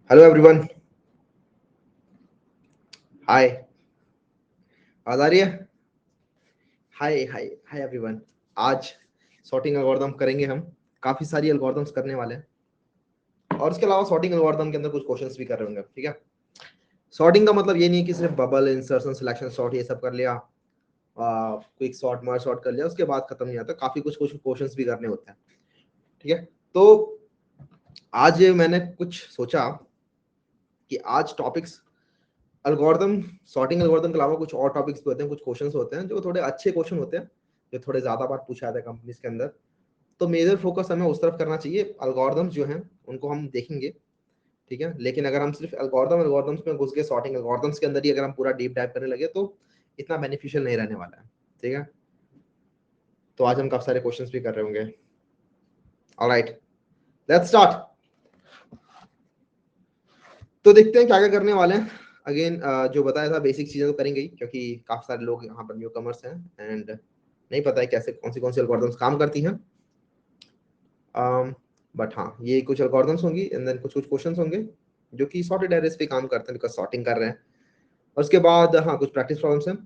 Hello everyone. हाय, आवाज आ रही है? हाय हाय हाय एवरीवन। आज सॉर्टिंग एल्गोरिदम करेंगे हम। काफी सारी एल्गोरिदम्स करने वाले हैं और इसके अलावा सॉर्टिंग एल्गोरिदम के अंदर कुछ क्वेश्चंस भी कर रहे होंगे। ठीक है। सॉर्टिंग का मतलब ये नहीं है कि सिर्फ बबल इंसर्शन सिलेक्शन सॉर्ट ये सब कर लिया, क्विक सॉर्ट मर्ज सॉर्ट कर लिया, उसके बाद खत्म नहीं आता। काफी कुछ कुछ क्वेश्चंस भी करने होते हैं। ठीक है। तो आज मैंने कुछ सोचा कि आज टॉपिक्स एल्गोरिदम, सॉर्टिंग एल्गोरिदम के अलावा कुछ और टॉपिक्स भी होते हैं, कुछ क्वेश्चंस होते हैं जो थोड़े अच्छे क्वेश्चन होते हैं, जो थोड़े ज्यादा बार पूछा जाता है कंपनीज के अंदर। तो मेजर फोकस हमें उस तरफ करना चाहिए। एल्गोरिदम्स जो हैं उनको हम देखेंगे। ठीक है। लेकिन अगर हम सिर्फ एल्गोरिदम्स में घुस गए, सॉर्टिंग एल्गोरिदम्स के अंदर ही अगर हम पूरा डीप डाइव करने लगे तो इतना बेनिफिशियल नहीं रहने वाला है। ठीक है। तो आज हम काफी सारे क्वेश्चंस भी कर रहे होंगे। Alright, let's start. तो देखते हैं क्या क्या करने वाले हैं। अगेन जो बताया था बेसिक चीजें तो करेंगे ही, क्योंकि काफी सारे लोग यहाँ पर न्यू कमर्स हैं एंड नहीं पता है कैसे कौन सी एल्गोरिदम्स काम करती हैं। बट हाँ, ये कुछ एल्गोरिदम्स होंगी एंड देन कुछ कुछ क्वेश्चंस होंगे जो कि सॉर्टेड एरेस पे काम करते हैं, बिकॉज सॉर्टिंग कर रहे हैं। और उसके बाद हाँ कुछ प्रैक्टिस प्रॉब्लम्स हैं।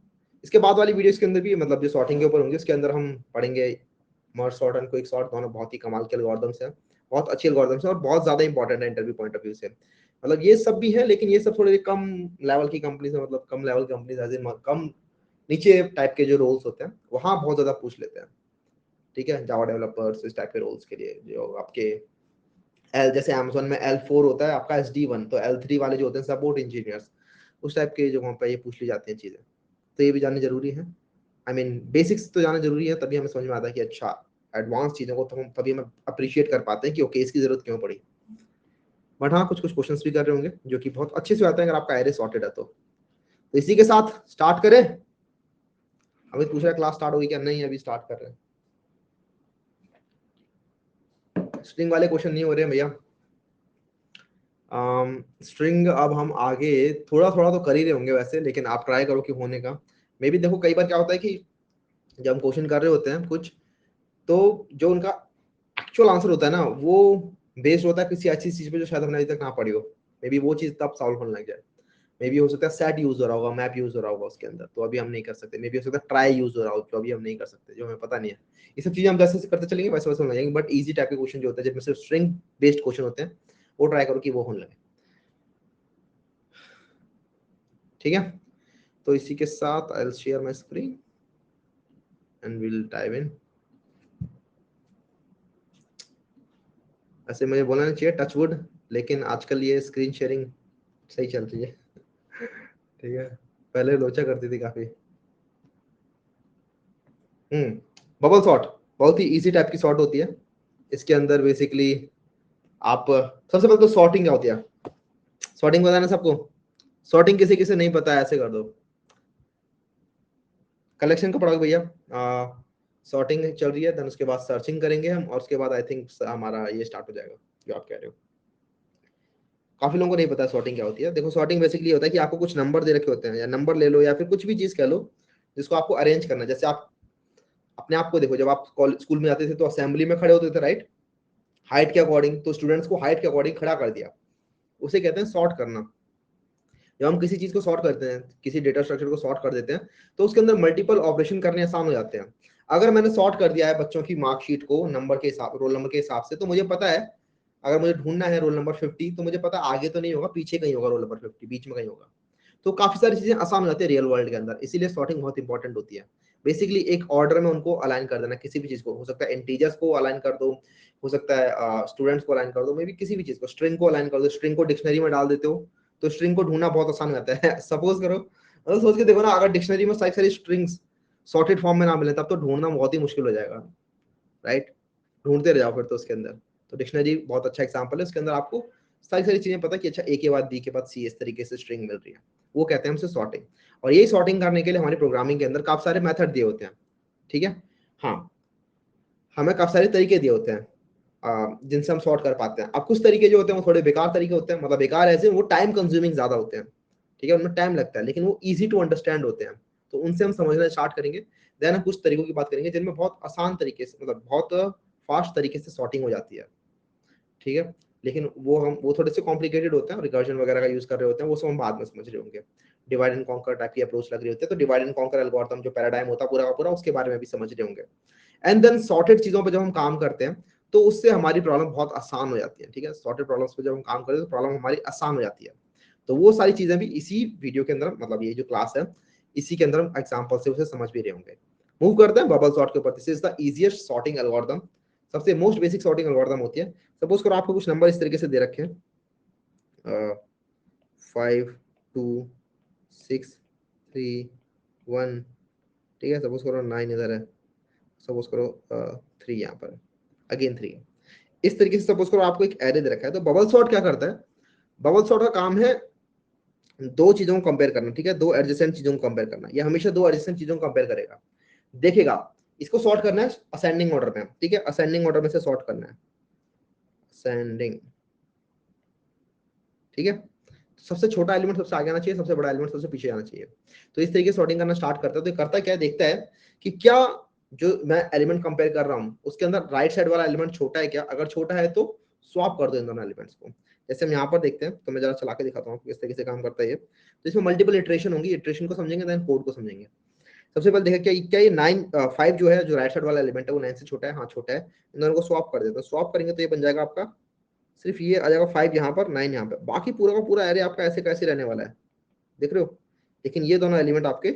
इसके बाद वाली वीडियोस के अंदर भी, मतलब जो सॉर्टिंग के ऊपर होंगे, उसके अंदर हम पढ़ेंगे merge sort and quick sort. दोनों बहुत ही कमाल के एल्गोरिदम्स हैं, बहुत अच्छी एल्गोरिदम्स हैं और बहुत ज्यादा इंपॉर्टेंट है इंटरव्यू पॉइंट ऑफ व्यू से। मतलब ये सब भी है, लेकिन ये सब थोड़े कम लेवल की कंपनीज है, मतलब कम लेवल कंपनीज एज इन कम नीचे टाइप के जो रोल्स होते हैं वहाँ बहुत ज्यादा पूछ लेते हैं। ठीक है। जावा डेवलपर्स इस टाइप के रोल्स के लिए जो आपके एल, जैसे अमेजोन में L4 होता है आपका SD1, तो L3 वाले जो होते हैं सपोर्ट इंजीनियर्स, उस टाइप के जो वहाँ पे ये पूछ ली जाती हैं चीजें। तो ये भी जाननी जरूरी है। आई मीन बेसिक्स तो जानना जरूरी है, तभी हमें समझ में आता है कि अच्छा एडवांस चीजों को तो हम तभी हम अप्रिशिएट कर पाते हैं कि ओके इसकी जरूरत क्यों पड़ी। बट हाँ कुछ कुछ क्वेश्चंस भी कर रहे होंगे जो कि बहुत अच्छे से आते हैं अगर आपका एरे सॉर्टेड है तो इसी के साथ स्टार्ट करें। अभी पूछ रहा है क्लास स्टार्ट होगी क्या? नहीं, अभी स्टार्ट कर रहे हैं। स्ट्रिंग वाले क्वेश्चन नहीं हो रहे हैं भैया। स्ट्रिंग अब हम आगे थोड़ा थोड़ा तो कर ही रहे होंगे वैसे, लेकिन आप ट्राई करो कि होने का। मे बी देखो कई बार क्या होता है कि जब हम क्वेश्चन कर रहे होते हैं कुछ, तो जो उनका एक्चुअल आंसर होता है ना, वो बेस्ड होता है किसी अच्छी चीज पे जो शायद हमने अभी तक ना पढ़ी हो। मे बी वो चीज तब सॉल्व होने लग जाए। मे बी हो सकता है सेट यूज हो रहा होगा, मैप यूज हो रहा होगा उसके अंदर, तो अभी हम नहीं कर सकते। मे बी हो सकता है ट्राई यूज हो रहा हो, तो अभी हम नहीं कर सकते, जो हमें पता नहीं है। ये सब चीजें हम जैसे जैसे करते चलेंगे वैसे वैसे होने लगेंगे। बट इजी टाइप के क्वेश्चन जो होते हैं जिसमें सिर्फ स्ट्रिंग बेस्ड क्वेश्चन होते हैं, वो ट्राई करो कि वो होने लगे। ठीक है। तो इसी के साथ I will share my screen and will dive in. ऐसे मुझे बोलना नहीं चाहिए टच वुड, लेकिन आजकल ये स्क्रीन शेयरिंग सही चल रही है। ठीक है। पहले लोचा करती थी काफी। बबल शॉट बहुत ही इजी टाइप की शॉट होती है। इसके अंदर बेसिकली आप सबसे पहले तो सॉर्टिंग क्या होती है, सॉर्टिंग पता है ना सबको? सॉर्टिंग किसी किसी नहीं पता है, ऐसे कर दो। कलेक्शन का पढ़ोगे भैया? सॉर्टिंग चल रही है, देन उसके बाद सर्चिंग करेंगे हम, और उसके बाद आई थिंक हमारा ये स्टार्ट हो जाएगा जो आप कह रहे हो। काफी लोगों को नहीं पता सॉर्टिंग क्या होती है। देखो सॉर्टिंग बेसिकली होता है कि आपको कुछ नंबर दे रखे होते हैं, या नंबर ले लो या फिर कुछ भी चीज कह लो जिसको आपको अरेंज करना है। जैसे आप अपने आप को देखो, जब आप स्कूल में जाते थे तो असेंबली में खड़े होते थे, राइट? हाइट के अकॉर्डिंग, तो स्टूडेंट्स को हाइट के अकॉर्डिंग खड़ा कर दिया, उसे कहते हैं सॉर्ट करना। जब हम किसी चीज को सॉर्ट करते हैं, किसी डेटा स्ट्रक्चर को सॉर्ट कर देते हैं, तो उसके अंदर मल्टीपल ऑपरेशन करने आसान हो जाते हैं। अगर मैंने सॉर्ट कर दिया है बच्चों की मार्कशीट को नंबर के हिसाब, रोल नंबर के हिसाब से, तो मुझे पता है अगर मुझे ढूंढना है रोल नंबर 50, तो मुझे पता है आगे तो नहीं होगा, पीछे कहीं होगा रोल नंबर 50, बीच में कहीं होगा। तो काफी सारी चीजें आसान हो जाती है रियल वर्ल्ड के अंदर, इसीलिए सॉर्टिंग बहुत इंपॉर्टेंट होती है। बेसिकली एक ऑर्डर में उनको अलाइन कर देना, किसी भी चीज को, हो सकता है इंटीजर्स को अलाइन कर दो, हो सकता है स्टूडेंट्स को अलाइन कर दो, मे बी किसी भी चीज को, स्ट्रिंग को अलाइन कर दो। स्ट्रिंग को डिक्शनरी में डाल देते हो तो स्ट्रिंग को ढूंढना बहुत आसान हो जाता है। सपोज करो, मतलब सोच के देखो ना, अगर डिक्शनरी में सारी स्ट्रिंग्स सॉर्टेड फॉर्म में ना मिले तब तो ढूंढना बहुत ही मुश्किल हो जाएगा, राइट? ढूंढते रह जाओ फिर तो उसके अंदर। तो डिक्शनरी बहुत अच्छा एग्जांपल है, उसके अंदर आपको सारी चीजें पता कि अच्छा ए के बाद बी के बाद सी इस तरीके से स्ट्रिंग मिल रही है, वो कहते हैं हमसे सॉर्टिंग। और यही सॉर्टिंग करने के लिए हमारी प्रोग्रामिंग के अंदर काफी सारे मेथड दिए होते हैं। ठीक है। हाँ, हमें काफी सारे तरीके दिए होते हैं जिनसे हम सॉर्ट कर पाते हैं। अब कुछ तरीके जो होते हैं वो थोड़े बेकार तरीके होते हैं, मतलब बेकार ऐसे वो टाइम कंज्यूमिंग ज्यादा होते हैं। ठीक है, उनमें टाइम लगता है, लेकिन वो इजी टू अंडरस्टैंड होते हैं, तो उनसे हम समझना स्टार्ट करेंगे। देन हम कुछ तरीकों की बात करेंगे जिनमें बहुत आसान तरीके से, मतलब बहुत फास्ट तरीके से सॉर्टिंग हो जाती है। ठीक है। लेकिन वो थोड़े से कॉम्प्लिकेटेड होते हैं, रिकर्जन वगैरह का यूज कर रहे होते हैं, वो सब हम बाद में समझ रहे होंगे। डिवाइड एंड कॉन्कर टाइप की अप्रोच लग रही होती है, तो डिवाइड एंड कॉन्कर एल्गोरिथम जो पैराडाइम होता है पूरा का पूरा, उसके बारे में भी समझ रहे होंगे। एंड देन सॉर्टेड चीजों पर जब हम काम करते हैं तो उससे हमारी प्रॉब्लम बहुत आसान हो जाती है, ठीक है। सॉर्टेड प्रॉब्लम्स पे जब हम काम करते हैं तो प्रॉब्लम हमारी आसान हो जाती है। तो वो सारी चीजें भी इसी वीडियो के अंदर, मतलब ये जो क्लास है इसी के अंदर हम एग्जांपल से उसे समझ भी रहे होंगे। मूव करते हैं बबल सॉर्ट के ऊपर। This is the easiest sorting algorithm, सबसे मोस्ट बेसिक सॉर्टिंग एल्गोरिथम होती है। सपोज करो आपको कुछ नंबर इस तरीके से दे रखे हैं 5 2 6 3 1, ठीक है। सपोज करो 9 इधर है, सपोज करो 3 यहाँ पर, अगेन 3। इस तरीके से सपोज करो आपको एक एरे दे रखा है। तो बबल सॉर्ट क्या करता है, बबल सॉर्ट का काम है दो चीजों को कंपेयर करना, ठीक है, दो एडजेसेंट चीजों को कंपेयर करना। ये हमेशा दो एडजेसेंट चीजों को कंपेयर करेगा, देखेगा। इसको सॉर्ट करना है असेंडिंग ऑर्डर में, ठीक है, असेंडिंग ऑर्डर में से सॉर्ट करना है, असेंडिंग, ठीक है। सबसे छोटा एलिमेंट सबसे आगे आना चाहिए, सबसे बड़ा एलिमेंट सबसे पीछे आना चाहिए। तो इस तरीके से सॉर्टिंग करना स्टार्ट करता है। तो ये करता क्या है, देखता है कि क्या जो मैं एलिमेंट कंपेयर कर रहा हूं उसके अंदर राइट साइड वाला एलिमेंट छोटा है क्या। अगर छोटा है तो स्वैप कर दो इन दोनों एलिमेंट्स को। जैसे हम यहाँ पर देखते हैं, तो मैं जरा चला के दिखाता हूँ किस तरीके से काम करता है ये। तो इसमें मल्टीपल इटरेशन होंगी, इटरेशन को समझेंगे देन कोड को समझेंगे। सबसे पहले देखा क्या ये 5 जो है, जो राइट साइड वाला एलिमेंट है वो 9 से छोटा है, हाँ छोटा है। इन दोनों को स्वैप कर देते हैं। स्वैप करेंगे तो ये बन जाएगा आपका, सिर्फ ये आ जाएगा 5 यहाँ पर, 9 यहाँ पर, बाकी पूरा का पूरा एरे आपका ऐसे कैसे रहने वाला है, देख रहे हो। लेकिन ये दोनों एलिमेंट आपके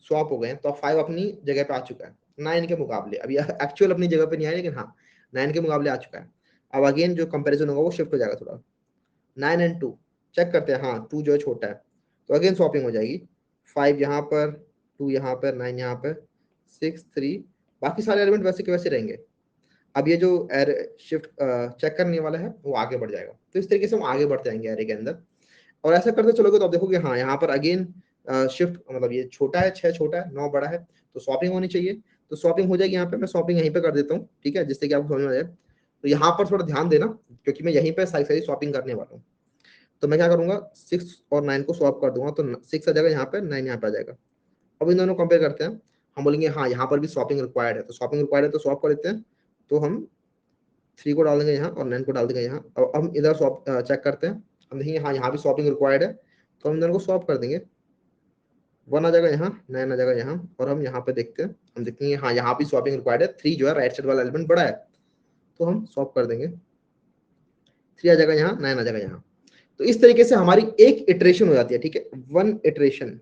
स्वैप हो गए हैं, तो अब 5 अपनी जगह पे आ चुका है 9 के मुकाबले। अभी एक्चुअल अपनी जगह पे नहीं आया, लेकिन हाँ 9 के मुकाबले आ चुका है। अब अगेन जो कंपैरिजन होगा वो शिफ्ट हो जाएगा थोड़ा। 9 एंड 2 चेक करते हैं, हाँ 2 जो है छोटा है, तो अगेन स्वैपिंग हो जाएगी। 5 यहाँ पर, 2 यहाँ पर, 9 यहाँ पर, 6 3, बाकी सारे एलिमेंट वैसे के वैसे रहेंगे। अब ये जो एरे शिफ्ट चेक करने वाला है वो आगे बढ़ जाएगा। तो इस तरीके से हम आगे बढ़ते जाएंगे एरे के अंदर। और ऐसा करते चलोगे तो आप देखोगे हाँ यहाँ पर अगेन शिफ्ट, मतलब ये छोटा है, 6 छोटा है, 9 बड़ा है, तो स्वैपिंग होनी चाहिए। तो स्वैपिंग हो जाएगी यहाँ पे। मैं स्वैपिंग यहीं पे कर देता हूँ, ठीक है, जिससे कि आपको समझ में आ जाए। तो यहाँ पर थोड़ा ध्यान देना, क्योंकि मैं यहीं पे सारी सारी स्वैपिंग करने वाला हूँ। तो मैं क्या करूंगा, 6 और 9 को स्वैप कर दूंगा, तो 6 आ जाएगा यहाँ पे, 9 यहाँ पे आ जाएगा। अब इन दोनों कंपेयर करते हैं। हम बोलेंगे हाँ यहाँ पर भी स्वैपिंग रिक्वायर्ड है, तो स्वैपिंग रिक्वायर्ड है तो स्वैप कर देते हैं। तो हम 3 को डाल देंगे यहाँ और 9 को डाल देंगे यहाँ। अब हम इधर स्वैप चेक करते हैं, हम देखेंगे हाँ यहाँ भी स्वैपिंग रिक्वायर्ड है, तो हम दोनों को स्वैप कर देंगे। 1 आ जाएगा यहाँ, 9 आ जाएगा यहाँ, और हम यहाँ पे देखते हैं, हम देखेंगे हाँ यहाँ भी स्वैपिंग रिक्वायर्ड है। 3 जो है राइट साइड वाला एलिमेंट बड़ा है, तो हम स्वैप कर देंगे। 3 आ जाएगा यहाँ, 9 आ जाएगा यहाँ। तो इस तरीके से हमारी एक इटरेशन हो जाती है, ठीक है, 1 इटरेशन।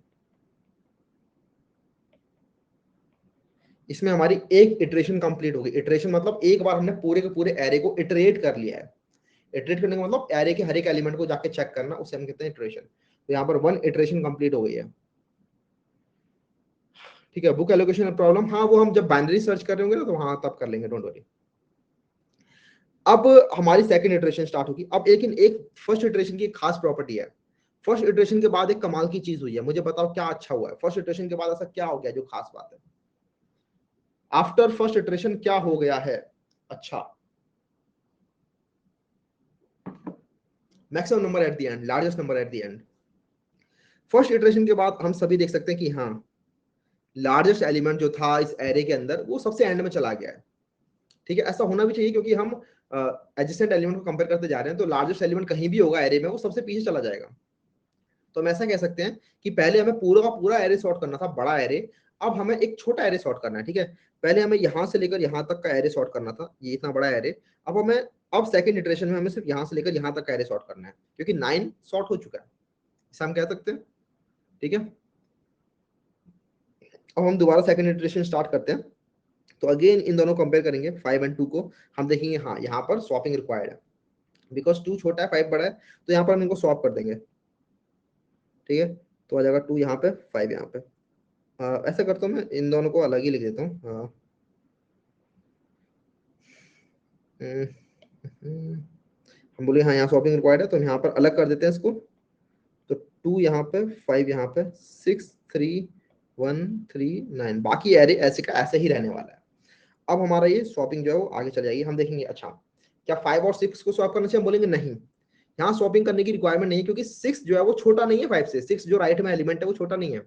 इसमें हमारी एक इटरेशन कंप्लीट होगी। इटरेशन मतलब एक बार हमने पूरे के पूरे एरे को इटरेट कर लिया है। इटरेट करने का मतलब एरे के हर एक एलिमेंट को जाके चेक करना, उसे हम कहते हैं इटरेशन। तो यहाँ पर 1 इटरेशन कंप्लीट हो गई है, ठीक है। बुक एलोकेशन प्रॉब्लम, हाँ वो हम जब बाइनरी सर्च कर रहे होंगे ना, तो हाँ तब कर लेंगे, डोंट वरी। अब हमारी सेकंड इटरेशन स्टार्ट होगी। अब लेकिन एक फर्स्ट इटरेशन की एक खास प्रॉपर्टी है। फर्स्ट इटरेशन के बाद एक कमाल की चीज हुई है, मुझे बताओ क्या अच्छा हुआ है फर्स्ट इटरेशन के बाद, ऐसा क्या हो गया जो खास बात है। आफ्टर फर्स्ट इटरेशन क्या हो गया है अच्छा। Maximum number at the end, largest number at the end. First iteration के बाद हम सभी देख सकते हैं कि हाँ लार्जेस्ट एलिमेंट जो था इस एरे के अंदर वो सबसे एंड में चला गया है, ठीक है। ऐसा होना भी चाहिए, क्योंकि हम एडजेसेंट एलिमेंट को कंपेयर करते जा रहे हैं, तो लार्जेस्ट एलिमेंट कहीं भी होगा एरे में वो सबसे पीछे चला जाएगा। तो हम ऐसा कह सकते हैं कि पहले हमें पूरा का पूरा एरे सॉर्ट करना था, बड़ा एरे। अब हमें एक छोटा एरे सॉर्ट करना है, ठीक है। पहले हमें यहां से लेकर यहां तक का एरे सॉर्ट करना था, ये इतना बड़ा एरे। अब सेकंड इटरेशन में हमें सिर्फ यहां से लेकर यहां तक का एरे सॉर्ट करना है, क्योंकि 9 सॉर्ट हो चुका है, ऐसा हम कह सकते हैं, ठीक है। अब हम दोबारा सेकंड इटरेशन स्टार्ट करते हैं। तो अगेन इन दोनों कंपेयर करेंगे 5 एंड 2 को। हम देखेंगे हाँ यहाँ पर स्वैपिंग रिक्वायर्ड है, बिकॉज 2 छोटा है 5 बड़ा है, तो यहाँ पर हम इनको स्वैप कर देंगे, ठीक है। तो आ जाएगा 2 यहाँ पे, 5 यहाँ पे। ऐसा करता हूँ, मैं इन दोनों को अलग ही लिख देता हूँ। हम बोले हाँ यहाँ स्वैपिंग रिक्वायर्ड है, तो हम यहाँ पर अलग कर देते हैं इसको। तो 2 यहाँ पे, 5 यहाँ पे, 6 3 1 3 9, बाकी एरे ऐसे का ऐसे ही रहने वाला है। अब हमारा ये स्वैपिंग जो है वो आगे चल जाएगी। हम देखेंगे अच्छा क्या 5 और 6 को स्वैप करना चाहिए, हम बोलेंगे नहीं, यहाँ स्वैपिंग करने की रिक्वायरमेंट नहीं है, क्योंकि 6 जो है वो छोटा नहीं है 5 से। 6 जो राइट में एलिमेंट है वो छोटा नहीं है,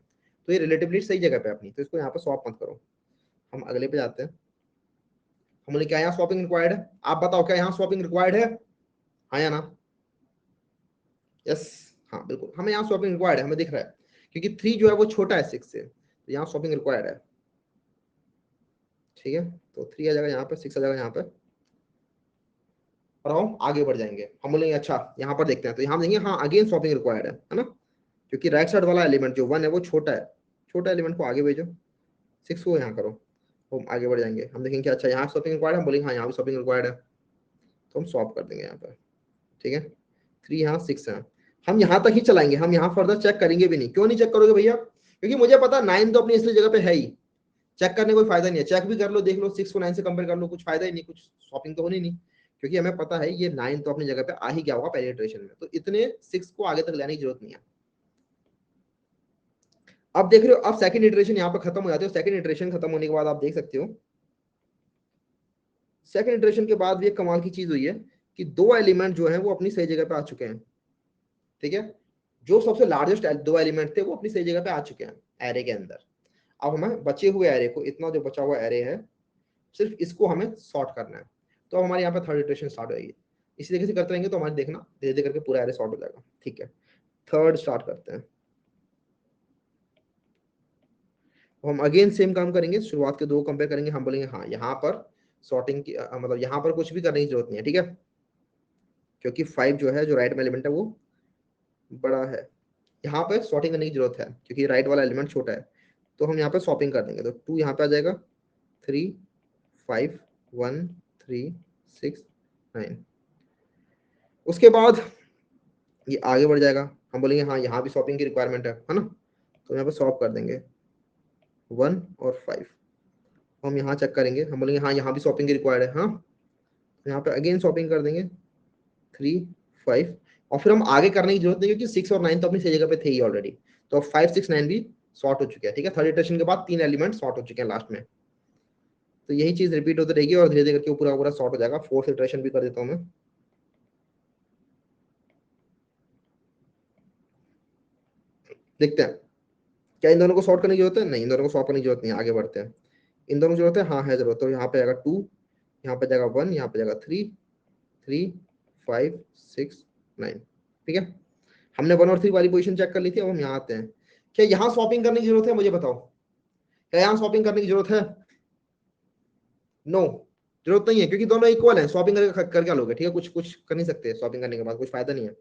तो ये रिलेटिवली सही जगह पे अपनी, तो इसको यहाँ पे स्वैप मत करो। हम अगले पे जाते हैं। हम बोले क्या यहाँ स्वैपिंग रिक्वायर्ड है, आप बताओ क्या यहाँ स्वैपिंग रिक्वायर्ड है। हाँ या ना? यस, हाँ बिल्कुल, हमें यहाँ स्वैपिंग रिक्वायर्ड है, हमें दिख रहा है, क्योंकि 3 जो है वो छोटा है 6 से, तो यहाँ स्वैपिंग रिक्वायर्ड है। ठीक है, तो 3 आ जाएगा यहाँ पे, 6 आ जाएगा यहाँ पे, और हम आगे बढ़ जाएंगे। हम बोलेंगे अच्छा यहाँ पर देखते हैं, तो यहाँ देंगे हाँ अगेन स्वैपिंग रिक्वायर्ड है ना, क्योंकि राइट साइड वाला एलिमेंट जो 1 है वो छोटा है, छोटा एलिमेंट को आगे भेजो, 6 को यहाँ करो, तो हम आगे बढ़ जाएंगे। हम देखेंगे अच्छा यहाँ स्वैपिंग रिक्वायर्ड है, हम बोलेंगे हाँ यहाँ भी स्वैपिंग रिक्वायर्ड है, तो हम स्वैप कर देंगे यहाँ पर। ठीक है, 3 यहाँ 6 है, हम यहाँ तक ही चलाएंगे, हम यहाँ फर्दर चेक करेंगे भी नहीं। क्यों नहीं चेक करोगे भैया? क्योंकि मुझे पता 9 तो अपनी इसलिए जगह पे है ही, चेक करने कोई फायदा नहीं है। चेक भी कर लो, देख लो 6 को 9 से कंपेयर कर लो, कुछ फायदा ही नहीं, कुछ शॉपिंग तो होनी नहीं, क्योंकि हमें पता है ये 9 तो अपनी जगह पे आ ही गया होगा पहले इटरेशन में, तो इतने 6 को आगे तक लाने की जरूरत नहीं है। अब देख रहे हो, अब सेकंड इटरेशन यहाँ पे खत्म हो जाती है। सेकंड इटरेशन खत्म होने के बाद आप देख सकते हो, सेकंड इटरेशन के बाद भी एक कमाल की चीज हुई है कि 2 एलिमेंट जो है वो अपनी सही जगह पे आ चुके हैं। ठीक है, जो सबसे लार्जेस्ट 2 एलिमेंट थे वो अपनी सही जगह पे आ चुके हैं एरे के अंदर। अब हमें बचे हुए एरे को, इतना जो बचा हुआ एरे है, सिर्फ इसको हमें सॉर्ट करना है। तो अब हमारे यहाँ पे थर्ड इटरेशन स्टार्ट होगी। इसी तरीके से करते रहेंगे तो हमारे देखना धीरे धीरे करके पूरा एरे सॉर्ट हो जाएगा। ठीक है, थर्ड स्टार्ट करते हैं। तो हम अगेन सेम काम करेंगे, शुरुआत के 2 कंपेयर करेंगे। हम बोलेंगे हाँ यहाँ पर सॉर्टिंग की मतलब यहाँ पर कुछ भी करने की जरूरत नहीं है। ठीक है, क्योंकि 5 जो है, जो राइट में एलिमेंट है वो बड़ा है, यहाँ पे सॉर्टिंग करने की जरूरत है क्योंकि राइट वाला एलिमेंट छोटा है। तो हम यहाँ पे स्वैपिंग कर देंगे, तो 2 यहाँ पे आ जाएगा, 3 5 1 3 6 9। उसके बाद ये आगे बढ़ जाएगा। हम बोलेंगे हाँ यहाँ भी स्वैपिंग की रिक्वायरमेंट है ना, तो यहाँ पे स्वैप कर देंगे 1 और 5। हम यहाँ चेक करेंगे, हम बोलेंगे हाँ यहाँ भी स्वैपिंग की रिक्वायर्ड है, हाँ यहाँ पे अगेन स्वैपिंग कर देंगे 3 5। और फिर हम आगे करने की जरूरत नहीं, क्योंकि 6 और 9 तो अपनी सही जगह पे थे ही ऑलरेडी। तो 5 6 9 भी सॉर्ट हो चुके हैं। ठीक है, थर्ड इटरेशन के बाद 3 एलिमेंट सॉर्ट हो चुके हैं लास्ट में। तो यही चीज रिपीट होती रहेगी और धीरे धीरे करके पूरा पूरा सॉर्ट हो जाएगा। फोर्थ इटरेशन भी कर देता हूँ मैं। देखते हैं क्या इन दोनों को सॉर्ट करने की जरूरत है, नहीं इन दोनों को सॉर्ट करने की जरूरत नहीं है। आगे बढ़ते हैं। इन दोनों की जरूरत है, हाँ है जरूरत। तो यहाँ पे जाएगा 2, यहाँ पे जाएगा 1, यहाँ पे जाएगा 3 3 5 6 9। ठीक है, हमने 1 और 3 वाली पोजीशन चेक कर ली थी। अब हम यहाँ आते हैं। क्या यहाँ स्वैपिंग करने की जरूरत है, मुझे बताओ, क्या यहाँ स्वैपिंग करने की जरूरत है? नो, जरूरत नहीं है, क्योंकि दोनों इक्वल हैं। स्वैपिंग कर क्या लोगे? ठीक है, कुछ कुछ कर नहीं सकते, स्वैपिंग करने के बाद कुछ फायदा नहीं है।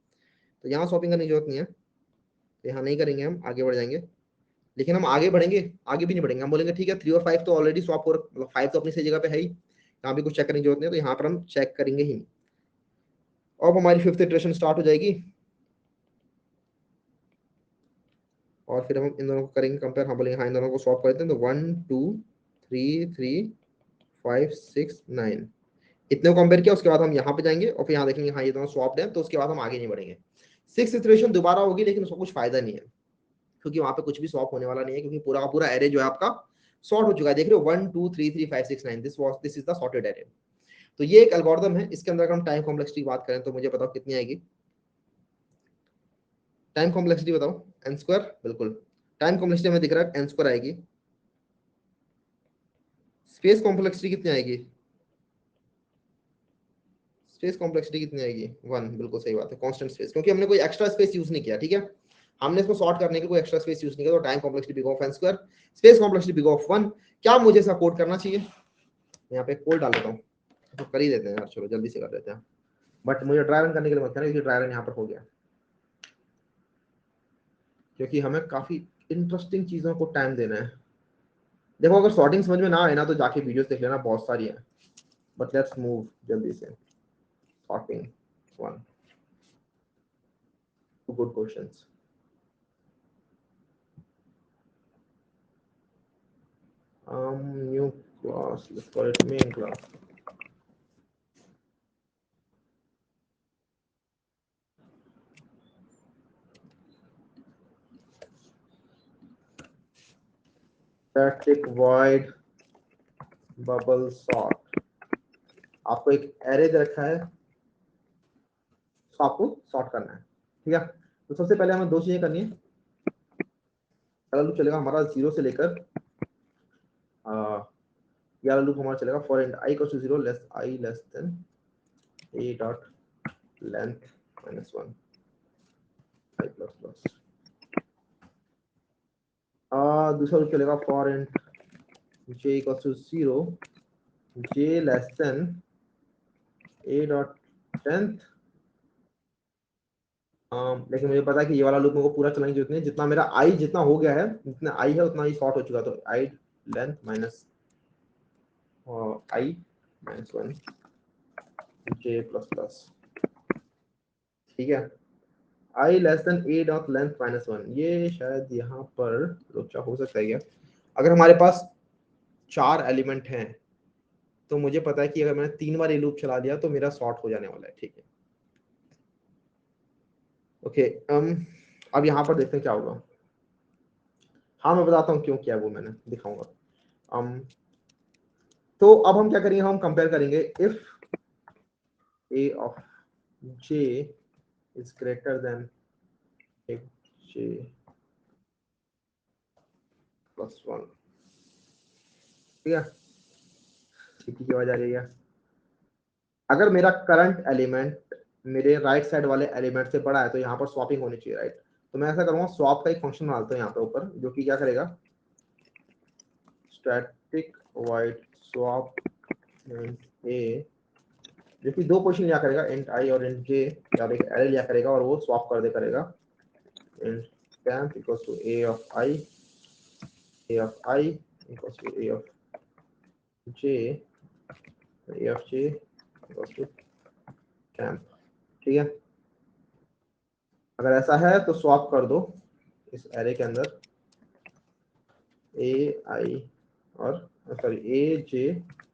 तो यहाँ स्वैपिंग करने की जरूरत नहीं है, तो यहाँ नहीं करेंगे, हम आगे बढ़ जाएंगे। लेकिन हम आगे बढ़ेंगे, आगे भी नहीं बढ़ेंगे। हम बोलेंगे ठीक है 3 और 5 तो ऑलरेडी स्वैप हो, मतलब 5 तो अपनी सही जगह पे है ही, यहाँ भी कुछ चेक करने की जरूरत नहीं है, तो यहाँ पर हम चेक करेंगे ही नहीं। अब हमारी फिफ्थ इटरेशन स्टार्ट हो जाएगी और फिर हम इन दोनों को करेंगे कंपेयर। हम बोलेंगे हाँ इन दोनों को स्वैप कर देते हैं, तो 1 2 3 3 5 6 9 इतने को कंपेयर किया। उसके बाद हम यहाँ पे जाएंगे और फिर यहाँ देखेंगे हाँ ये दोनों स्वैप्ड है, तो उसके बाद हम आगे नहीं बढ़ेंगे। सिक्स इटरेशन दोबारा होगी, लेकिन उसका कुछ फायदा नहीं है, क्योंकि वहां पे कुछ भी स्वैप होने वाला नहीं है, क्योंकि पूरा का पूरा एरे जो है आपका सॉर्ट हो चुका है। देख रहे हो 1 2 3 3 5 6 9, this is the sorted array. तो ये एक एल्गोरिथम है। इसके अंदर अगर हम टाइम कॉम्प्लेक्सिटी की बात करें तो मुझे बताओ कितनी आएगी? टाइम कॉम्प्लेक्सिटी बताओ। एन स्क्वायर, बिल्कुल। टाइम कॉम्प्लेक्सिटी हमें दिख रहा है एन स्क्वायर आएगी। स्पेस कॉम्प्लेक्सिटी कितनी आएगी? स्पेस कॉम्प्लेक्सिटी कितनी आएगी? 1, बिल्कुल सही बात है, कांस्टेंट स्पेस, क्योंकि हमने कोई एक्स्ट्रा स्पेस यूज नहीं किया। ठीक है, हमने इसको सॉर्ट करने के लिए कोई एक्स्ट्रा स्पेस यूज नहीं किया, तो time complexity big of N square, space complexity big of 1। क्या मुझे इसका कोड करना चाहिए? यहाँ पे कोड डाल देता हूँ, तो कर ही देते हैं यार, चलो जल्दी से कर देते हैं। बट मुझे ड्राई रन करने के लिए मत करना, क्योंकि ड्राई रन यहाँ पर हो गया, क्योंकि हमें काफी इंटरेस्टिंग चीजों को टाइम देना है। देखो अगर सॉर्टिंग समझ में ना आए ना तो जाके वीडियोस देख लेना, बहुत सारी है। बट लेट्स मूव जल्दी से। Sorting 1, good questions. New class, let's call it main class. Static void bubble sort। आपको एक एरे दे रखा है, तो आपको सॉर्ट करना है। ठीक है, तो सबसे पहले हमें 2 चीजें करनी है। पहला लूप चलेगा हमारा 0 से लेकर ये वाला लूप हमारा चलेगा for and i equals to 0 less i less than a dot length -1 i plus plus. दूसरा लूप चलेगा for int j equals to 0, j less than a dot length. लेकिन मुझे पता है कि ये वाला लूप मेरे को पूरा चलाने की जरूरत नहीं है, जितना मेरा i जितना हो गया है, जितना i है उतना ही शॉर्ट हो चुका, तो i length minus i -1 j plus plus. ठीक है, i less than a dot length -1, ये शायद यहाँ पर लोचा हो सकता है क्या? अगर हमारे पास 4 एलिमेंट हैं तो मुझे पता है कि अगर मैंने 3 बार ये लूप चला दिया तो मेरा शॉर्ट हो जाने वाला है। ठीक है, ओके। अब यहाँ पर देखते हैं क्या होगा। हाँ मैं बताता हूँ क्यों किया, वो मैंने दिखाऊंगा। तो अब हम क्या करेंगे, हम कंपेयर करेंगे if a of j is greater then j plus 1। ठीक है, सीटी की आवाज आ रही है। अगर मेरा करंट एलिमेंट मेरे राइट साइड वाले एलिमेंट से बड़ा है तो यहाँ पर स्वैपिंग होनी चाहिए, राइट? तो मैं ऐसा करूंगा, स्वैप का एक फंक्शन बनाता हूँ यहाँ पे ऊपर, जो कि क्या करेगा, static wide swap int a, जो कि 2 पोजीशन लिया करेगा, इंट i और इंट j, या एक एरे लिया करेगा और वो स्वैप कर दे करेगा। Int temp equals to a of i equals to a of j equals to temp। ठीक है, अगर ऐसा है तो स्वैप कर दो इस एरे के अंदर ए आई और सॉरी ए जे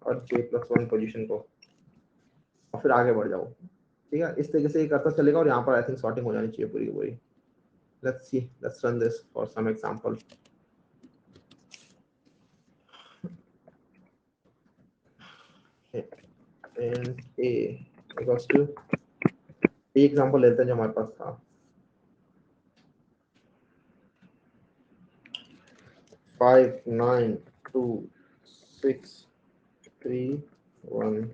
और जे प्लस 1 पोजीशन को, और फिर आगे बढ़ जाओ। ठीक है, इस तरीके से ये करता चलेगा और यहाँ पर आई थिंक सॉर्टिंग हो जानी चाहिए पूरी की पूरी। Let's see, let's run this for some example. And a equals to, एक एग्जांपल लेते हैं जो हमारे पास था, 5 9 2 6 3 1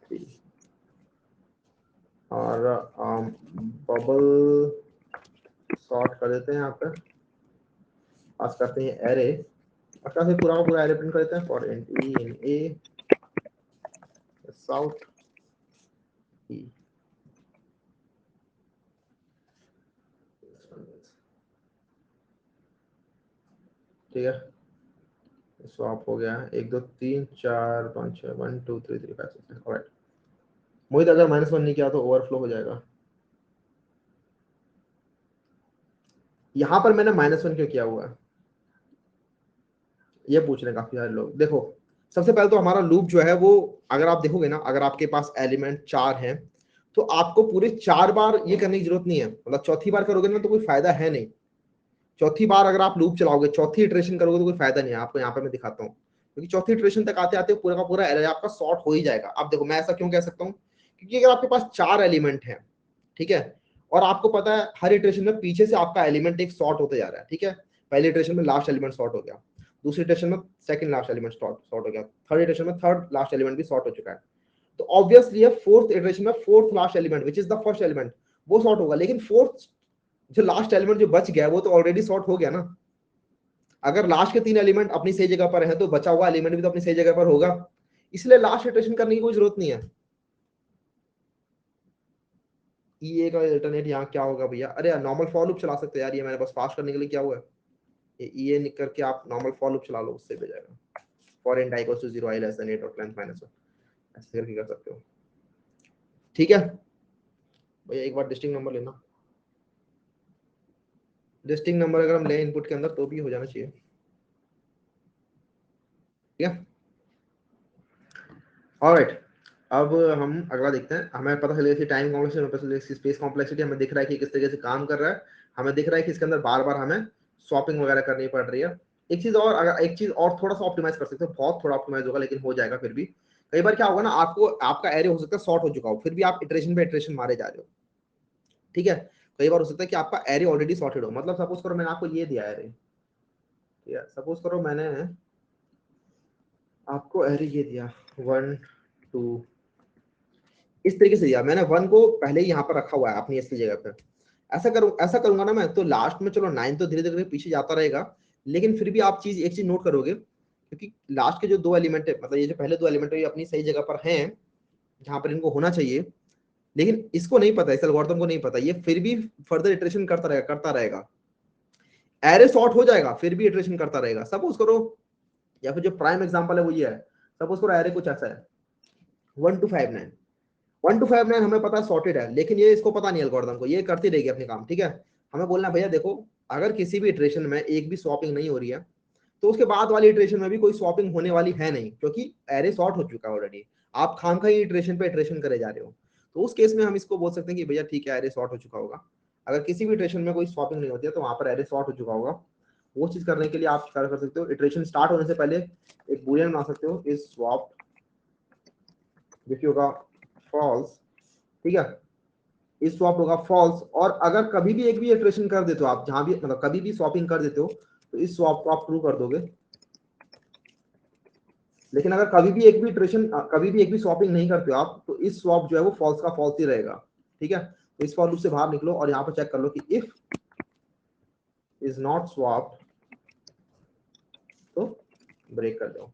3, और बबल सॉर्ट कर देते हैं यहाँ पे, पास करते हैं एरे, अच्छा से पूरा का पूरा एरे प्रिंट कर देते हैं for int e in a south e. ठीक है, स्वैप हो गया, 1 2 3 4 5 6 1 2 3 3 5 6 ऑलराइट। मोहित अगर -1 नहीं किया तो ओवरफ्लो हो जाएगा। यहाँ पर मैंने -1 क्यों किया हुआ है, ये पूछ रहे हैं काफी सारे लोग। देखो, सबसे पहले तो हमारा लूप जो है वो, अगर आप देखोगे ना, अगर आपके पास एलिमेंट 4 हैं तो आपको पूरे 4 बार ये करने की जरूरत नहीं है, मतलब चौथी बार करोगे ना तो कोई फायदा है नहीं। चौथी बार अगर आप लूप चलाओगे, चौथी इटरेशन करोगे तो कोई फायदा नहीं है आपको। यहाँ पे मैं दिखाता हूँ, क्योंकि चौथी इटरेशन तक आते आते पूरा का पूरा एरे आपका सॉर्ट हो ही जाएगा। अब देखो मैं ऐसा क्यों कह सकता हूँ, क्योंकि अगर आपके पास 4 एलिमेंट है, ठीक है, और आपको पता है हर इटरेशन में पीछे से आपका एलिमेंट एक सॉर्ट होते जा रहा है। ठीक है, पहले इटरेशन में लास्ट एलिमेंट सॉर्ट हो गया, दूसरी इटरेशन में सेकंड लास्ट एलिमेंट सॉर्ट हो गया, थर्ड इटरेशन में थर्ड लास्ट एलिमेंट भी सॉर्ट हो चुका है। तो ऑब्वियसली फोर्थ इटरेशन में fourth last element which is the first element वो सॉर्ट होगा, लेकिन फोर्थ जो लास्ट एलिमेंट जो बच गया वो तो ऑलरेडी सॉर्ट हो गया ना। अगर लास्ट के 3 एलिमेंट अपनी सही जगह पर है तो बचा हुआ एलिमेंट भी तो अपनी सही जगह पर होगा, इसलिए लास्ट इटरेशन करने की कोई जरूरत नहीं है। ईए का अल्टरनेट यहाँ क्या होगा भैया, अरे नॉर्मल फॉर लूप चला सकते हैं यार, ये मैंने बस फास्ट करने के लिए क्या हुआ है, ये ईए निक करके आप नॉर्मल फॉर लूप चला लो, उससे भी जाएगा। For in i equals to 0 i less than 8 और लेंथ -1, ऐसे करके कर सकते हो। ठीक है भैया, एक बार डिस्टिंक्ट नंबर लेना, डिस्टिंक्ट नंबर अगर हम ले इनपुट के अंदर तो भी हो जाना चाहिए। ठीक है, ऑलराइट। अब हम अगला देखते हैं। हमें पता चल गया टाइम कॉम्प्लेक्सिटी, पता चल गया स्पेस कॉम्प्लेक्सिटी, हमें दिख रहा है कि किस तरीके से काम कर रहा है, हमें दिख रहा है कि इसके अंदर बार बार हमें स्वैपिंग वगैरह करनी पड़ रही है। एक चीज और, अगर एक चीज और थोड़ा सा ऑप्टिमाइज कर सकते हो, बहुत थोड़ा ऑप्टिमाइज होगा लेकिन हो जाएगा फिर भी। कई बार क्या होगा ना, आपको आपका एरे हो सकता है सॉर्ट हो चुका हो, फिर भी आप इटरेशन पे इटरेशन मारे जा रहे हो। ठीक है, कई बार हो सकता है कि आपका एरे ऑलरेडी सॉर्टेड हो, मतलब सपोज करो मैंने आपको ये दिया एरे, ठीक है, सपोज करो मैंने आपको एरे ये दिया 1 2 इस तरीके से दिया मैंने, 1 को पहले ही यहाँ पर रखा हुआ है अपनी असली जगह पे। ऐसा करूंगा ना मैं, तो लास्ट में चलो 9 तो धीरे धीरे पीछे जाता रहेगा, लेकिन फिर भी आप एक चीज नोट करोगे, क्योंकि लास्ट के जो 2 एलिमेंट है, मतलब ये जो पहले 2 एलिमेंट है, ये अपनी सही जगह पर हैं जहां पर इनको होना चाहिए, लेकिन इसको नहीं पता, इस एल्गोरिथम को नहीं पता, ये फिर भी फर्दर इटरेशन करता रहेगा। एरे सॉर्ट हो जाएगा, फिर भी इटरेशन करता रहेगा। सपोज करो, या फिर जो प्राइम एग्जांपल है वो ये है, सपोज करो एरे कुछ ऐसा है 1 2 5 9, 1 2 5 9 हमें पता है सॉर्टेड है, लेकिन ये इसको पता नहीं एल्गोरिथम को, ये करती रहेगी अपने काम, ठीक है। हमें बोलना है भैया देखो, अगर किसी भी इटरेशन में एक भी स्वैपिंग नहीं हो रही है, तो उसके बाद वाली इटरेशन में भी कोई स्वैपिंग होने वाली है नहीं, क्योंकि एरे सॉर्ट हो चुका है ऑलरेडी। आप खामखा ही इटरेशन पे इटरेशन करे जा रहे हो। तो उस केस में हम इसको बोल सकते हैं कि भैया ठीक है, एरे सॉर्ट हो चुका होगा। अगर किसी भी इटरेशन में कोई स्वैपिंग नहीं होती है, तो वहां पर एरे सॉर्ट हो चुका होगा। वो चीज करने के लिए आप क्या कर सकते हो, इटरेशन स्टार्ट होने से पहले एक बूलियन बना सकते हो, इज स्वैप, जो कि होगा फॉल्स, ठीक है। इस स्वैप होगा फॉल्स, और अगर कभी भी एक भी इटरेशन कर देते हो आप, जहां भी मतलब कभी भी स्वैपिंग कर देते हो, तो इस स्वैप को आप ट्रू कर दोगे। लेकिन अगर कभी भी एक भी इटरेशन, कभी भी एक भी स्वैपिंग नहीं करते हो आप, तो इस स्वैप जो है वो फॉल्स का फॉल्स ही रहेगा, ठीक है। तो इस फॉर लूप से बाहर निकलो और यहाँ पर चेक कर लो कि इफ इज नॉट स्वैप्ड, तो ब्रेक कर दो,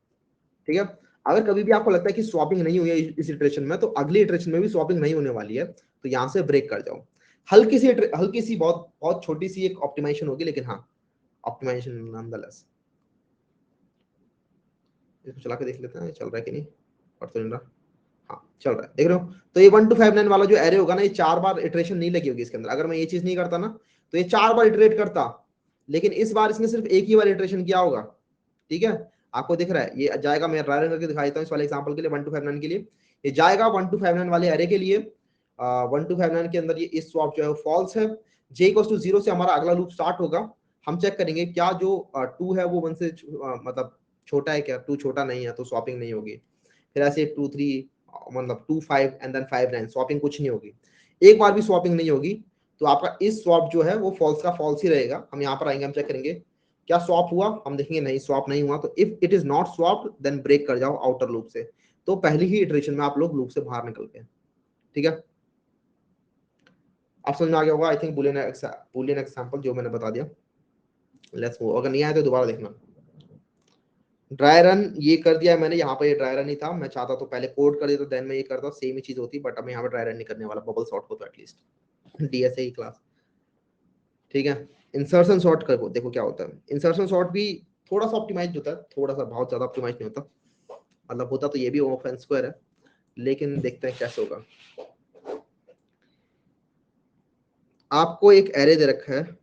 ठीक है। अगर कभी भी आपको लगता है कि स्वैपिंग नहीं हुई है इस इटरेशन में, तो अगली इटरेशन में भी स्वैपिंग नहीं होने वाली है, तो यहाँ से ब्रेक कर जाओ। हल्की सी बहुत बहुत छोटी सी एक ऑप्टिमाइजेशन होगी, लेकिन हाँ ऑप्टिमाइजेशन नॉनदलेस। इसको चला के देख लेते हैं चल रहा है कि नहीं, और तो नहीं रहा, हाँ चल रहा है, देख रहे हो। तो ये 1 2 5 9 वाला जो एरे होगा ना, ये 4 बार इटरेशन नहीं लगी होगी इसके अंदर। अगर मैं ये चीज नहीं करता ना, तो ये 4 बार इटरेट करता, लेकिन इस बार इसने सिर्फ एक ही बार इटरेशन किया होगा, ठीक है। आपको दिख रहा है ये जाएगा, मैं ड्राई रन करके दिखा देता हूँ इस वाले एग्जांपल के लिए, 1 2 5 9 के लिए ये जाएगा, 1 2 5 9 वाले एरे के लिए। 1 2 5 9 के अंदर ये इस स्वैप जो है फॉल्स है, j इक्वल्स टू 0 से हमारा अगला लूप स्टार्ट होगा। हम चेक करेंगे क्या जो 2 है वो 1 से मतलब छोटा है क्या, 2 छोटा नहीं है, तो स्वैपिंग नहीं होगी। फिर ऐसे 2 3 मतलब 2 5 एंड देन 5 9, स्वैपिंग कुछ नहीं होगी, एक बार भी स्वैपिंग नहीं होगी, तो आपका इस स्वैप जो है वो फॉल्स का फॉल्स ही रहेगा। हम यहाँ पर आएंगे, हम चेक करेंगे क्या स्वैप हुआ, हम देखेंगे नहीं स्वैप नहीं हुआ, तो if it is not swapped then break कर जाओ आउटर लूप से। तो पहली ही इटरेशन में आप लोग लूप से बाहर निकल गए, ठीक है। आप समझ में आ गया होगा आई थिंक, बुलियन एग्जांपल जो मैंने बता दिया। लेट्स मूव, अगर नहीं आया तो दोबारा देखना। ड्राई रन ये कर दिया है मैंने, यहाँ पर ये ड्राई रन ही था, मैं चाहता तो पहले कोड कर देता, देन मैं ये करता, सेम ही चीज होती, बट अब मैं यहाँ पर ड्राई रन नहीं करने वाला, बबल सॉर्ट को तो एटलीस्ट डीएसए ही क्लास, ठीक है। इंसर्शन सॉर्ट कर देखो क्या होता है। इंसर्शन सॉर्ट भी थोड़ा सा ऑप्टिमाइज होता है, थोड़ा सा, बहुत ज्यादा ऑप्टिमाइज नहीं होता, मतलब होता तो ये भी ओपन स्क्वायर है, लेकिन देखते हैं कैसे होगा। आपको एक एरे दे रखा है,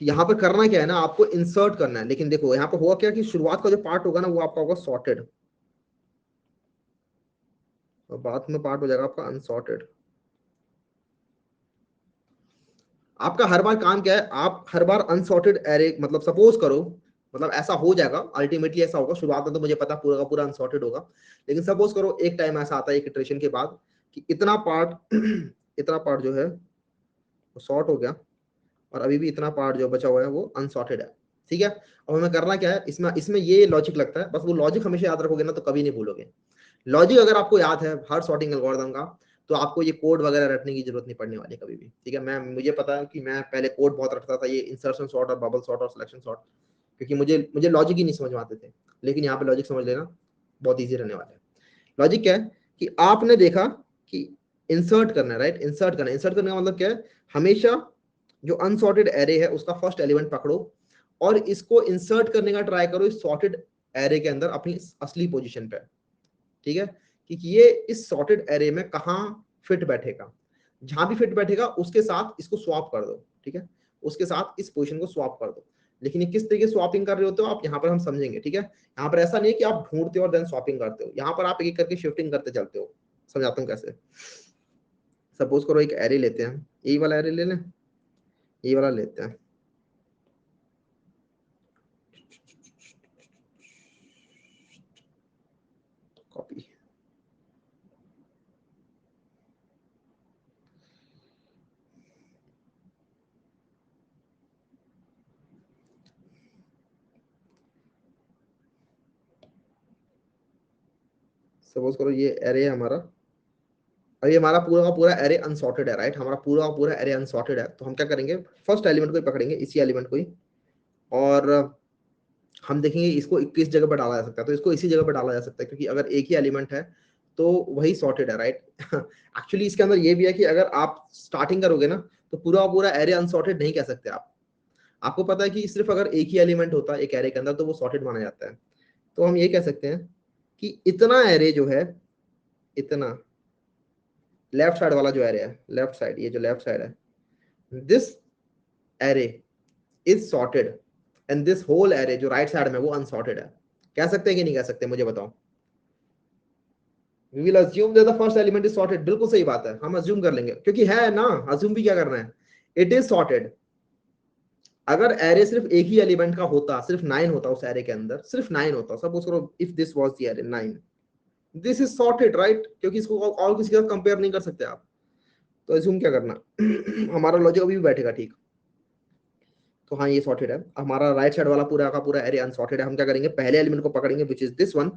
यहाँ पर करना क्या है ना, आपको इंसर्ट करना है, लेकिन देखो यहाँ पर हुआ क्या कि शुरुआत का जो पार्ट होगा ना वो आपका होगा सॉर्टेड, और बाद में पार्ट हो जाएगा आपका अनसॉर्टेड। आपका हर बार काम क्या है, आप हर बार अनसॉर्टेड एरे, मतलब सपोज करो, मतलब ऐसा हो जाएगा अल्टीमेटली, ऐसा होगा, शुरुआत में तो मुझे पता पूरा का पूरा अनसॉर्टेड होगा, लेकिन सपोज करो एक टाइम ऐसा आता है एक इटरेशन के बाद कि इतना पार्ट इतना पार्ट जो है वो सॉर्ट हो गया, और अभी भी इतना पार्ट जो बचा हुआ है वो अनसॉर्टेड है, ठीक है। अब हमें करना क्या है, इसमें इसमें ये लॉजिक लगता है, बस वो लॉजिक हमेशा याद रखोगे ना तो कभी नहीं भूलोगे। लॉजिक अगर आपको याद है हर सॉर्टिंग एल्गोरिथम का, तो आपको ये कोड वगैरह रटने की जरूरत नहीं पड़ने वाली कभी भी, ठीक है। मैं मुझे पता है कि मैं पहले कोड बहुत रटता था, ये इंसर्शन सॉर्ट और बबल सॉर्ट और सिलेक्शन सॉर्ट, क्योंकि मुझे लॉजिक ही नहीं समझ में आते थे, लेकिन यहाँ पे लॉजिक समझ लेना बहुत ईजी रहने वाला है। लॉजिक क्या है कि आपने देखा कि इंसर्ट करना है, राइट, इंसर्ट करने का मतलब क्या है, हमेशा जो अनसॉर्टेड एरे है उसका फर्स्ट एलिमेंट पकड़ो और इसको इंसर्ट करने का ट्राई करो इस सॉर्टेड एरे के अंदर अपनी असली पोजीशन पे, ठीक है, कि ये इस सॉर्टेड एरे में कहाँ फिट बैठेगा, जहां भी फिट बैठेगा उसके साथ इसको स्वैप कर दो, ठीक है, उसके साथ इस पोजीशन को स्वैप कर दो। लेकिन ये किस तरीके से स्वैपिंग कर रहे होते हो आप, यहाँ पर हम समझेंगे, ठीक है। यहाँ पर ऐसा नहीं है कि आप ढूंढते हो और देन स्वैपिंग करते हो, यहाँ पर आप एक एक करके शिफ्टिंग करते चलते हो। समझाता हूँ कैसे। सपोज करो एक एरे लेते हैं, यही वाला एरे ले लें, यही वाला लेते हैं, कॉपी, सपोज करो ये एरे है हमारा, अभी हमारा पूरा का पूरा एरे अनसॉर्टेड है, राइट, हमारा पूरा का पूरा एरे अनसॉर्टेड है। तो हम क्या करेंगे, फर्स्ट एलिमेंट को ही पकड़ेंगे, इसी एलिमेंट को ही, और हम देखेंगे इसको किस जगह पर डाला जा सकता है। तो इसको इसी जगह पर डाला जा सकता है, क्योंकि अगर एक ही एलिमेंट है तो वही सॉर्टेड है, राइट। एक्चुअली इसके अंदर ये भी है कि अगर आप स्टार्टिंग करोगे ना, तो पूरा पूरा एरे अनसॉर्टेड नहीं कह सकते आप। आपको पता है कि सिर्फ अगर एक ही एलिमेंट होता है एक एरे के अंदर तो वो सॉर्टेड माना जाता है। तो हम ये कह सकते हैं कि इतना एरे जो है, इतना लेफ्ट साइड वाला जो एरे है, लेफ्ट साइड, ये जो लेफ्ट साइड है, this array is sorted and this whole array जो राइट साइड में वो अनसॉर्टेड है। कह सकते हैं कि नहीं कह सकते, मुझे बताओ। We will assume that the first element is sorted। बिल्कुल सही बात है, हम अज्यूम कर लेंगे, क्योंकि है ना, अज्यूम भी क्या करना है, इट इज सॉर्टेड। अगर एरे सिर्फ एक ही एलिमेंट का होता, सिर्फ 9 होता उस एरे के अंदर, सिर्फ 9 होता, सपोज करो if this was the array 9, this is sorted, right, क्योंकि इसको और किसी के साथ कंपेयर नहीं कर सकते आप। तो अज्यूम क्या करना, हमारा लॉजिक अभी भी बैठेगा, ठीक। तो हाँ ये सॉर्टेड है। हमारा राइट साइड वाला पूरा का पूरा एरे अनसॉर्टेड है। हम क्या करेंगे, पहले एलिमेंट को पकड़ेंगे विच इज दिस वन,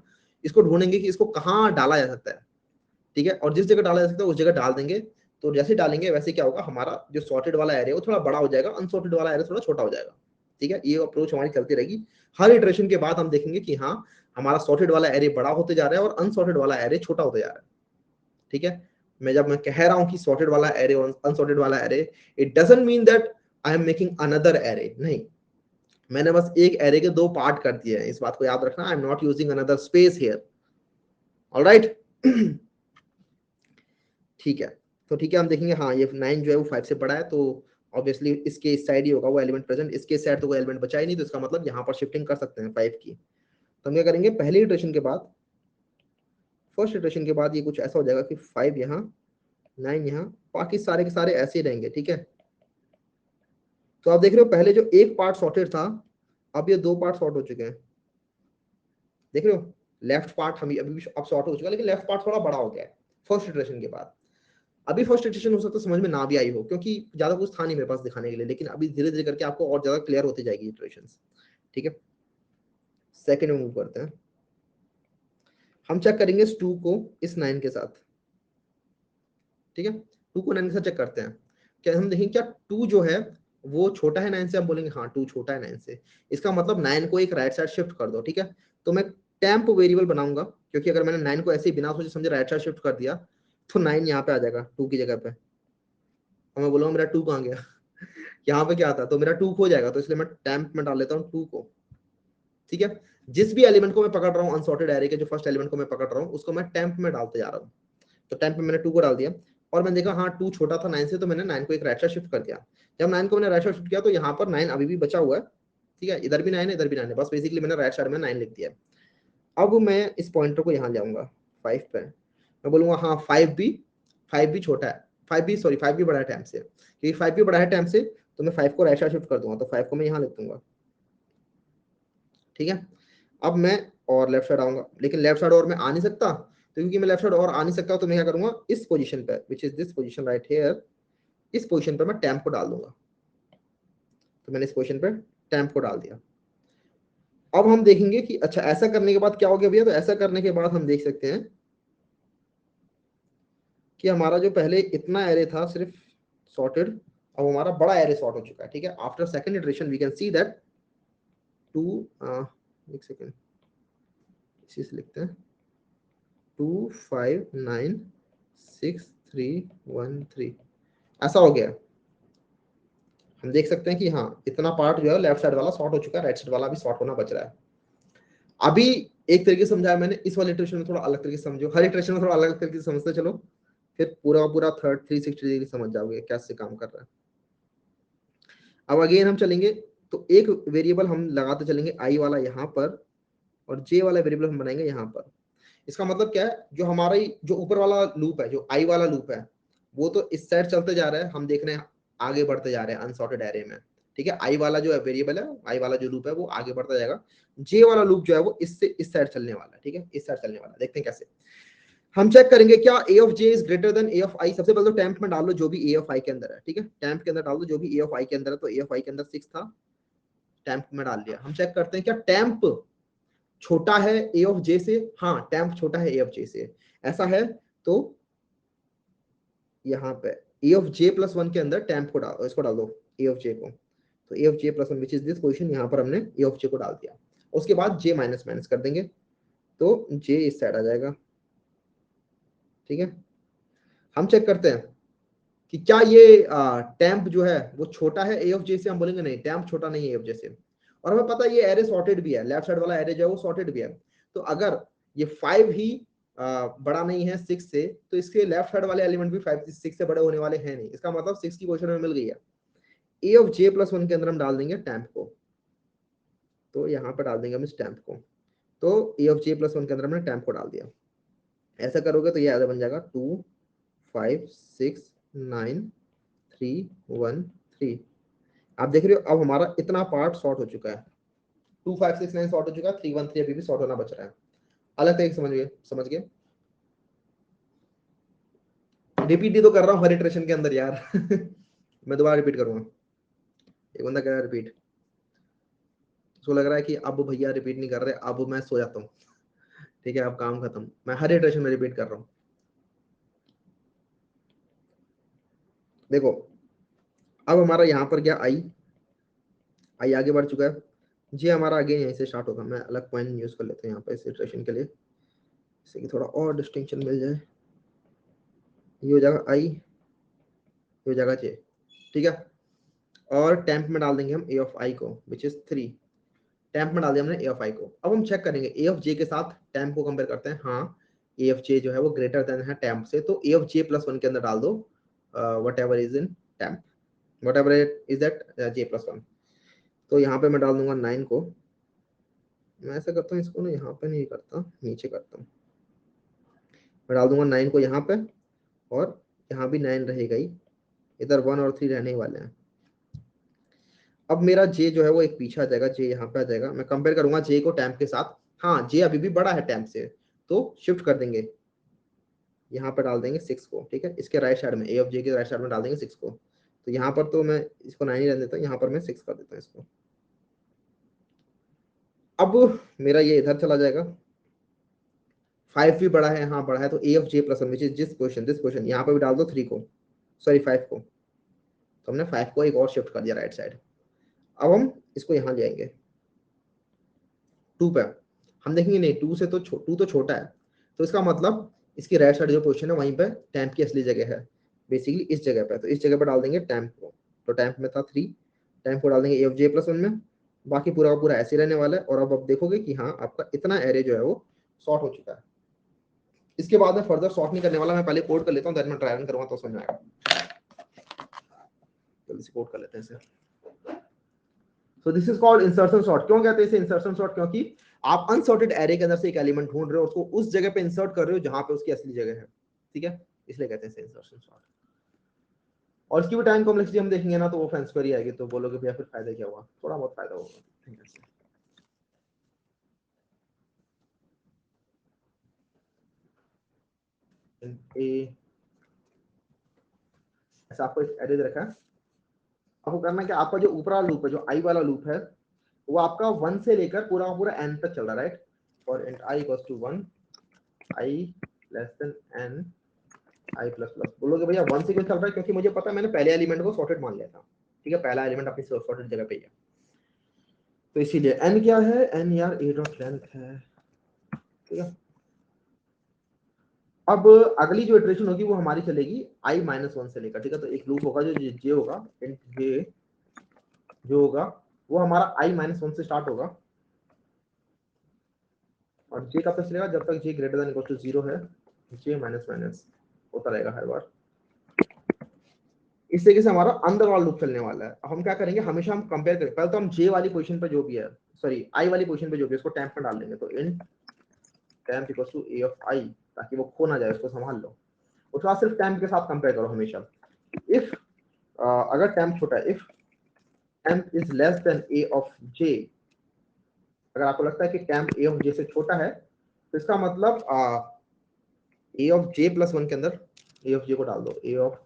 इसको ढूंढेंगे कि इसको कहाँ डाला जा सकता है, ठीक है, और जिस जगह डाला जा सकता है उस जगह डाल देंगे। तो जैसे डालेंगे वैसे क्या होगा, हमारा जो सॉर्टेड वाला एरे वो थोड़ा बड़ा हो जाएगा, अनसॉर्टेड वाला एरे थोड़ा छोटा हो जाएगा, ठीक है। ये अप्रोच हमारी चलती रहेगी। हर इटरेशन के बाद हम देखेंगे कि हाँ हमारा सॉर्टेड वाला एरे बड़ा होते जा रहा है और अनसॉर्टेड वाला एरे छोटा होते जा रहा है, ठीक है। जब मैं कह रहा हूं कि सॉर्टेड वाला एरे और अनसॉर्टेड वाला array, it doesn't mean that I am making another array, नहीं, मैंने बस एक एरे के दो पार्ट कर दिए हैं, इस बात को याद रखना। I am not using another space here, alright. ठीक है, तो ठीक है, हम देखेंगे हाँ ये 9 जो है वो 5 से बड़ा है, तो ऑब्वियसली इसके इस साइड ही होगा वो एलिमेंट प्रेजेंट, इसके साइड तो कोई एलिमेंट बचा ही नहीं, तो इसका मतलब यहाँ पर शिफ्टिंग कर सकते हैं 5 की। तो हम क्या करेंगे, पहली इटरेशन के बाद, फर्स्ट इटरेशन के बाद ये कुछ ऐसा हो जाएगा कि 5 यहाँ, 9 यहाँ, बाकी सारे के सारे ऐसे ही रहेंगे, ठीक है। तो आप देख रहे हो पहले जो एक पार्ट सॉर्टेड था, अब ये दो पार्ट सॉर्ट हो चुके हैं, देख रहे हो, लेफ्ट पार्ट हम अभी भी अब सॉर्ट हो चुका है, लेकिन लेफ्ट पार्ट थोड़ा बड़ा हो गया है फर्स्ट इटरेशन के बाद। अभी फर्स्ट इटरेशन हो सकता है समझ में ना भी आई हो, क्योंकि ज्यादा कुछ था नहीं मेरे पास दिखाने के लिए, लेकिन अभी धीरे धीरे करके आपको और ज्यादा क्लियर होती जाएगी इटरेशंस, ठीक है। सेकंड में मूव करते हैं, हम चेक करेंगे इस 2 को इस 9 के साथ, ठीक है। 2 को 9 के साथ चेक करते हैं, क्या हम देखेंगे क्या 2 जो है वो छोटा है 9 से, हम बोलेंगे हाँ 2 छोटा है 9 से, इसका मतलब 9 को एक राइट साइड शिफ्ट कर दो, ठीक है। तो मैं टेम्प वेरिएबल बनाऊंगा, क्योंकि अगर मैंने 9 को ऐसे ही बिना सोचे समझे राइट साइड शिफ्ट कर दिया तो 9 यहाँ पे आ जाएगा 2 की जगह पे, और मैं बोलूंगा मेरा 2 कहाँ गया, यहाँ पे क्या आता है, तो मेरा 2 खो जाएगा, तो इसलिए मैं टेम्प में डाल लेता हूँ 2 को, ठीक है। जिस भी एलिमेंट को मैं पकड़ रहा हूँ अनसॉर्टेड एरे के, जो फर्स्ट एलिमेंट को मैं पकड़ रहा हूँ उसको मैं टेम्प में डालते जा रहा हूँ। तो टेम्प में मैंने 2 को डाल दिया, और मैंने देखा हाँ 2 छोटा था 9 से, तो मैंने 9 को एक राइट साइड शिफ्ट कर दिया। जब 9 को मैंने राइट साइड शिफ्ट किया तो यहाँ पर 9 अभी भी बचा हुआ है, ठीक है, इधर भी 9 है इधर भी 9 है, बस बेसिकली मैंने राइट साइड में 9 लिख दिया। अब मैं इस पॉइंटर को यहाँ ले आऊंगा 5 पे, मैं बोलूंगा हाँ 5 भी छोटा है, 5 भी सॉरी 5 भी बड़ा है टेम्प से, क्योंकि 5 भी बड़ा है टेम्प से, तो मैं 5 को राइट साइड शिफ्ट कर दूंगा, तो 5 को मैं यहाँ लिख दूंगा, ठीक है। अब मैं और लेफ्ट साइड आऊंगा, लेकिन लेफ्ट साइड और मैं आ नहीं सकता, तो क्योंकि मैं लेफ्ट साइड और आ नहीं सकता तो मैं क्या करूंगा, इस पोजीशन पे विच is this position right here, इस पोजीशन पे मैं टैम्प को डाल दूंगा। तो मैंने इस पोजीशन पे टैम्प को डाल दिया। अब हम देखेंगे कि अच्छा ऐसा करने के बाद क्या हो गया भैया, तो ऐसा करने के बाद हम देख सकते हैं कि हमारा जो पहले इतना एरे था सिर्फ सॉर्टेड, अब हमारा बड़ा एरे सॉर्ट हो चुका है, ठीक है। After second iteration we can see that 2 एक सेकंड इसी से लिखते हैं 2 5 9 6 3 1 3, ऐसा हो गया। हम देख सकते हैं कि हाँ इतना पार्ट जो है लेफ्ट साइड वाला सॉर्ट हो चुका है, राइट साइड वाला भी सॉर्ट होना बच रहा है। अभी एक तरीके से समझाया मैंने, इस वाले इटरेशन में थोड़ा अलग तरीके से समझो, हर इटरेशन में थोड़ा अलग तरीके से समझते चलो, फिर पूरा पूरा थर्ड 360 डिग्री समझ जाओगे कैसे काम कर रहा है। अब अगेन हम चलेंगे, तो एक वेरिएबल हम लगाते चलेंगे आई वाला यहाँ पर, और जे वाला वेरिएबल हम बनाएंगे यहाँ पर। इसका मतलब क्या है, जो हमारा जो ऊपर वाला लूप है, जो आई वाला लूप है, वो तो इस साइड चलते जा रहा है, हम देख रहे हैं आगे बढ़ते जा रहे हैं अनसॉर्टेड एरे में, ठीक है। आई वाला जो वेरिएबल है, आई वाला जो लूप है वो आगे बढ़ता जाएगा। जे वाला लूप जो है वो इससे इस साइड चलने वाला है, ठीक है, इस साइड चलने वाला है। देखते हैं कैसे हम चेक करेंगे, क्या A of J is greater than A of I. सबसे पहले तो टेम्प में डाल लो जो भी ए ऑफ आई के अंदर है, ठीक है, टेम्प के अंदर डाल दो जो भी ए ऑफ आई के अंदर है, तो ए ऑफ आई के अंदर 6 था, टेम्प में डाल दिया। हम चेक करते हैं क्या टेम्प छोटा है ए ऑफ जे से, हाँ टेम्प छोटा है ए ऑफ जे से, ऐसा है तो यहाँ पे ए ऑफ जे प्लस वन के अंदर टेम्प को डाल, इसको डाल दो ए ऑफ जे को, तो A of J plus one which is this position, यहाँ पर हमने ए ऑफ जे को डाल दिया। उसके बाद जे माइनस माइनस कर देंगे तो जे इस साइड आ जाएगा। ठीक है, हम चेक करते हैं कि क्या ये टेम्प जो है वो छोटा है ए ऑफ जे से, हम बोलेंगे नहीं टेम्प छोटा नहीं है ए ऑफ जे से। और हमें पता है ये एरे सॉर्टेड भी है, लेफ्ट साइड वाला एरे जो है वो सॉर्टेड भी है। तो अगर ये 5 ही बड़ा नहीं है 6 से, तो इसके लेफ्ट साइड वाले एलिमेंट भी 5 6 से बड़े होने वाले हैं नहीं। इसका मतलब 6 की पोजीशन में मिल गई है। ए ऑफ जे प्लस वन के अंदर हम डाल देंगे टेम्प को, तो यहाँ पर डाल देंगे हम इस टेम्प को, तो A of J plus one के अंदर हमने टेम्प को डाल दिया। ऐसा करोगे तो ये बन जाएगा 2 5 6 9 3 1 3। आप देख रहे हो अब हमारा इतना पार्ट सॉर्ट हो चुका है, 2 5 6 9 सॉर्ट हो चुका है, 3 1 3 अभी भी सॉर्ट होना बच रहा है। अलग तरीके समझ गए। रिपीट ही तो कर रहा हूँ हर इटरेशन के अंदर यार मैं दोबारा रिपीट करूंगा। एक बंदा कह रहा है रिपीट, उसको लग रहा है कि अब भैया रिपीट नहीं कर रहे, अब मैं सो जाता हूँ। ठीक है, अब काम खत्म, मैं हर इटरेशन में रिपीट कर रहा हूँ। देखो अब हमारा यहाँ पर क्या आई आगे बढ़ चुका है, जी हमारा आगे यहीं से स्टार्ट होगा। मैं अलग पॉइंट यूज कर लेते हैं यहाँ पे इस इटरेशन के लिए, जिससे कि थोड़ा और डिस्टिंक्शन मिल जाए। ये हो जाएगा आई, ये हो जाएगा जे। ठीक है, और टेम्प में डाल देंगे हम ए ऑफ आई को विच इज 3। टेम्प में डाल दिया हमने ए ऑफ आई को। अब हम चेक करेंगे ए ऑफ जे के साथ टेम्प को कंपेयर करते हैं। हाँ ए ऑफ जे जो है वो ग्रेटर देन है टेम्प से, तो A of J plus one के अंदर डाल दो what ever is in temp, what ever is that J plus one. तो यहाँ पे मैं डाल दूंगा 9 को, मैं ऐसा करता हूँ इसको ना यहाँ पे नहीं करता, नीचे करता हूँ। मैं डाल दूंगा 9 को यहाँ पे, और यहाँ भी 9 रहेगा ही, इधर 1 और 3 रहने वाले हैं। अब मेरा जे जो है वो एक पीछे आ जाएगा, जे यहाँ पे आ जाएगा। मैं कंपेयर करूंगा जे को टेम्प के साथ, हाँ जे अभी भी बड़ा है टेम्प से, तो शिफ्ट कर देंगे, यहाँ पे डाल देंगे 6 को। ठीक है, इसके राइट साइड में ए ऑफ जे के राइट साइड में डाल देंगे 6 को। तो यहाँ पर तो मैं इसको 9 ही रहने देता हूँ, यहाँ पर मैं 6 कर देता हूँ इसको। अब मेरा ये इधर चला जाएगा, 5 भी बड़ा है, हाँ बड़ा है, तो A of J plus one which is this question, यहाँ पे भी डाल दो 3 को, सॉरी 5 को। तो हमने 5 को एक और शिफ्ट कर दिया राइट साइड। अब हम इसको यहाँ ले आएंगे 2 पे। हम देखेंगे नहीं 2 से तो 2 तो छोटा है, तो इसका मतलब इसकी राइट साइड जो पोजीशन है वहीं पे टेम्प की असली जगह है, बेसिकली इस जगह पे। तो इस जगह पे डाल देंगे टेम्प को, तो टेम्प में था 3, टेम्प को डाल देंगे A of J plus one में। बाकी पूरा का पूरा ऐसे रहने वाला है। और अब आप देखोगे कि हाँ आपका इतना एरे जो है वो सॉर्ट हो चुका है। इसके बाद में फर्दर सॉर्ट नहीं करने वाला, मैं पहले कोड कर लेता हूँ, देन मैं ट्राई रन करूंगा तो समझ में आएगा। जल्दी से कोड कर लेते हैं इसे। So this is called insertion sort. क्यों कहते हैं इसे इंसर्शन सॉर्ट? क्योंकि आप अनसॉर्टेड एरे के अंदर से एक एलिमेंट ढूंढ रहे हो, उसको उस जगह पे इंसर्ट कर रहे हो जहां पे उसकी असली जगह है। ठीक है, इसलिए कहते हैं इसे इंसर्शन सॉर्ट। और इसकी भी टाइम कॉम्प्लेक्सिटी हम देखेंगे ना तो वो फैंस पर ही आएगी, तो बोलोगे भैया फिर फायदा क्या हुआ? थोड़ा बहुत फायदा होगा। ऐसा आपको एरे दे रखा है, आपको करना है कि आपका जो ऊपरा लूप है, जो आई वाला लूप है, वो आपका 1 से लेकर पूरा का पूरा n तक चल रहा है, राइट? और int i equals to 1, i less than n, i plus plus. बोलोगे भैया 1 से क्यों चल रहा है? क्योंकि मुझे पता है मैंने पहले एलिमेंट को सॉर्टेड मान लिया था। ठीक है, पहला एलिमेंट अपनी सॉर्टेड जगह पे ही है, तो इसीलिए n क्या है? n यार a डॉट लेंथ है। ठीक है, अब अगली जो इटरेशन होगी वो हमारी चलेगी i माइनस 1 से लेकर। ठीक है, तो एक लूप होगा जो j होगा, int j जो होगा वो हमारा i माइनस 1 से स्टार्ट होगा, और j कब तक चलेगा? जब तक j greater than equal to 0 है, j माइनस माइनस होता रहेगा हर बार। इस तरीके से हमारा अंदर वाला लूप चलने वाला है। अब हम क्या करेंगे, हमेशा हम कंपेयर करें, पहले तो हम j वाली पोजीशन पे जो भी है, सॉरी i वाली पोजीशन पे जो भी है, उसको टेम्प में डाल देंगे। तो int temp equal to a of i, ताकि वो खो ना जाए, उसको संभाल लो। उसके बाद सिर्फ टेम्प के साथ कंपेयर करो हमेशा। इफ अगर टेम्प छोटा है, if temp is less than a of j, अगर आपको लगता है कि टेम्प a ऑफ j से छोटा है, तो इसका मतलब a of j plus one के अंदर a ऑफ j को डाल दो, a of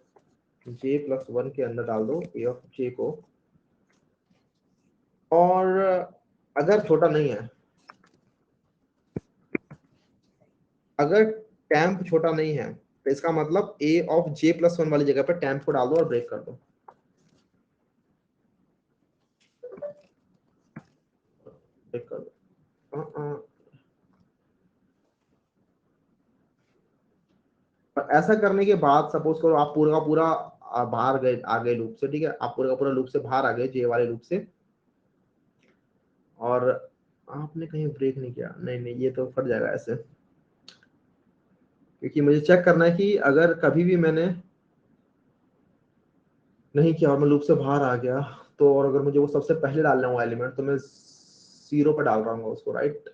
j plus one के अंदर डाल दो a ऑफ j को। और अगर छोटा नहीं है अगर टेम्प छोटा नहीं है तो इसका मतलब a ऑफ j+1 वाली जगह पे टेम्प को डाल दो और ब्रेक कर दो। ब्रेक कर दो। और ऐसा करने के बाद सपोज करो आप पूरा का पूरा बाहर गए, आ गए लूप से, ठीक है, आप पूरा का पूरा लूप से बाहर आ गए, जे वाले लूप से, और आपने कहीं ब्रेक नहीं किया, नहीं नहीं ये तो फट जाएगा ऐसे, क्योंकि मुझे चेक करना है कि अगर कभी भी मैंने नहीं किया और मैं लूप से बाहर आ गया तो, और अगर मुझे वो सबसे पहले डालना हुआ एलिमेंट तो मैं 0 पर डाल रहा हूँ उसको, राइट।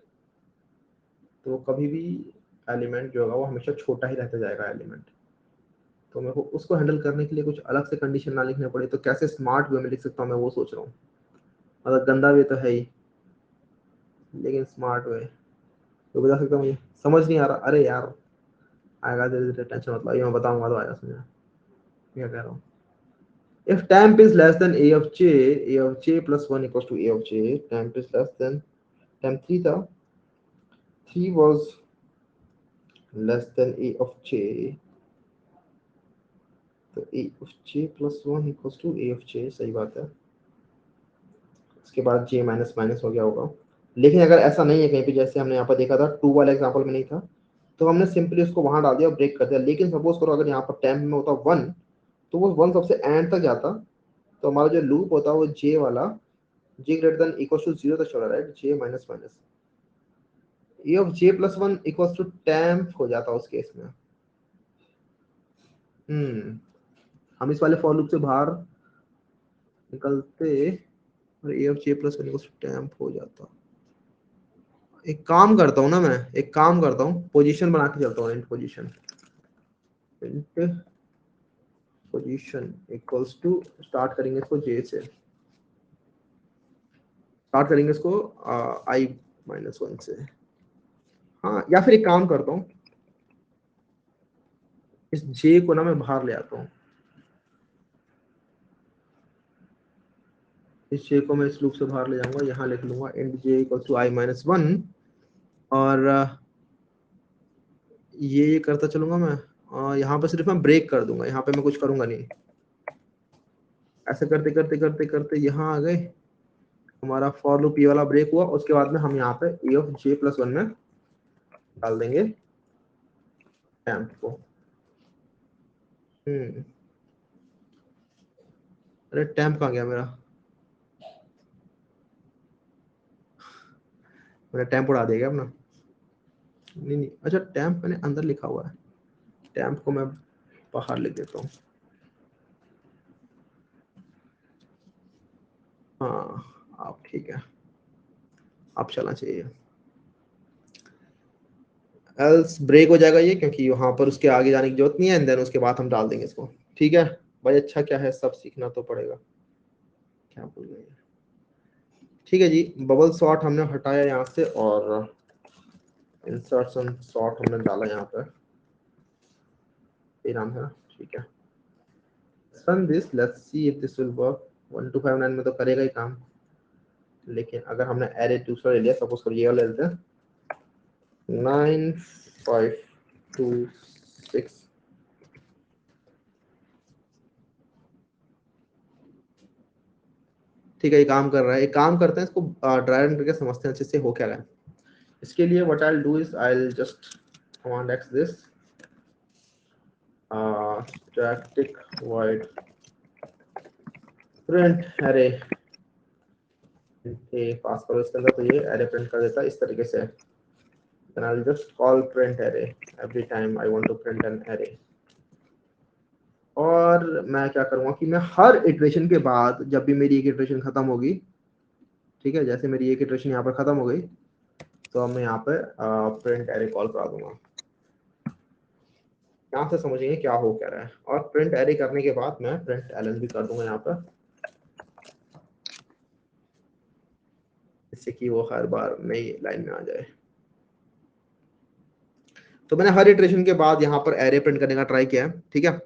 तो कभी भी एलिमेंट जो होगा वो हमेशा छोटा ही रहता जाएगा एलिमेंट। तो मेरे को उसको हैंडल करने के लिए कुछ अलग से कंडीशन ना लिखने पड़े, तो कैसे स्मार्ट वे में लिख सकता हूँ मैं वो सोच रहा हूँ। मतलब गंदा वे तो है ही, लेकिन स्मार्ट वे तो बता सकता हूँ। समझ नहीं आ रहा, अरे यार आएगा धीरे धीरे, टेंशन मतलब ये मैं बताऊंगा तो आएगा समझ। क्या कह रहा हूँ, if temp is less than a of j plus 1 equals to a of j, temp is less than, temp 3 था, 3 was less than a of j, तो a of j plus 1 equals to a of j, सही बात है। उसके बाद j minus minus हो गया होगा। लेकिन अगर ऐसा नहीं है कहीं पे, जैसे हमने यहाँ पर देखा था 2 वाले एग्जांपल में नहीं था, तो हमने सिंपली उसको वहां डाल दिया और ब्रेक कर दिया। लेकिन सपोज करो अगर यहाँ पर टेम्प में होता 1, तो वो 1 सबसे एंड तक जाता, तो हमारा जो लूप होता वो j वाला, j greater than equal to 0 तक चला, right, j minus minus a of j plus 1 equal to temp हो जाता उस केस में। हम इस वाले फॉर लूप से बाहर निकलते और A of j plus 1 equal to temp हो जाता। एक काम करता हूँ ना, मैं एक काम करता हूँ, पोजीशन बना के चलता हूँ, int position, int position equals to, start करेंगे इसको j से, स्टार्ट करेंगे इसको i माइनस 1 से। हाँ, या फिर एक काम करता हूँ, इस j को ना मैं बाहर ले आता हूँ, इस j को मैं इस लूप से बाहर ले जाऊंगा, यहाँ लिख लूंगा int j equals to i minus 1, और ये करता चलूंगा मैं, यहाँ पे सिर्फ मैं ब्रेक कर दूंगा, यहाँ पे मैं कुछ करूंगा नहीं। ऐसे करते करते करते करते यहाँ आ गए, हमारा फॉर लूप ये वाला ब्रेक हुआ। उसके बाद में हम यहाँ पे ए ऑफ j प्लस 1 में डाल देंगे टेम्प को। अरे टेम्प कहाँ गया मेरा, मैंने टेम्प उड़ा दिया क्या अपना, नहीं नहीं, अच्छा टेम्प मैंने अंदर लिखा हुआ है, टेम्प को मैं बाहर लिख देता हूँ। हाँ आप ठीक है, आप चलना चाहिए, एल्स ब्रेक हो जाएगा ये, क्योंकि वहां पर उसके आगे जाने की जरूरत नहीं है, एंड देन उसके बाद हम डाल देंगे इसको। ठीक है भाई, अच्छा क्या है, सब सीखना तो पड़ेगा, क्या भूल गए। ठीक है जी, बबल सॉर्ट हमने हटाया यहाँ से, और इंसर्शन सॉर्ट हमने डाला यहाँ पर, ये नाम है, ठीक है। run this, let's see if this will work। 1 2 5 9 में तो करेगा ही काम, लेकिन अगर हमने एरे दूसरा ले लिया, सपोज करो ये वाला ले लेते हैं, 9 5 2 6, ठीक है, ये काम कर रहा है। एक काम करते हैं, इसको ड्राई रन करके समझते हैं अच्छे से हो क्या रहा है। इसके लिए what I will do is I will just command x this static void print array, ये पास करो इसके अंदर, तो ये array print कर देता है इस तरीके से। then I'll just call print array every time I want to print an array। और मैं क्या करूंगा कि मैं हर इटरेशन के बाद, जब भी मेरी एक इटरेशन खत्म होगी, ठीक है, जैसे मेरी एक इटरेशन यहाँ पर खत्म हो गई, तो मैं यहाँ पे प्रिंट एरे कॉल करा दूंगा। यहाँ से समझेंगे क्या हो क्या रहा है। और प्रिंट एरे करने के बाद मैं प्रिंट एलन भी कर दूंगा यहाँ पर, जिससे कि वो हर बार नई लाइन में आ जाए। तो मैंने हर इटरेशन के बाद यहाँ पर एरे प्रिंट करने का ट्राई किया है, ठीक है,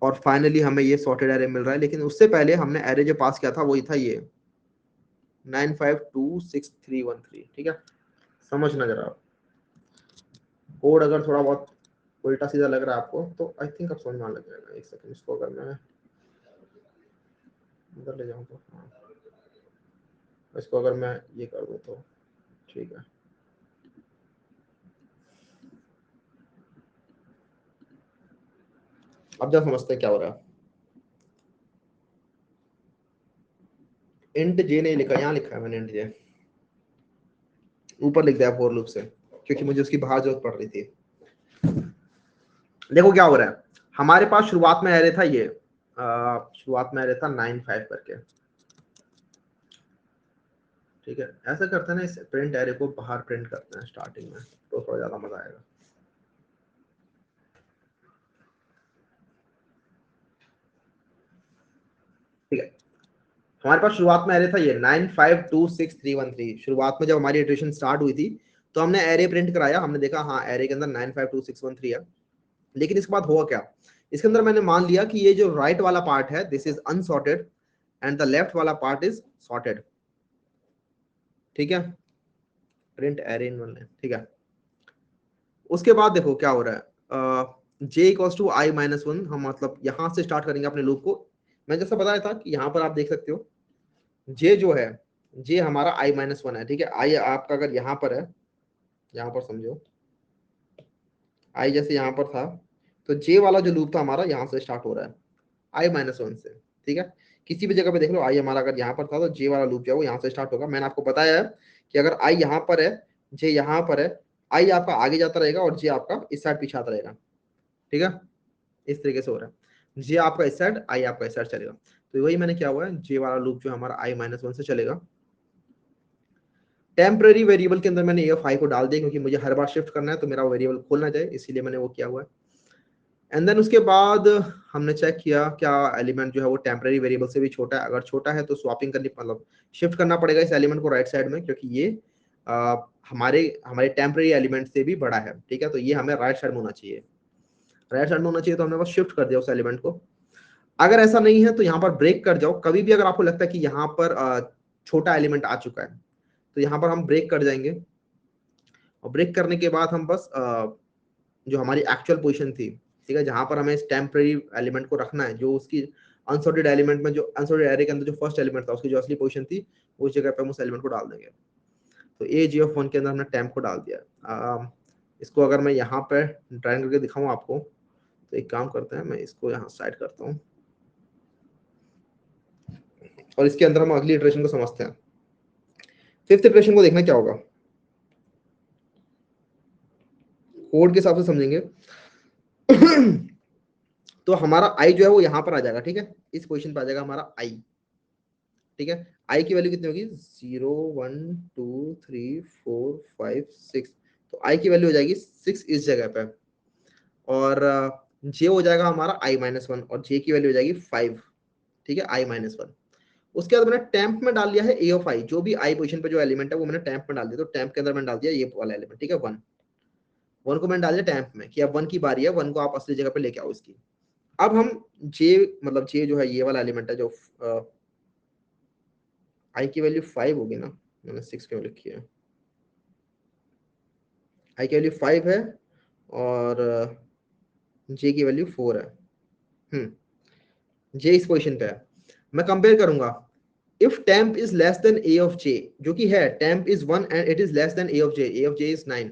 और फाइनली हमें ये सॉर्टेड एरे मिल रहा है। लेकिन उससे पहले हमने एरे जो पास किया था वही था ये 9526 313, ठीक है, समझना जरा। कोड अगर थोड़ा बहुत उल्टा सीधा लग रहा है आपको तो आई थिंक आप समझ में आने लग जाएगा। एक सेकंड, इसको अगर मैं अंदर ले जाऊँ तो हाँ, इसको अगर मैं ये कर दूँ तो ठीक है। अब जब समझते हैं क्या हो रहा है। इंट जे नहीं लिखा, यहाँ लिखा है मैंने इंट जे, ऊपर लिख दिया फॉर लूप से, क्योंकि मुझे उसकी बाहर जरूरत पड़ रही थी। देखो क्या हो रहा है, हमारे पास शुरुआत में एरे था ये, शुरुआत में एरे था 9 5 करके, ठीक है। ऐसा करते हैं ना, इस प्रिंट एरे को बाहर प्रिंट करते हैं स्टार्टिंग में, तो थोड़ा ज्यादा मजा आएगा। ठीक है, हमारे पास शुरुआत में एरे था ये 9 5 2 6 3 1 3। शुरुआत में जब हमारी इटरेशन स्टार्ट हुई थी तो हमने एरे प्रिंट कराया, हमने देखा हाँ एरे के अंदर 9 5 2 6 1 3 है। लेकिन इसके बाद हुआ क्या, इसके अंदर मैंने मान लिया कि ये जो राइट वाला पार्ट है this is unsorted and the left वाला पार्ट इज सॉर्टेड, ठीक है। Print array in one line, ठीक है। उसके बाद देखो क्या हो रहा है, J equals to I minus one, हम मतलब यहां से स्टार्ट करेंगे अपने लूप को। मैं जैसा बताया था कि यहाँ पर आप देख सकते हो जे जो है, जे हमारा आई माइनस वन है, ठीक है। आई आपका अगर यहाँ पर है, यहाँ पर समझो आई जैसे यहाँ पर था, तो जे वाला जो लूप था हमारा यहाँ से स्टार्ट हो रहा है आई माइनस वन से, ठीक है। किसी भी जगह पे देख लो आई हमारा अगर यहाँ पर था तो जे वाला लूप जो है वो यहाँ से स्टार्ट होगा। मैंने आपको बताया है कि अगर आई यहाँ पर है, जे यहाँ पर है, आई आपका आगे जाता रहेगा और जे आपका इस साइड पीछे आता रहेगा, ठीक है। इस तरीके से हो रहा है, जे आपका इस साइड, आई आपका इस साइड चलेगा। तो वही मैंने क्या हुआ है, जे वाला लूप जो हमारा आई माइनस वन से चलेगा। टेम्पररी वेरिएबल के अंदर मैंने ए ऑफ आई को डाल दिया, क्योंकि मुझे हर बार शिफ्ट करना है तो मेरा वेरिएबल खोलना जाए, इसीलिए मैंने वो किया हुआ है। एंड देन उसके बाद हमने चेक किया क्या एलिमेंट जो है वो टेम्पररी वेरिएबल से भी छोटा है। अगर छोटा है तो स्वैपिंग करनी, मतलब शिफ्ट करना पड़ेगा इस एलिमेंट को राइट साइड में, क्योंकि ये हमारे हमारे टेम्पररी एलिमेंट से भी बड़ा है, ठीक है। तो ये हमें राइट साइड में होना चाहिए, राइट साइड में होना चाहिए, तो हमने बस शिफ्ट कर दिया उस एलिमेंट को। अगर ऐसा नहीं है तो यहाँ पर ब्रेक कर जाओ, कभी भी अगर आपको लगता है कि यहाँ पर छोटा एलिमेंट आ चुका है तो यहाँ पर हम ब्रेक कर जाएंगे, और ब्रेक करने के बाद हम बस जो हमारी एक्चुअल पोजीशन थी, ठीक है, जहां पर हमें इस टेम्पररी एलिमेंट को रखना है, जो उसकी अनसॉर्टेड एलिमेंट में, जो अनसॉर्टेड एरे के अंदर जो फर्स्ट एलिमेंट था उसकी जो असली पोजीशन थी, उस जगह पे हम उस एलिमेंट को डाल देंगे। तो ए जी ऑफ वन के अंदर हमने टेम्प को डाल दिया। इसको अगर मैं यहाँ पे ड्राइंग करके दिखाऊं आपको, तो एक काम करते हैं, मैं इसको यहाँ साइड करता हूँ और इसके अंदर हम अगली इटरेशन को समझते हैं। फिफ्थ इटरेशन को देखना क्या होगा, कोड के हिसाब से समझेंगे। तो हमारा आई जो है वो यहाँ पर आ जाएगा, ठीक है, इस पोजीशन पे आ जाएगा हमारा आई, ठीक है। आई की वैल्यू कितनी होगी, 0 1 2 3 4 5 6, तो आई की वैल्यू हो जाएगी 6 इस जगह पे, और जे हो जाएगा हमारा आई माइनस वन, और जे की वैल्यू हो जाएगी 5, ठीक है, आई माइनस वन। उसके बाद मैंने टैंप में डाल दिया है ए ऑफ आई, जो भी आई पोजीशन पे जो एलिमेंट है वो मैंने टैंप में डाल दिया, तो टैंप के अंदर मैंने डाल दिया ये वाला एलिमेंट, ठीक है, वन। वन को मैंने डाल दिया टैंप में कि अब वन की बारी है, वन को आप असली जगह पे लेके आओ इसकी। अब हम जे, मतलब जे जो है ये वाला एलिमेंट है, जो आई की वैल्यू 5 होगी ना, मैंने 6 क्यों लिखी है, आई की वैल्यू 5 है और जे की वैल्यू 4 है। जे इस पोजीशन पे है। मैं कंपेयर करूंगा, if temp is less than A of J, जो कि है, temp is 1 and it is less than A of J is 9,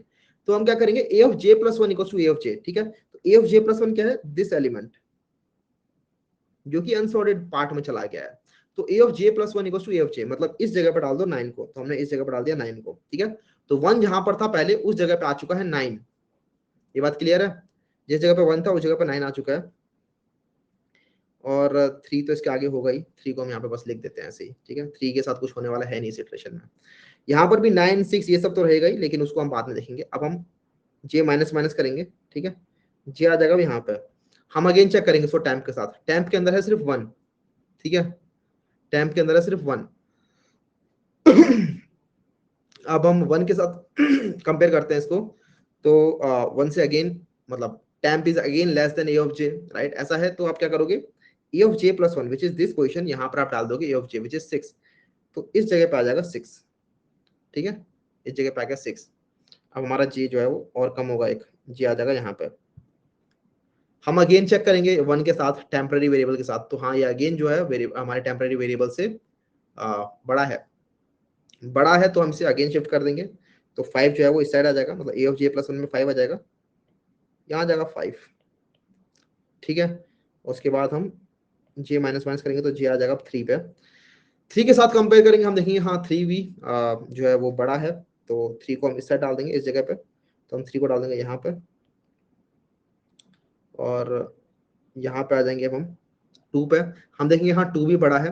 तो हम क्या करेंगे, A of J plus one equal to A of J, ठीक है। तो A of J plus one क्या है, दिस एलिमेंट जो कि अनसॉर्टेड पार्ट में चला गया है। तो A of J plus one equal to A of J, मतलब इस जगह पर डाल दो 9 को, तो हमने इस जगह पर डाल दिया 9 को, ठीक है। तो वन जहां पर था पहले उस जगह पे आ चुका है 9, ये बात क्लियर है। जिस जगह पे वन था उस जगह पे 9 आ चुका है, और 3 तो इसके आगे होगा ही, 3 को हम यहाँ पे बस लिख देते हैं ऐसे ही, ठीक है। 3 के साथ कुछ होने वाला है नहीं इस इटरेशन में। यहाँ पर भी 9 6 ये सब तो रहेगा ही, लेकिन उसको हम बाद में देखेंगे। अब हम जे माइनस माइनस करेंगे, ठीक है, जे आ जाएगा यहाँ पे। हम अगेन चेक करेंगे इसको टैंप के साथ, टैंप के अंदर है सिर्फ वन, ठीक है, टैंप के अंदर है सिर्फ वन। अब हम वन के साथ कंपेयर करते हैं इसको, तो वन से अगेन, मतलब temp is again less than A of J, right. ऐसा है तो आप क्या करोगे, A of J plus one which is this position, यहाँ पर आप डाल दोगे ए ऑफ जे विच इज 6, तो इस जगह पे आ जाएगा 6, ठीक है, इस जगह पे आ गया 6। अब हमारा जी जो है वो और कम होगा, एक जी आ जाएगा यहाँ पे। हम अगेन चेक करेंगे वन के साथ, टेम्पररी वेरिएबल के साथ, तो हाँ ये अगेन जो है हमारे टेम्पररी वेरिएबल से बड़ा है, बड़ा है, तो हम इसे अगेन शिफ्ट कर देंगे। तो 5 जो है वो इस साइड आ जाएगा, मतलब ए ऑफ जे प्लस वन में 5 आ जाएगा, यहाँ आ जाएगा 5। ठीक है, उसके बाद हम जे माइनस माइनस करेंगे तो जे आ जाएगा 3 पे। 3 के साथ कंपेयर करेंगे, हम देखेंगे हाँ 3 भी जो है वो बड़ा है, तो 3 को हम इस साइड डाल देंगे इस जगह पे, तो हम 3 को डाल देंगे यहाँ पे, और यहाँ पे आ जाएंगे अब हम 2 पे। हम देखेंगे हाँ 2 भी बड़ा है,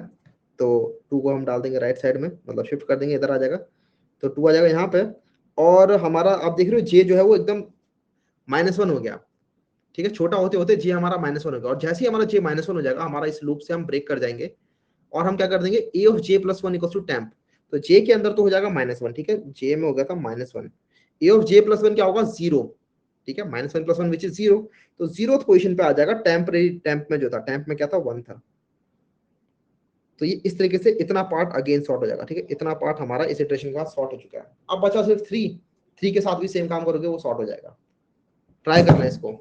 तो 2 को हम डाल देंगे राइट साइड में, मतलब शिफ्ट कर देंगे, इधर आ जाएगा, तो 2 आ जाएगा यहाँ पे। और हमारा आप देख रहे हो जे जो है वो एकदम -1 हो गया। ठीक है, छोटा होते होते जे हमारा -1 हो गया, और जैसे ही हमारा जे -1 हो जाएगा, हमारा इस लूप से हम ब्रेक कर जाएंगे, और हम क्या कर देंगे A of J plus one equal to temp. तो जे के अंदर तो हो जाएगा -1, ठीक है, जे में हो गया था -1, ए ऑफ जे प्लस वन क्या होगा 0, ठीक है, -1 + 1 विच इज 0, तो 0th पोजीशन पे आ जाएगा। टेम्परेरी टेम्प में जो था, टेम्प में क्या था 1 था। तो ये इस तरीके से इतना पार्ट अगेन सॉर्ट हो जाएगा। ठीक है, इतना पार्ट हमारा इस इटरेशन का सॉर्ट हो चुका है। अब बचा सिर्फ 3, 3 के साथ भी सेम काम करोगे वो सॉर्ट हो जाएगा। ट्राई करना है इसको,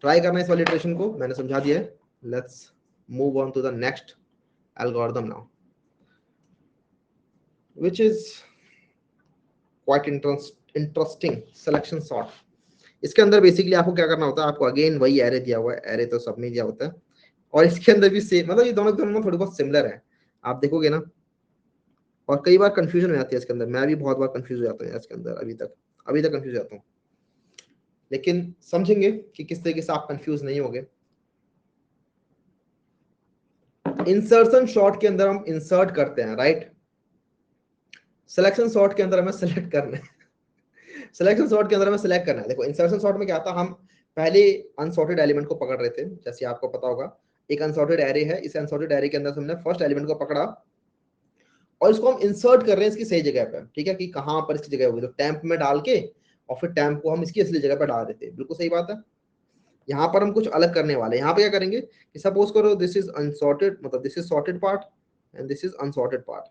ट्राई करना है इस वाली इटरेशन को, मैंने समझा दिया है। Let's move on to the next algorithm now, which is quite interesting, selection sort. इसके अंदर बेसिकली आपको क्या करना होता है, आपको अगेन वही एरे दिया हुआ है, एरे तो सब में दिया होता है, और इसके अंदर भी सेम, मतलब ये दोनों दोनों थोड़ी बहुत सिमिलर है, आप देखोगे ना। और कई बार कंफ्यूजन हो जाती है इसके अंदर, मैं भी बहुत बार कंफ्यूज हो जाता हूँ इसके अंदर, अभी तक कंफ्यूज हो जाता हूँ, लेकिन समझेंगे कि किस तरीके से आप कंफ्यूज नहीं होगे। इंसर्शन शॉर्ट के अंदर हम इंसर्ट करते हैं, राइट। सिलेक्शन शॉर्ट के अंदर हमें सिलेक्ट करना है, सिलेक्शन सॉर्ट के अंदर हमें सिलेक्ट करना है। देखो इंसर्शन सॉर्ट में क्या था, हम पहले अनसॉर्टेड एलिमेंट को पकड़ रहे थे, जैसे आपको पता होगा एक अनसॉर्टेड एरे है, इस अनसॉर्टेड एरे के अंदर से हमने फर्स्ट एलिमेंट को पकड़ा, और इसको हम इंसर्ट कर रहे हैं इसकी सही जगह पर। ठीक है, कि कहां पर इसकी जगह होगी, तो टैंप में डाल के, और फिर टैंप को हम इसकी असली जगह पर डाल देते हैं, बिल्कुल सही बात है। यहाँ पर हम कुछ अलग करने वाले हैं। यहाँ पे क्या करेंगे कि सपोज करो दिस इज अनसॉर्टेड, मतलब this is sorted part and this is unsorted part.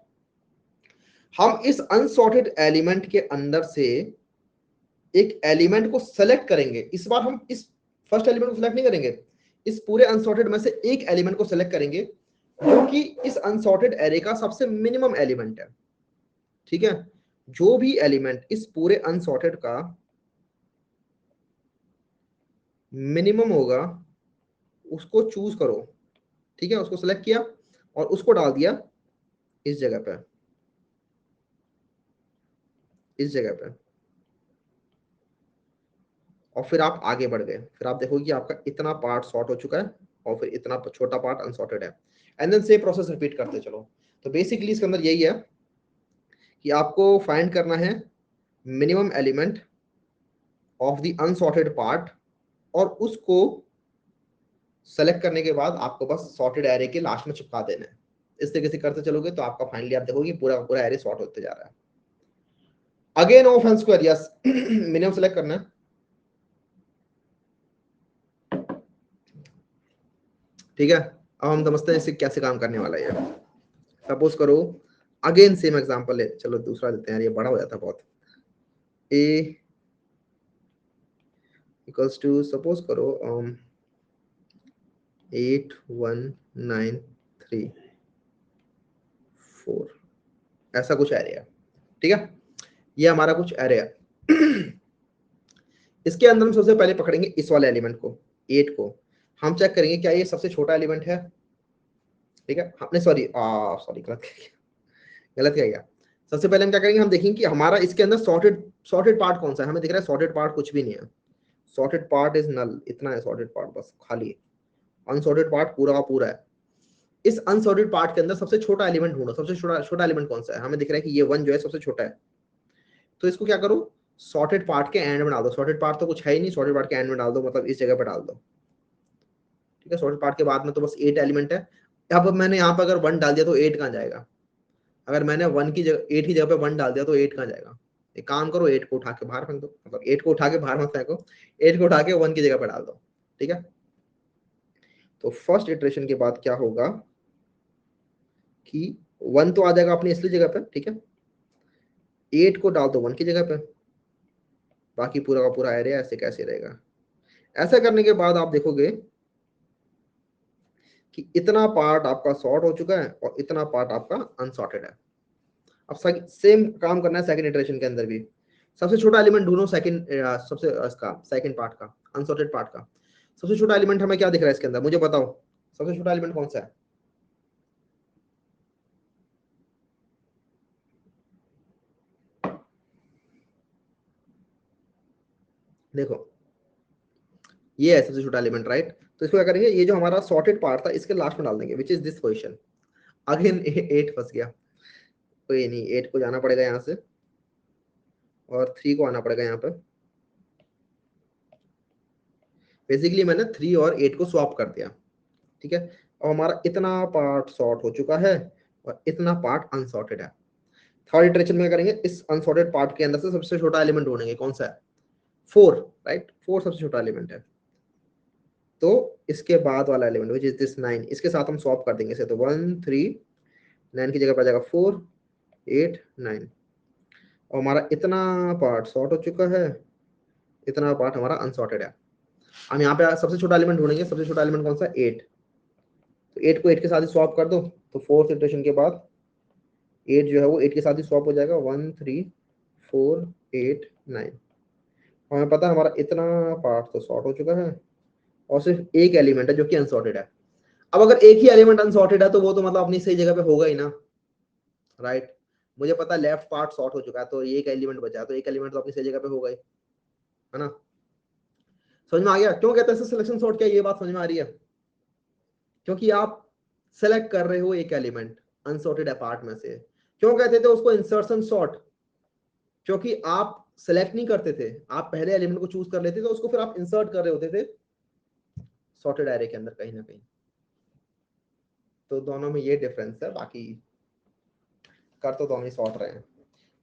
हम इस अनसॉर्टेड एलिमेंट के अंदर से एक एलिमेंट को सेलेक्ट करेंगे। इस बार हम इस फर्स्ट एलिमेंट को सेलेक्ट नहीं करेंगे, इस पूरे अनसॉर्टेड में से एक एलिमेंट को सेलेक्ट करेंगे जो कि इस अनसॉर्टेड एरे का सबसे मिनिमम एलिमेंट है। ठीक है, जो भी एलिमेंट इस पूरे अनसॉर्टेड का मिनिमम होगा उसको चूज करो। ठीक है, उसको सेलेक्ट किया और उसको डाल दिया इस जगह पे, इस जगह पे, और फिर आप आगे बढ़ गए। फिर आप देखोगे कि आपका इतना पार्ट सॉर्ट हो चुका है और फिर इतना छोटा पार्ट अनसॉर्टेड है, and then same process repeat करते चलो। तो बेसिकली इसके अंदर यही है कि आपको फाइंड करना है minimum element of the unsorted part, और उसको सेलेक्ट करने के बाद आपको बस सॉर्टेड एरे के लास्ट में चिपका देना है। इस तरीके से करते चलोगे तो आपका फाइनली आप देखोगे पूरा पूरा एरे सॉर्ट होते जा रहा है। Again of N square, yes, minimum select करना है। ठीक है, अब हम समझते हैं इसे कैसे काम करने वाला है। सपोज करो अगेन सेम एग्जांपल है, चलो दूसरा देते हैं, ये बड़ा हो जाता है बहुत। a इक्वल्स टू सपोज करो 81934, ऐसा कुछ एरिया। ठीक है, ये हमारा कुछ एरिया। इसके अंदर हम सबसे पहले पकड़ेंगे इस वाले एलिमेंट को, 8 को। हम चेक करेंगे क्या ये सबसे छोटा एलिमेंट है। ठीक है, हमने सॉरी सॉरी गलत क्या गया। सबसे पहले हम क्या करेंगे, हम देखेंगे कि हमारा इसके अंदर सॉर्टेड सॉर्टेड पार्ट कौन सा है। हमें दिख रहा है सॉर्टेड पार्ट कुछ भी नहीं है, सॉर्टेड पार्ट इज नल, इतना है सॉर्टेड पार्ट, बस खाली। अनसॉर्टेड पार्ट पूरा का पूरा है। इस अनसॉर्टेड पार्ट के अंदर सबसे छोटा एलिमेंट ढूंढो, सबसे छोटा छोटा एलिमेंट कौन सा है। हमें दिख रहा है कि ये 1 जो है सबसे छोटा है, तो इसको क्या करो सॉर्टेड पार्ट के एंड में डाल दो। सॉर्टेड पार्ट तो कुछ है ही नहीं, सॉर्टेड पार्ट के एंड में डाल दो, मतलब इस जगह पर डाल दो। ठीक है, सॉर्टेड पार्ट के बाद में तो बस 8 एलिमेंट है। अब मैंने यहाँ पर अगर 1 डाल दिया तो 8 कहाँ जाएगा। अगर मैंने 1 की जगह 8 की जगह पे 1 डाल दिया तो 8 कहाँ जाएगा। एक काम करो 8 को उठा के बाहर फेंक दो, मतलब 8 को उठा के बाहर मत फेंको, 8 को उठा के 1 की जगह पे डाल दो। ठीक है, तो फर्स्ट इटरेशन के बाद क्या होगा कि 1 तो आ जाएगा अपनी असली जगह पे। ठीक है, 8 को डाल दो 1 की जगह पे, बाकी पूरा का पूरा एरे ऐसे कैसे रहेगा। ऐसा करने के बाद आप देखोगे कि इतना पार्ट आपका सॉर्ट हो चुका है और इतना पार्ट आपका अनसॉर्टेड है। अब सेम काम करना है सेकंड इटरेशन के अंदर भी। सबसे छोटा एलिमेंट ढूंढो सेकंड, सबसे इसका सेकंड पार्ट का, अनसॉर्टेड पार्ट का सबसे छोटा एलिमेंट हमें क्या दिख रहा है इसके अंदर, मुझे बताओ सबसे छोटा एलिमेंट कौन सा है। देखो ये है सबसे छोटा एलिमेंट, राइट। तो इसको क्या करेंगे, ये जो हमारा सॉर्टेड पार्ट था इसके लास्ट में डाल देंगे, विच इज दिस पोजिशन। अगेन 8 फंस गया, कोई नहीं, 8 को जाना पड़ेगा यहाँ से और 3 को आना पड़ेगा यहाँ पे। बेसिकली मैंने 3 और 8 को स्वैप कर दिया, ठीक है। और हमारा इतना पार्ट सॉर्ट हो चुका है और इतना पार्ट अनसॉर्टेड है। थर्ड इटरेशन में करेंगे, इस अनसॉर्टेड पार्ट के अंदर से सबसे छोटा एलिमेंट ढूंढेंगे, कौन सा है, 4, राइट। 4 सबसे छोटा एलिमेंट है। तो इसके बाद वाला एलिमेंट विच इज दिस 9, इसके साथ हम स्वैप कर देंगे इसे, तो 1 3 9 की जगह पर आ जाएगा 4 8 9। और हमारा इतना पार्ट सॉर्ट हो चुका है, इतना पार्ट हमारा अनसॉर्टेड है। हम यहाँ पे सबसे छोटा एलिमेंट ढूंढेंगे, सबसे छोटा एलिमेंट कौन सा, 8। तो 8 को 8 के साथ ही स्वैप कर दो, तो फोर्थ इटरेशन के बाद 8 जो है वो 8 के साथ ही स्वैप हो जाएगा, 1 3 4 8 9। हमें पता है हमारा इतना पार्ट तो सॉर्ट हो चुका है और सिर्फ एक एलिमेंट है जो कि अनसॉर्टेड है। अब अगर एक ही एलिमेंट अनसॉर्टेड है तो वो तो मतलब अपनी सही जगह पे होगा ही ना, राइट। मुझे पता है लेफ्ट पार्ट सॉर्ट हो चुका है, तो एक एलिमेंट बचा है, तो एक एलिमेंट तो अपनी सही जगह पे होगा ही, है ना। समझ में आ गया क्यों कहते हैं सिलेक्शन सॉर्ट, क्या ये बात समझ में आ रही है। क्योंकि आप सेलेक्ट कर रहे हो एक एलिमेंट अनसॉर्टेड है पार्ट में से। क्यों कहते थे उसको इंसर्शन सॉर्ट, क्योंकि आप सेलेक्ट नहीं करते थे, आप पहले एलिमेंट को चूज कर लेते थे, तो उसको फिर आप इंसर्ट कर रहे होते थे सॉर्टेड एरे के अंदर कहीं ना कहीं। तो दोनों में ये डिफरेंस है, बाकी कर तो दोनों ही सॉर्ट रहे हैं।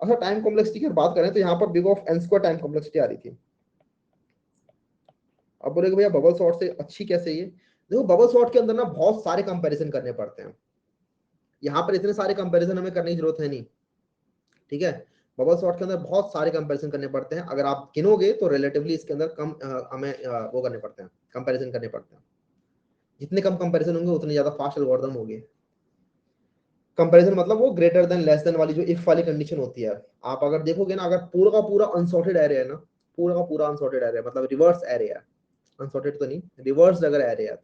अच्छा टाइम कॉम्प्लेक्सिटी की बात करें तो यहाँ पर big of N square time complexity आ रही थी। अब बोलेगे भैया बबल सॉर्ट से अच्छी कैसे ये, देखो बबल सॉर्ट के अंदर ना बहुत सारे कंपैरिजन करने पड़ते हैं, यहाँ पर इतने सारे कंपैरिजन हमें करने की जरूरत है नहीं, ठीक है। बबल सॉर्ट के अंदर बहुत सारे कंपैरिजन करने पड़ते हैं, अगर आप गिनोगे तो रिलेटिवली इसके अंदर कम हमें वो करने पड़ते हैं, कंपैरिजन करने पड़ते हैं। जितने कम कंपैरिजन होंगे उतनी ज्यादा फास्ट एल्गोरिथम होगी। कंपैरिजन मतलब वो ग्रेटर देन लेस देन वाली जो इफ वाली कंडीशन होती है। आप अगर देखोगे ना, अगर पूरा का पूरा अनसॉर्टेड एरे है ना, पूरा का पूरा अनसॉर्टेड एरे मतलब रिवर्स एरे है, अनसॉर्टेड तो नहीं, रिवर्स अगर एरे है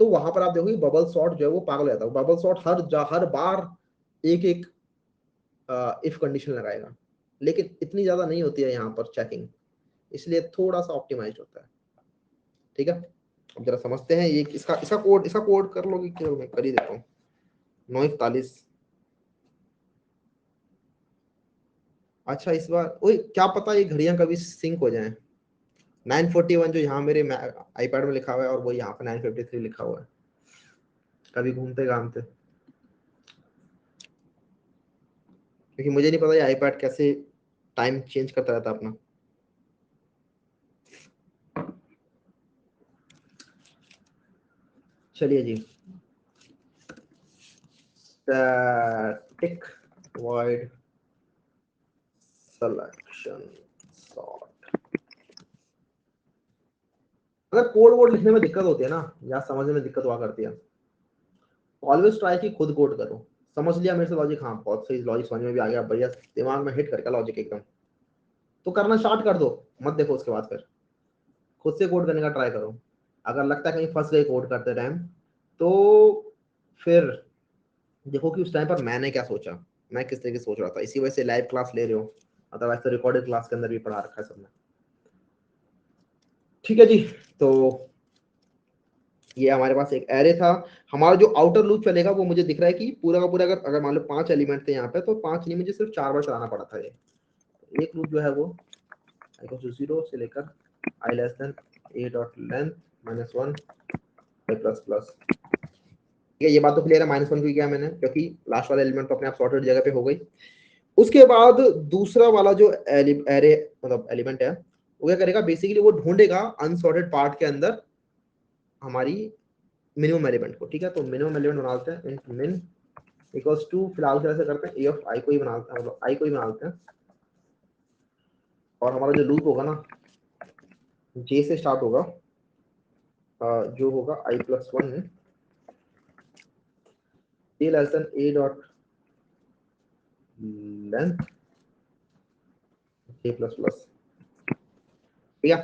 तो वहां पर आप देखोगे बबल सॉर्ट जो है वो पागल हो जाता है। बबल सॉर्ट हर बार एक एक इफ कंडीशन लगाएगा, लेकिन इतनी ज्यादा नहीं होती है यहाँ पर चेकिंग, इसलिए थोड़ा सा ऑप्टिमाइज होता है, ठीक है। अब जरा समझते हैं ये इसका कोड कर लोगे क्या, मैं कर ही देता हूँ। 941, अच्छा इस बार ओए क्या पता ये घड़ियां कभी सिंक हो जाएं। 941 जो यहाँ मेरे आईपैड में लिखा हुआ है और वो यहाँ पे 953 लिखा हुआ है, कभी घूमते घामते, क्योंकि मुझे नहीं पता ये आईपैड कैसे टाइम चेंज करता रहता अपना। चलिए जी, स्टैटिक वॉइड सिलेक्शन सॉर्ट। अगर कोड वोड लिखने में दिक्कत होती है ना या समझने में दिक्कत हुआ करती है, ऑलवेज ट्राई कि खुद कोड करो। समझ लिया मेरे से लॉजिक, हाँ बहुत सही लॉजिक समझ में भी आ गया, बढ़िया दिमाग में हिट करके लॉजिक एकदम, तो करना स्टार्ट कर दो, मत देखो उसके बाद फिर खुद से कोड करने का ट्राई करो। अगर लगता है कहीं फंस गए कोड करते टाइम, तो फिर देखो कि उस टाइम पर मैंने क्या सोचा, मैं किस तरीके से सोच रहा था, इसी वजह से लाइव क्लास ले रहे हो, अदरवाइज तो रिकॉर्डेड क्लास के अंदर भी पढ़ा रखा है सबने, ठीक है जी। तो ये हमारे पास एक एरे था। हमारा जो आउटर लूप चलेगा वो मुझे दिख रहा है कि पूरा का पूरा अगर मान लो 5 एलिमेंट थे यहाँ पे, तो 5 नहीं मुझे सिर्फ 4 बार चलाना पड़ा था ये। एक लूप जो है वो जीरो से लेकर I less than A dot length -1 plus plus, ठीक है। ये बात तो क्लियर है, -1 क्यों किया मैंने, क्योंकि लास्ट वाला एलिमेंट तो अपने आप सॉर्टेड जगह पे हो गई। उसके बाद दूसरा वाला जो एरे मतलब एलिमेंट है वो क्या करेगा, बेसिकली वो ढूंढेगा अनसॉर्टेड पार्ट के अंदर हमारी मिनिमम एलिमेंट को, ठीक है। तो मिनिमम एलिमेंट बनाते हैं, मिन इक्वल्स टू, फिलहाल के ऐसे करते हैं ए ऑफ आई को ही बनाते हैं, मतलब आई को ही बनाते हैं, और हमारा जो लूप होगा ना जे से स्टार्ट होगा, जो होगा I plus one A less than A dot length A plus plus, ठीक है।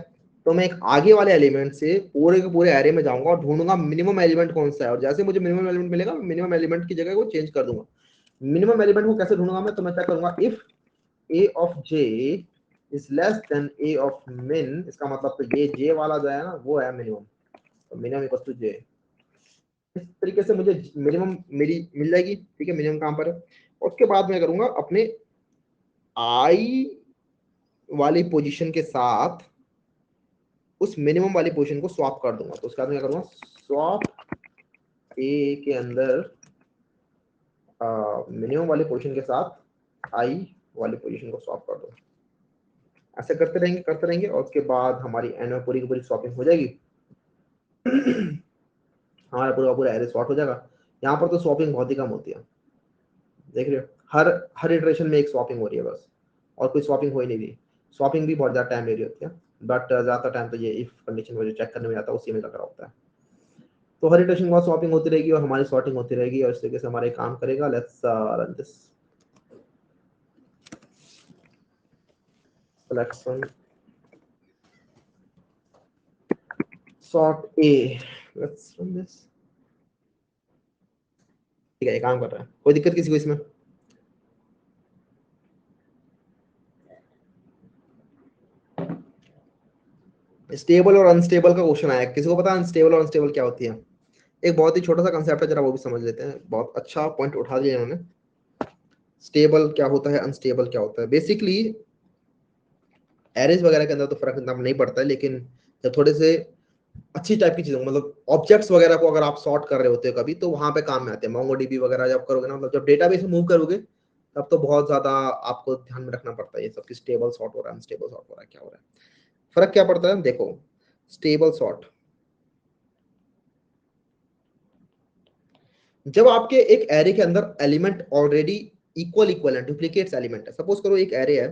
तो मैं एक आगे वाले एलिमेंट से पूरे के पूरे एरे में जाऊंगा और ढूंढूंगा मिनिमम एलिमेंट कौन सा है, और जैसे मुझे मिनिमम एलिमेंट मिलेगा मिनिमम एलिमेंट की जगह को चेंज कर दूंगा। मिनिमम एलिमेंट को कैसे ढूंढूंगा मैं, तो मैं क्या करूंगा, if A of J is less than A of मिन, इसका मतलब तो ये जे वाला जो है ना वो है मिनिमम, तो मिनिमम इक्वल टू जे। इस तरीके से मुझे मिनिमम मेरी मिल जाएगी, ठीक है, मिनिमम कहां पर है। उसके बाद मैं करूंगा अपने आई वाली पोजीशन के साथ उस मिनिमम वाली पोजीशन को स्वैप कर दूंगा, तो उसके बाद मैं क्या करूंगा, स्वैप ए के अंदर मिनिमम वाली पोजीशन के साथ आई वाली पोजीशन को स्वैप कर दूंगा। ऐसे करते रहेंगे और उसके बाद हमारी एन में पूरी की पूरी स्वैपिंग हो जाएगी। हमारा पूरा पूरा एरे सॉर्ट हो जाएगा। यहाँ पर तो स्वैपिंग बहुत ही कम होती है, देख रहे हो, हर हर इटरेशन में एक स्वैपिंग हो रही है बस, और कोई स्वैपिंग हो ही नहीं रही। स्वैपिंग भी बहुत ज़्यादा टाइम ले रही होती है, बट ज़्यादा टाइम तो ये इफ कंडीशन को जो चेक करने में जाता है उसी में लग रहा होता है। तो हर इटरेशन के बाद स्वैपिंग होती रहेगी और हमारी सॉर्टिंग होती रहेगी, और इस तरीके से हमारा एक काम करेगा। Let's run this selection sort A, let's run this, ठीक है, ये काम कर रहा है, कोई दिक्कत किसी को इसमें? स्टेबल और अनस्टेबल का क्वेश्चन आया, किसी को पता है अनस्टेबल और अनस्टेबल क्या होती है? एक बहुत ही छोटा सा कंसेप्ट है, जरा वो भी समझ लेते हैं। बहुत अच्छा पॉइंट उठा दिया इन्होंने। स्टेबल क्या होता है, अनस्टेबल क्या होता है? बेसिकली एरेज वगैरह के अंदर तो फर्क इतना नहीं पड़ता है, लेकिन जब थोड़े से अच्छी टाइप की चीजों, मतलब ऑब्जेक्ट्स वगैरह को अगर आप सॉर्ट कर रहे होते हो कभी, तो वहां पे काम में आते हैं। मोंगोडीबी वगैरह जब करोगे ना, मतलब जब डेटाबेस में मूव करोगे, तब तो बहुत ज्यादा आपको ध्यान में रखना पड़ता है ये सब कि स्टेबल सॉर्ट हो रहा है, अनस्टेबल सॉर्ट हो रहा है, क्या हो रहा है। फर्क क्या पड़ता है देखो, स्टेबल सॉर्ट, जब आपके एक एरे के अंदर एलिमेंट ऑलरेडी इक्वल है, डुप्लीकेट्स एलिमेंट है। सपोज करो एक एरे है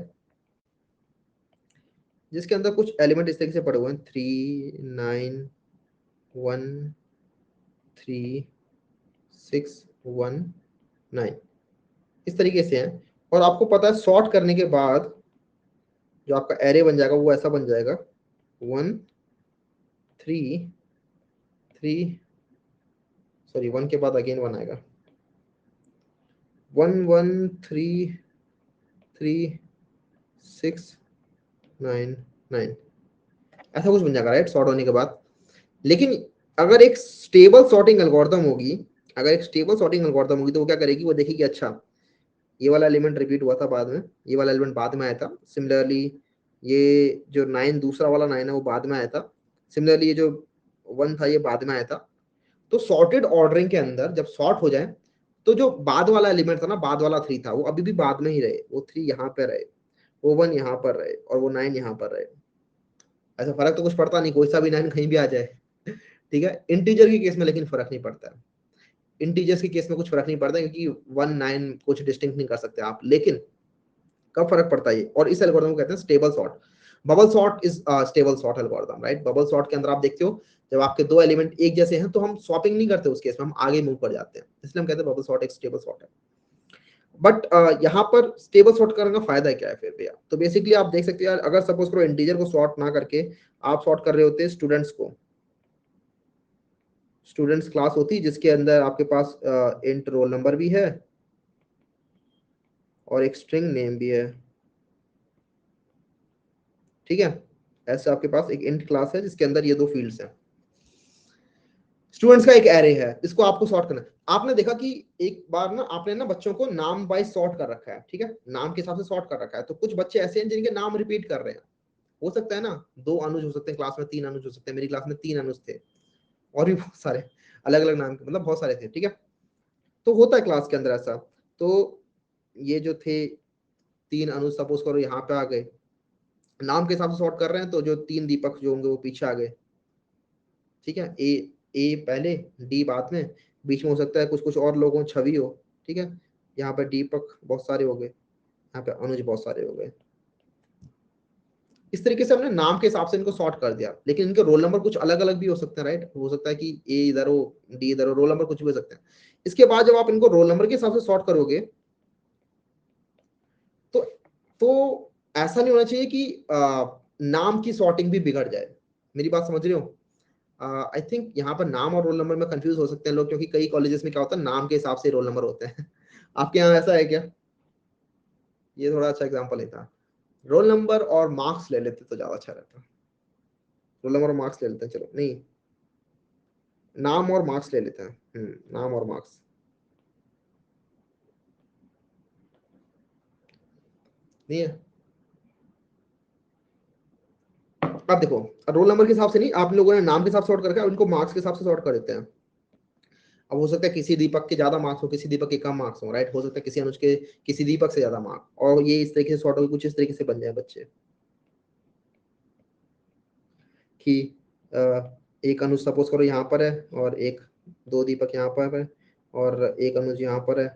जिसके अंदर कुछ एलिमेंट इस तरीके से पड़े हुए हैं, 3 9 1 3 6 1 9, इस तरीके से है। और आपको पता है सॉर्ट करने के बाद जो आपका एरे बन जाएगा वो ऐसा बन जाएगा, 1 3 3, सॉरी 1 के बाद अगेन 1 आएगा, 1 1 3 3 6 9 9, ऐसा कुछ बन जाएगा, राइट, सॉर्ट होने के बाद। लेकिन अगर एक स्टेबल सॉर्टिंग एल्गोरिथम होगी, अगर एक स्टेबल सॉर्टिंग एल्गोरिथम होगी, तो वो क्या करेगी, वो देखेगी अच्छा ये वाला एलिमेंट रिपीट हुआ था बाद में, ये वाला एलिमेंट बाद में आया था, सिमिलरली ये जो 9 दूसरा वाला 9 है वो बाद में आया था, सिमिलरली ये जो 1 था ये बाद में आया था। तो सॉर्टेड ऑर्डरिंग के अंदर जब सॉर्ट हो जाए, तो जो बाद वाला एलिमेंट था ना, बाद वाला 3 था, वो अभी भी बाद में ही रहे, वो 3 यहाँ पे रहे, वो 1 यहाँ पर रहे, और वो 9 यहाँ पर रहे। ऐसा फर्क तो कुछ पड़ता नहीं, कोई सा भी 9 कहीं भी आ जाए, ठीक है। इंटीजर के केस में लेकिन फर्क नहीं पड़ता है, इंटीजर्स के केस में कुछ फर्क नहीं पड़ता, क्योंकि 1 9 कुछ डिस्टिंक्ट नहीं कर सकते आप। लेकिन कब फर्क पड़ता है, और इस एल्गोरिथम को कहते हैं stable sort. Bubble sort is stable sort algorithm, right. Bubble sort के अंदर आप देखते हो जब आपके दो एलिमेंट एक जैसे हैं तो हम स्वैपिंग नहीं करते, उस केस में हम आगे मूव कर जाते हैं, इसलिए हम कहते हैं बबल सॉर्ट एक स्टेबल सॉर्ट है। बट यहाँ पर स्टेबल सॉर्ट करने का फायदा क्या है फिर भैया? तो बेसिकली आप देख सकते हैं, अगर सपोज करो इंटीजर को सॉर्ट ना करके आप सॉर्ट कर रहे होते स्टूडेंट्स को, स्टूडेंट्स क्लास होती जिसके अंदर आपके पास इंट रोल नंबर भी है और एक स्ट्रिंग नेम भी है, ठीक है। ऐसे आपके पास एक इंट क्लास है जिसके अंदर ये दो फील्ड्स हैं, स्टूडेंट्स का एक एरे है, इसको आपको सॉर्ट करना है। आपने देखा कि एक बार ना आपने ना बच्चों को नाम वाइज सॉर्ट कर रखा है, ठीक है, नाम के हिसाब से सॉर्ट कर रखा है। तो कुछ बच्चे ऐसे हैं जिनके नाम रिपीट कर रहे हैं, हो सकता है ना 2 अनुज हो सकते हैं क्लास में, 3 अनुज हो सकते हैं, मेरी क्लास में 3 अनुज थे, और भी बहुत सारे अलग अलग नाम के, मतलब बहुत सारे थे, ठीक है। तो होता है क्लास के अंदर ऐसा। तो ये जो थे 3 अनुज सपोज करो यहाँ पे आ गए, नाम के हिसाब से सॉर्ट कर रहे हैं, तो जो 3 दीपक जो होंगे वो पीछे आ गए, ठीक है। ए ए पहले, डी बाद में, बीच में हो सकता है कुछ कुछ और लोगों छवि हो, ठीक है, यहाँ पे दीपक बहुत सारे हो गए, यहाँ पे अनुज बहुत सारे हो गए। इस तरीके से हमने नाम के हिसाब से इनको सॉर्ट कर दिया, लेकिन इनके रोल नंबर कुछ अलग अलग भी हो सकते हैं, राइट। हो सकता है कि ए इधर हो, डी इधर हो, रोल नंबर कुछ भी हो सकते हैं। इसके बाद जब आप इनको रोल नंबर के हिसाब से सॉर्ट करोगे तो ऐसा नहीं होना चाहिए कि नाम की सॉर्टिंग भी बिगड़ जाए। मेरी बात समझ रहे हो? आई थिंक यहाँ पर नाम और रोल नंबर में कंफ्यूज हो सकते हैं लोग, क्योंकि कई कॉलेजेस में क्या होता है नाम के हिसाब से रोल नंबर होते हैं। आपके यहाँ ऐसा है क्या? ये थोड़ा अच्छा एग्जाम्पल है था। रोल नंबर और मार्क्स ले लेते तो ज्यादा अच्छा रहता। रोल नंबर और मार्क्स ले लेते हैं, चलो नहीं, नाम और मार्क्स ले लेते हैं। नाम और मार्क्स नहीं है। अब देखो, रोल नंबर के हिसाब से नहीं, आप लोगों ने नाम के हिसाब से सॉर्ट करके उनको मार्क्स के हिसाब से सॉर्ट कर देते हैं। अब हो सकता है किसी दीपक के ज्यादा मार्क्स हो, किसी दीपक के कम मार्क्स हो, राइट। हो सकता है किसी अनुज के किसी दीपक से ज्यादा मार्क्स, और ये इस तरीके से सॉर्ट हो, कुछ इस तरीके से बन जाए बच्चे कि एक अनुज सपोज करो यहाँ पर है, और एक दो दीपक यहाँ पर है, और एक अनुज यहाँ पर है,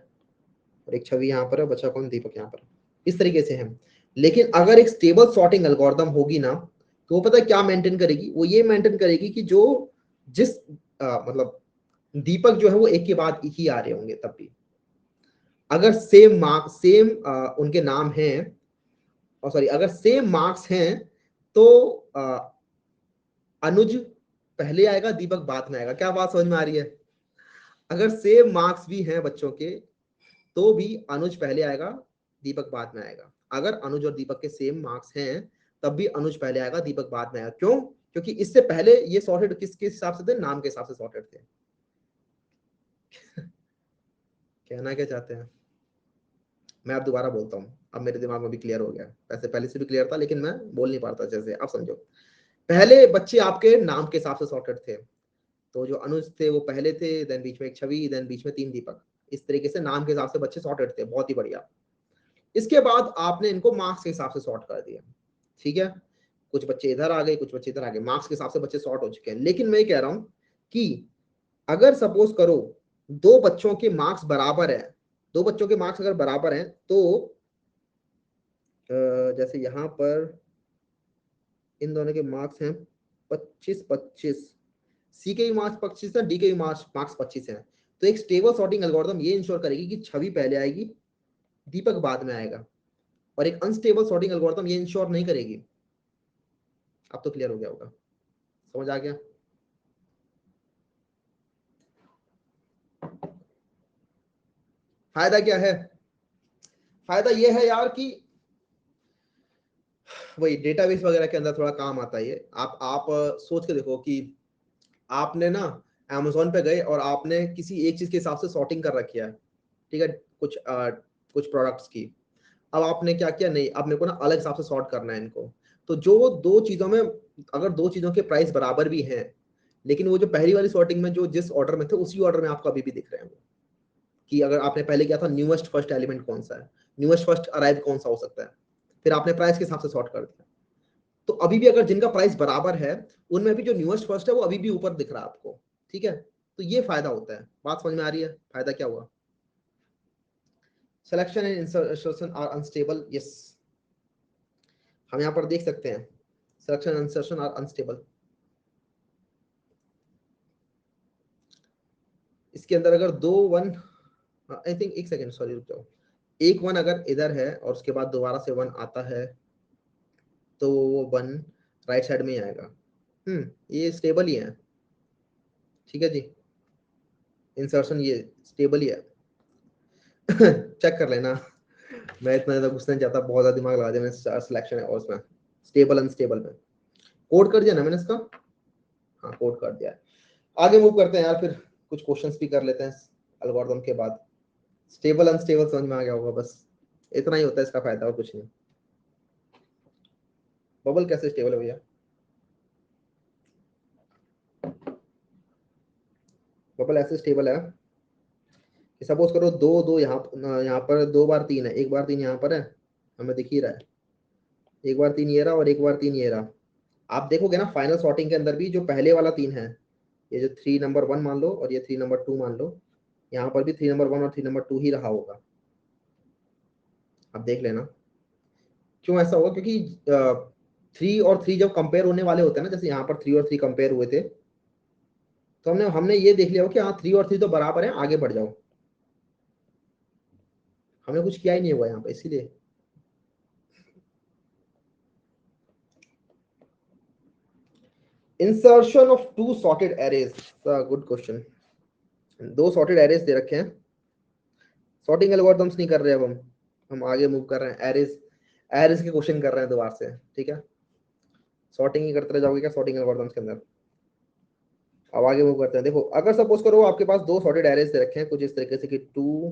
और एक छवि यहाँ पर है, बचा कौन? दीपक यहाँ पर। इस तरीके से है। लेकिन अगर एक स्टेबल सॉर्टिंग एल्गोरिथम होगी ना, तो वो पता है क्या मेंटेन करेगी? वो ये मेंटेन करेगी कि जो जिस मतलब दीपक जो है वो एक के बाद ही आ रहे होंगे तब भी, अगर सेम मार्क्स सेम उनके नाम हैं, और सॉरी अगर सेम मार्क्स हैं तो अनुज पहले आएगा, दीपक बाद में आएगा। क्या बात समझ में आ रही है? अगर सेम मार्क्स भी हैं बच्चों के तो भी अनुज पहले आएगा, दीपक बाद में आएगा। अगर अनुज और दीपक के सेम मार्क्स हैं तब भी अनुज पहले आएगा, दीपक बाद में आएगा। क्यों? क्योंकि इससे पहले ये सॉर्टेड किसके हिसाब से थे? नाम के हिसाब से सॉर्टेड थे। कहना क्या चाहते हैं? मैं अब दोबारा बोलता हूँ, अब मेरे दिमाग में भी क्लियर हो गया। वैसे पहले से भी क्लियर था लेकिन मैं बोल नहीं पाता जैसे। अब समझो, पहले बच्चे आपके नाम के हिसाब से सॉर्टेड थे, तो जो अनुज थे वो पहले थे, देन बीच में एक छवि, देन बीच में तीन दीपक। इस तरीके से नाम के हिसाब से बच्चे सॉर्टेड थे, बहुत ही बढ़िया। इसके बाद आपने इनको मार्क्स के हिसाब से सॉर्ट कर दिया, ठीक है। कुछ बच्चे इधर आ गए, कुछ बच्चे इधर आ गए, मार्क्स के हिसाब से बच्चे सॉर्ट हो चुके हैं। लेकिन मैं कह रहा हूं कि अगर सपोज करो दो बच्चों के मार्क्स बराबर है, दो बच्चों के मार्क्स अगर बराबर हैं तो जैसे यहां पर इन दोनों के मार्क्स हैं 25-25, सी के भी मार्क्स 25 है, डी के भी मार्क्स 25 है, तो एक स्टेबल सॉर्टिंग एल्गोरिथम ये इंश्योर करेगी कि छवि पहले आएगी, दीपक बाद में आएगा। और एक अनस्टेबल सॉर्टिंग एल्गोरिथम ये इंश्योर नहीं करेगी। अब तो क्लियर हो गया होगा, समझ आ गया? फायदा क्या है? फायदा ये है यार कि वही डेटाबेस वगैरह के अंदर थोड़ा काम आता है ये। आप सोच के देखो कि आपने ना अमेजोन पे गए और आपने किसी एक चीज के हिसाब से सॉर्टिंग कर रखी है, ठीक है, कुछ प्रोडक्ट्स की। अब आपने क्या किया, नहीं अब मेरे को ना अलग हिसाब से सॉर्ट करना है इनको। तो जो दो चीजों में, अगर दो चीजों के प्राइस बराबर भी हैं, लेकिन वो जो पहली वाली सॉर्टिंग में जो जिस ऑर्डर में थे उसी ऑर्डर में आपको अभी भी दिख रहे हैं वो, कि अगर आपने पहले किया था न्यूएस्ट फर्स्ट एलिमेंट कौन सा है, न्यूएस्ट फर्स्ट अराइव कौन सा हो सकता है, फिर आपने प्राइस के हिसाब से सॉर्ट कर दिया, तो अभी भी अगर जिनका प्राइस बराबर है उनमें भी जो न्यूएस्ट फर्स्ट है वो अभी भी ऊपर दिख रहा है आपको, ठीक है। तो ये फायदा होता है। बात समझ में आ रही है? फायदा क्या हुआ? Selection and insertion are unstable, yes. हम यहाँ पर देख सकते हैं selection and insertion are unstable. इसके अंदर अगर दो वन, आई थिंक एक सेकेंड सॉरी रुक जाओ, एक वन अगर इधर है और उसके बाद दोबारा से वन आता है तो वो वन राइट साइड में ही आएगा। ये स्टेबल ही है, ठीक है जी। इंसर्शन ये स्टेबल ही है। चेक कर लेना, मैं इतना ज्यादा घुसना नहीं चाहता, बहुत ज्यादा दिमाग लगा दिया मैंने सिलेक्शन है और उसमें स्टेबल अनस्टेबल में। कोड कर दिया ना मैंने इसका? हाँ कोड कर दिया है। आगे मूव करते हैं यार, फिर कुछ क्वेश्चंस भी कर लेते हैं एल्गोरिथम के बाद। स्टेबल अनस्टेबल समझ में आ गया होगा, बस इतना ही होता है इसका फायदा और कुछ नहीं। बबल कैसे स्टेबल है भैया? बबल ऐसे स्टेबल है कि सपोज करो दो दो यहाँ पर दो बार तीन है, एक बार तीन यहाँ पर है, हमें दिख ही रहा है, एक बार तीन ये रहा और एक बार तीन ये रहा। आप देखोगे ना फाइनल सॉर्टिंग के अंदर भी जो पहले वाला तीन है, ये जो 3 नंबर 1 मान लो और ये 3 नंबर 2 मान लो, यहाँ पर भी 3 नंबर 1 और 3 नंबर 2 ही रहा होगा। आप देख लेना क्यों ऐसा होगा, क्योंकि 3 और 3 जब कंपेयर होने वाले होते हैं ना, जैसे यहाँ पर 3 और 3 कंपेयर हुए थे, तो हमने हमने ये देख लिया हो कि हाँ 3 और 3 तो बराबर है, आगे बढ़ जाओ। हमने कुछ किया ही नहीं हुआ यहाँ पे, इसीलिए। Insertion of 2 sorted arrays, good question. 2 sorted arrays दे रखे हैं, सॉर्टिंग एल्गोरिथम्स नहीं कर रहे अब हम आगे मूव कर रहे हैं, एरेज एरेज के क्वेश्चन कर रहे हैं दोबारा से, ठीक है। सॉर्टिंग ही करते रह जाओगे क्या सॉर्टिंग एल्गोरिथम्स के अंदर। अब आगे मूव करते हैं। देखो अगर सपोज करो आपके पास 2 सॉर्टेड एरेज दे रखे हैं कुछ इस तरीके से कि 2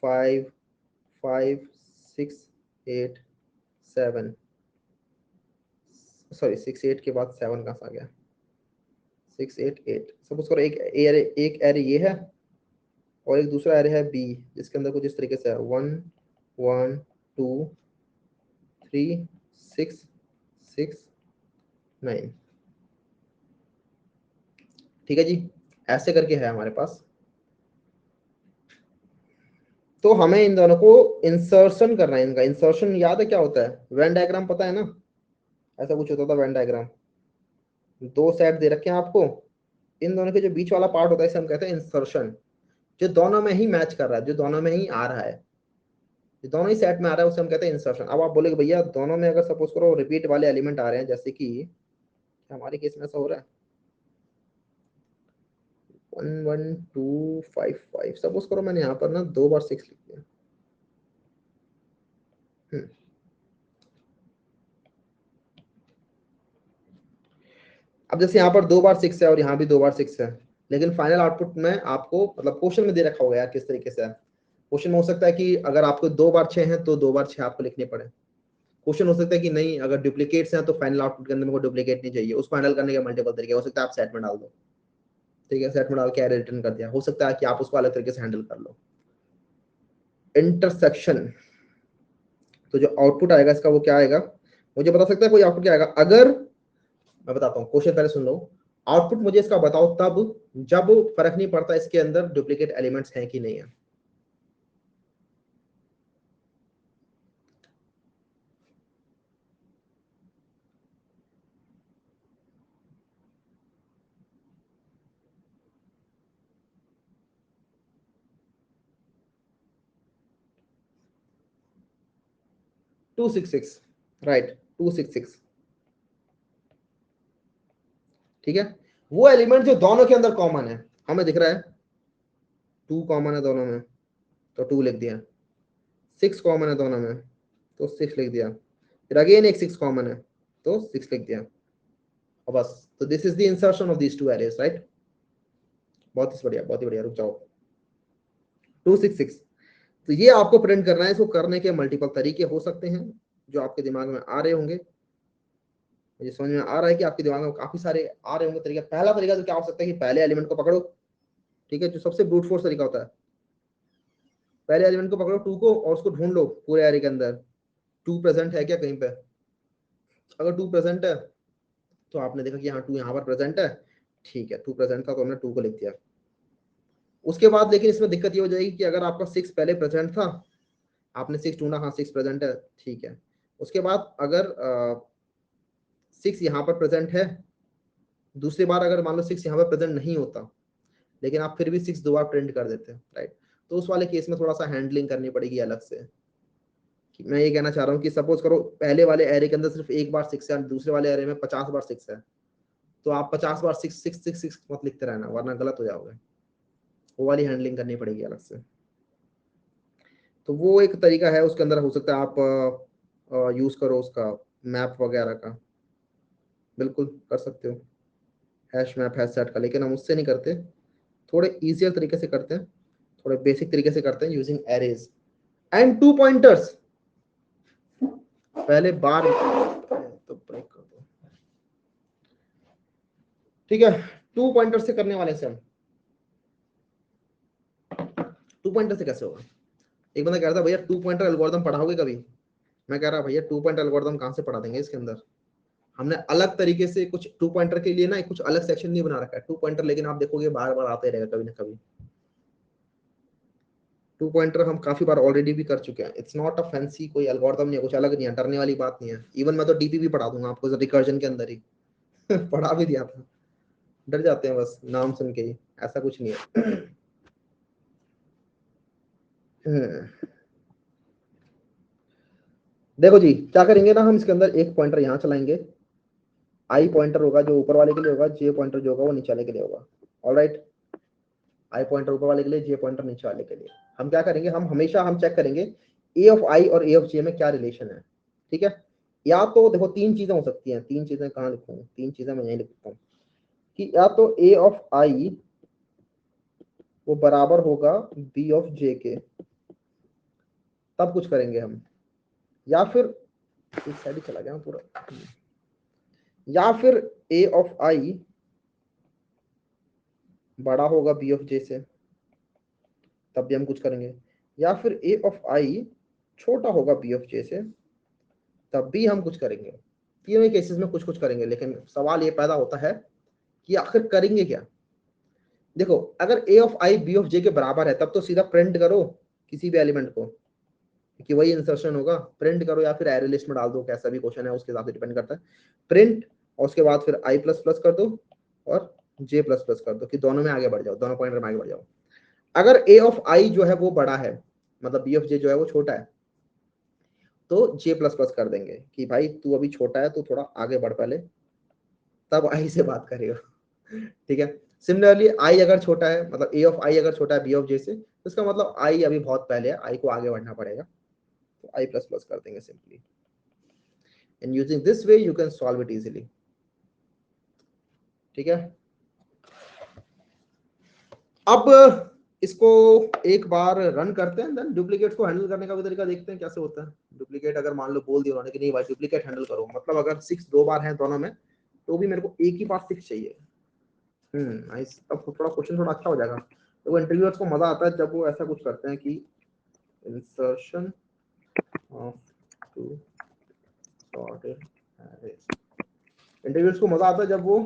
5 5 6 8 7, सॉरी 6 8 के बाद 7 कहाँ से आ गया, 6 8 8। सपोज करो एक एरे ये है और एक दूसरा एरे है बी, जिसके अंदर कुछ इस तरीके से है 1 1 2 3 6 6 9, ठीक है जी। ऐसे करके है हमारे पास। तो हमें इन दोनों को इंसर्शन करना है। इनका इंसर्शन याद है क्या होता है, वेन डायग्राम पता है ना, ऐसा कुछ होता था वेन डायग्राम। 2 सेट दे रखे हैं आपको, इन दोनों के जो बीच वाला पार्ट होता है इसे हम कहते हैं इंसर्शन। जो दोनों में ही मैच कर रहा है, जो दोनों में ही आ रहा है, जो दोनों ही सेट में आ रहा है, उसे हम कहते हैं इंसर्शन। अब आप बोलेगे भैया दोनों में अगर सपोज करो रिपीट वाले एलिमेंट आ रहे हैं, जैसे कि हमारे केस में ऐसा हो रहा है 1 1 2 5 5, सपोज करो मैंने यहाँ पर ना 2 बार 6 लिख दिया। अब जैसे यहाँ पर 2 बार 6 है और यहाँ भी 2 बार 6 है, लेकिन फाइनल आउटपुट में आपको मतलब क्वेश्चन में दे रखा होगा यार किस तरीके से है। क्वेश्चन में हो सकता है कि अगर आपको 2 बार 6 है तो 2 बार 6 आपको लिखने पड़े। क्वेश्चन हो सकता है कि नहीं, अगर डुप्लीकेट्स हैं तो फाइनल आउटपुट के अंदर मेरे को डुप्लीकेट नहीं चाहिए। उसको हैंडल करने के मल्टीपल तरीके हो सकता है, आप सेट में डाल दो, ठीक है, सेट में डाल के एरर रिटर्न कर दिया। हो सकता है कि आप उसको अलग तरीके से हैंडल कर लो। इंटरसेक्शन, तो जो आउटपुट आएगा इसका वो क्या आएगा, मुझे बता सकता है कोई आउटपुट क्या आएगा? अगर मैं बताता हूँ, क्वेश्चन पहले सुन लो। आउटपुट मुझे इसका बताओ तब जब फर्क नहीं पड़ता इसके अंदर डुप्लीकेट एलिमेंट्स हैं कि नहीं है। टू सिक्स सिक्स, राइट, 266, ठीक है। वो एलिमेंट जो दोनों के अंदर कॉमन है, हमें दिख रहा है 2 कॉमन है दोनों में तो 2 लिख दिया, 6 कॉमन है दोनों में तो 6 लिख दिया, फिर अगेन एक 6 कॉमन है तो 6 लिख दिया, और बस। तो this is the insertion of these two arrays, right. बहुत ही बढ़िया, बहुत ही बढ़िया। रुक जाओ, 266। तो ये आपको प्रिंट करना है। इसको करने के मल्टीपल तरीके हो सकते हैं जो आपके दिमाग में आ रहे होंगे। मुझे समझ में आ रहा है कि आपके दिमाग में काफी सारे आ रहे होंगे तरीके। पहला तरीका तो क्या हो सकता है कि पहले एलिमेंट को पकड़ो, ठीक है, जो सबसे ब्रूट फोर्स तरीका होता है। पहले एलिमेंट को पकड़ो 2 को और उसको ढूंढ लो पूरे एरे के अंदर 2 प्रेजेंट है क्या कहीं पे। अगर 2 प्रेजेंट है तो आपने देखा कि हाँ 2 यहाँ पर प्रेजेंट है, ठीक है, 2 प्रेजेंट था तो हमने 2 को लिख दिया। उसके बाद लेकिन इसमें दिक्कत ये हो जाएगी कि अगर आपका 6 पहले प्रेजेंट था, आपने 6 ढूंढा, हाँ 6 प्रेजेंट है, ठीक है। उसके बाद अगर 6 यहाँ पर प्रेजेंट है, दूसरी बार अगर मान लो 6 यहाँ पर प्रेजेंट नहीं होता, लेकिन आप फिर भी 6 दो बार प्रिंट कर देते हैं, राइट, तो उस वाले केस में थोड़ा सा हैंडलिंग करनी पड़ेगी अलग से। कि मैं ये कहना चाह रहा हूँ कि सपोज करो पहले वाले एरे के अंदर सिर्फ एक बार 6 है, दूसरे वाले एरे में 50 बार 6 है, तो आप 50 बार 6 6 6 6 मत लिखते रहना, वरना गलत हो जाओगे। वो वाली हैंडलिंग करनी पड़ेगी अलग से। तो वो एक तरीका है, उसके अंदर हो सकता है आप यूज करो उसका मैप वगैरह का, बिल्कुल कर सकते हो, हैश मैप हैश सेट का। लेकिन हम उससे नहीं करते, थोड़े इजियर तरीके से करते हैं, थोड़े बेसिक तरीके से करते हैं यूजिंग एरेज एंड 2 पॉइंटर्स। पहले बार तो ब्रेक कर दो, ठीक है। 2 पॉइंटर से करने वाले से हम 2 पॉइंटर से कैसे होगा? एक बंदा कह रहा था भैया 2 पॉइंटर एल्गोरिथम पढ़ाओगे कभी? मैं कह रहा भैया 2 पॉइंटर एल्गोरिथम कहां से पढ़ा देंगे इसके अंदर। हमने अलग तरीके से कुछ 2 पॉइंटर के लिए ना कुछ अलग सेक्शन नहीं बना रखा है 2 पॉइंटर, लेकिन आप देखोगे बार बार आते रहेगा कभी ना कभी। टू पॉइंटर हम काफी बार ऑलरेडी भी कर चुके हैं। इट्स नॉट अ फैंसी कोई एल्गोरिथम नहीं है, कुछ अलग नहीं है, डरने वाली बात नहीं है। इवन मैं तो डीपी भी पढ़ा दूंगा आपको रिकर्जन के अंदर ही पढ़ा भी दिया था। डर जाते हैं बस नाम सुन के ही, ऐसा कुछ नहीं है। देखो जी क्या करेंगे ना, हम इसके अंदर एक पॉइंटर यहाँ चलाएंगे, आई पॉइंटर होगा जो ऊपर वाले के लिए होगा, जे पॉइंटर जो होगा वो नीचे वाले के लिए होगा। ऑलराइट, आई पॉइंटर ऊपर वाले के लिए, जे पॉइंटर नीचे वाले के लिए। हम क्या करेंगे, हम हमेशा हम चेक करेंगे ए ऑफ आई और ए ऑफ जे में क्या रिलेशन है। ठीक है, या तो देखो तीन चीजें हो सकती हैं, तीन चीजें कहाँ लिखूंगा, तीन चीजें मैं यहीं लिखता हूँ कि या तो ए ऑफ आई वो बराबर होगा बी ऑफ जे के, तब कुछ करेंगे हम, या फिर एक साइड ही चला गया पूरा, या फिर ए ऑफ आई बड़ा होगा बी ऑफ जे से, तब भी हम कुछ करेंगे, या फिर ए ऑफ आई छोटा होगा बी ऑफ जे से, तब भी हम कुछ करेंगे। तीनों ही केसेस में कुछ कुछ करेंगे, लेकिन सवाल ये पैदा होता है कि आखिर करेंगे क्या। देखो अगर ए ऑफ आई बी ऑफ जे के बराबर है तब तो सीधा प्रिंट करो किसी भी एलिमेंट को कि वही इंसर्शन होगा, प्रिंट करो या फिर एरे लिस्ट में डाल दो, कैसा भी क्वेश्चन है उसके हिसाब से डिपेंड करता है। प्रिंट और उसके बाद फिर आई प्लस प्लस कर दो और जे प्लस प्लस कर दो कि दोनों में आगे बढ़ जाओ, दोनों पॉइंटर में आगे बढ़ जाओ। अगर ए ऑफ आई जो है वो बड़ा है, मतलब बी ऑफ जे जो है वो छोटा है, तो जे प्लस प्लस कर देंगे कि भाई तू अभी छोटा है तो थोड़ा आगे बढ़ पहले, तब आई से बात करेगा। ठीक है, सिमिलरली आई अगर छोटा है, मतलब ए ऑफ आई अगर छोटा है बी ऑफ जे से, तो इसका मतलब आई अभी बहुत पहले है, आई को आगे बढ़ना पड़ेगा, तो आई प्लस प्लस कर देंगे simply. And using this way you can solve it easily. ठीक है, अब इसको एक बार रन करते हैं, देन डुप्लीकेट को हैंडल करने का भी तरीका देखते हैं कैसे होता है। डुप्लीकेट अगर मान लो बोल दिया उन्होंने कि नहीं भाई डुप्लीकेट हैंडल करो, मतलब अगर 6 दो बार है दोनों में, तो भी मेरे को एक ही बार 6 चाहिए। नाइस, अब थोड़ा क्वेश्चन थोड़ा अच्छा हो जाएगा। तो वो इंटरव्यूअर्स को मजा आता है जब वो ऐसा कुछ करते हैं कि insertion of two sorted arrays. Interviewers को मजा आता है जब वो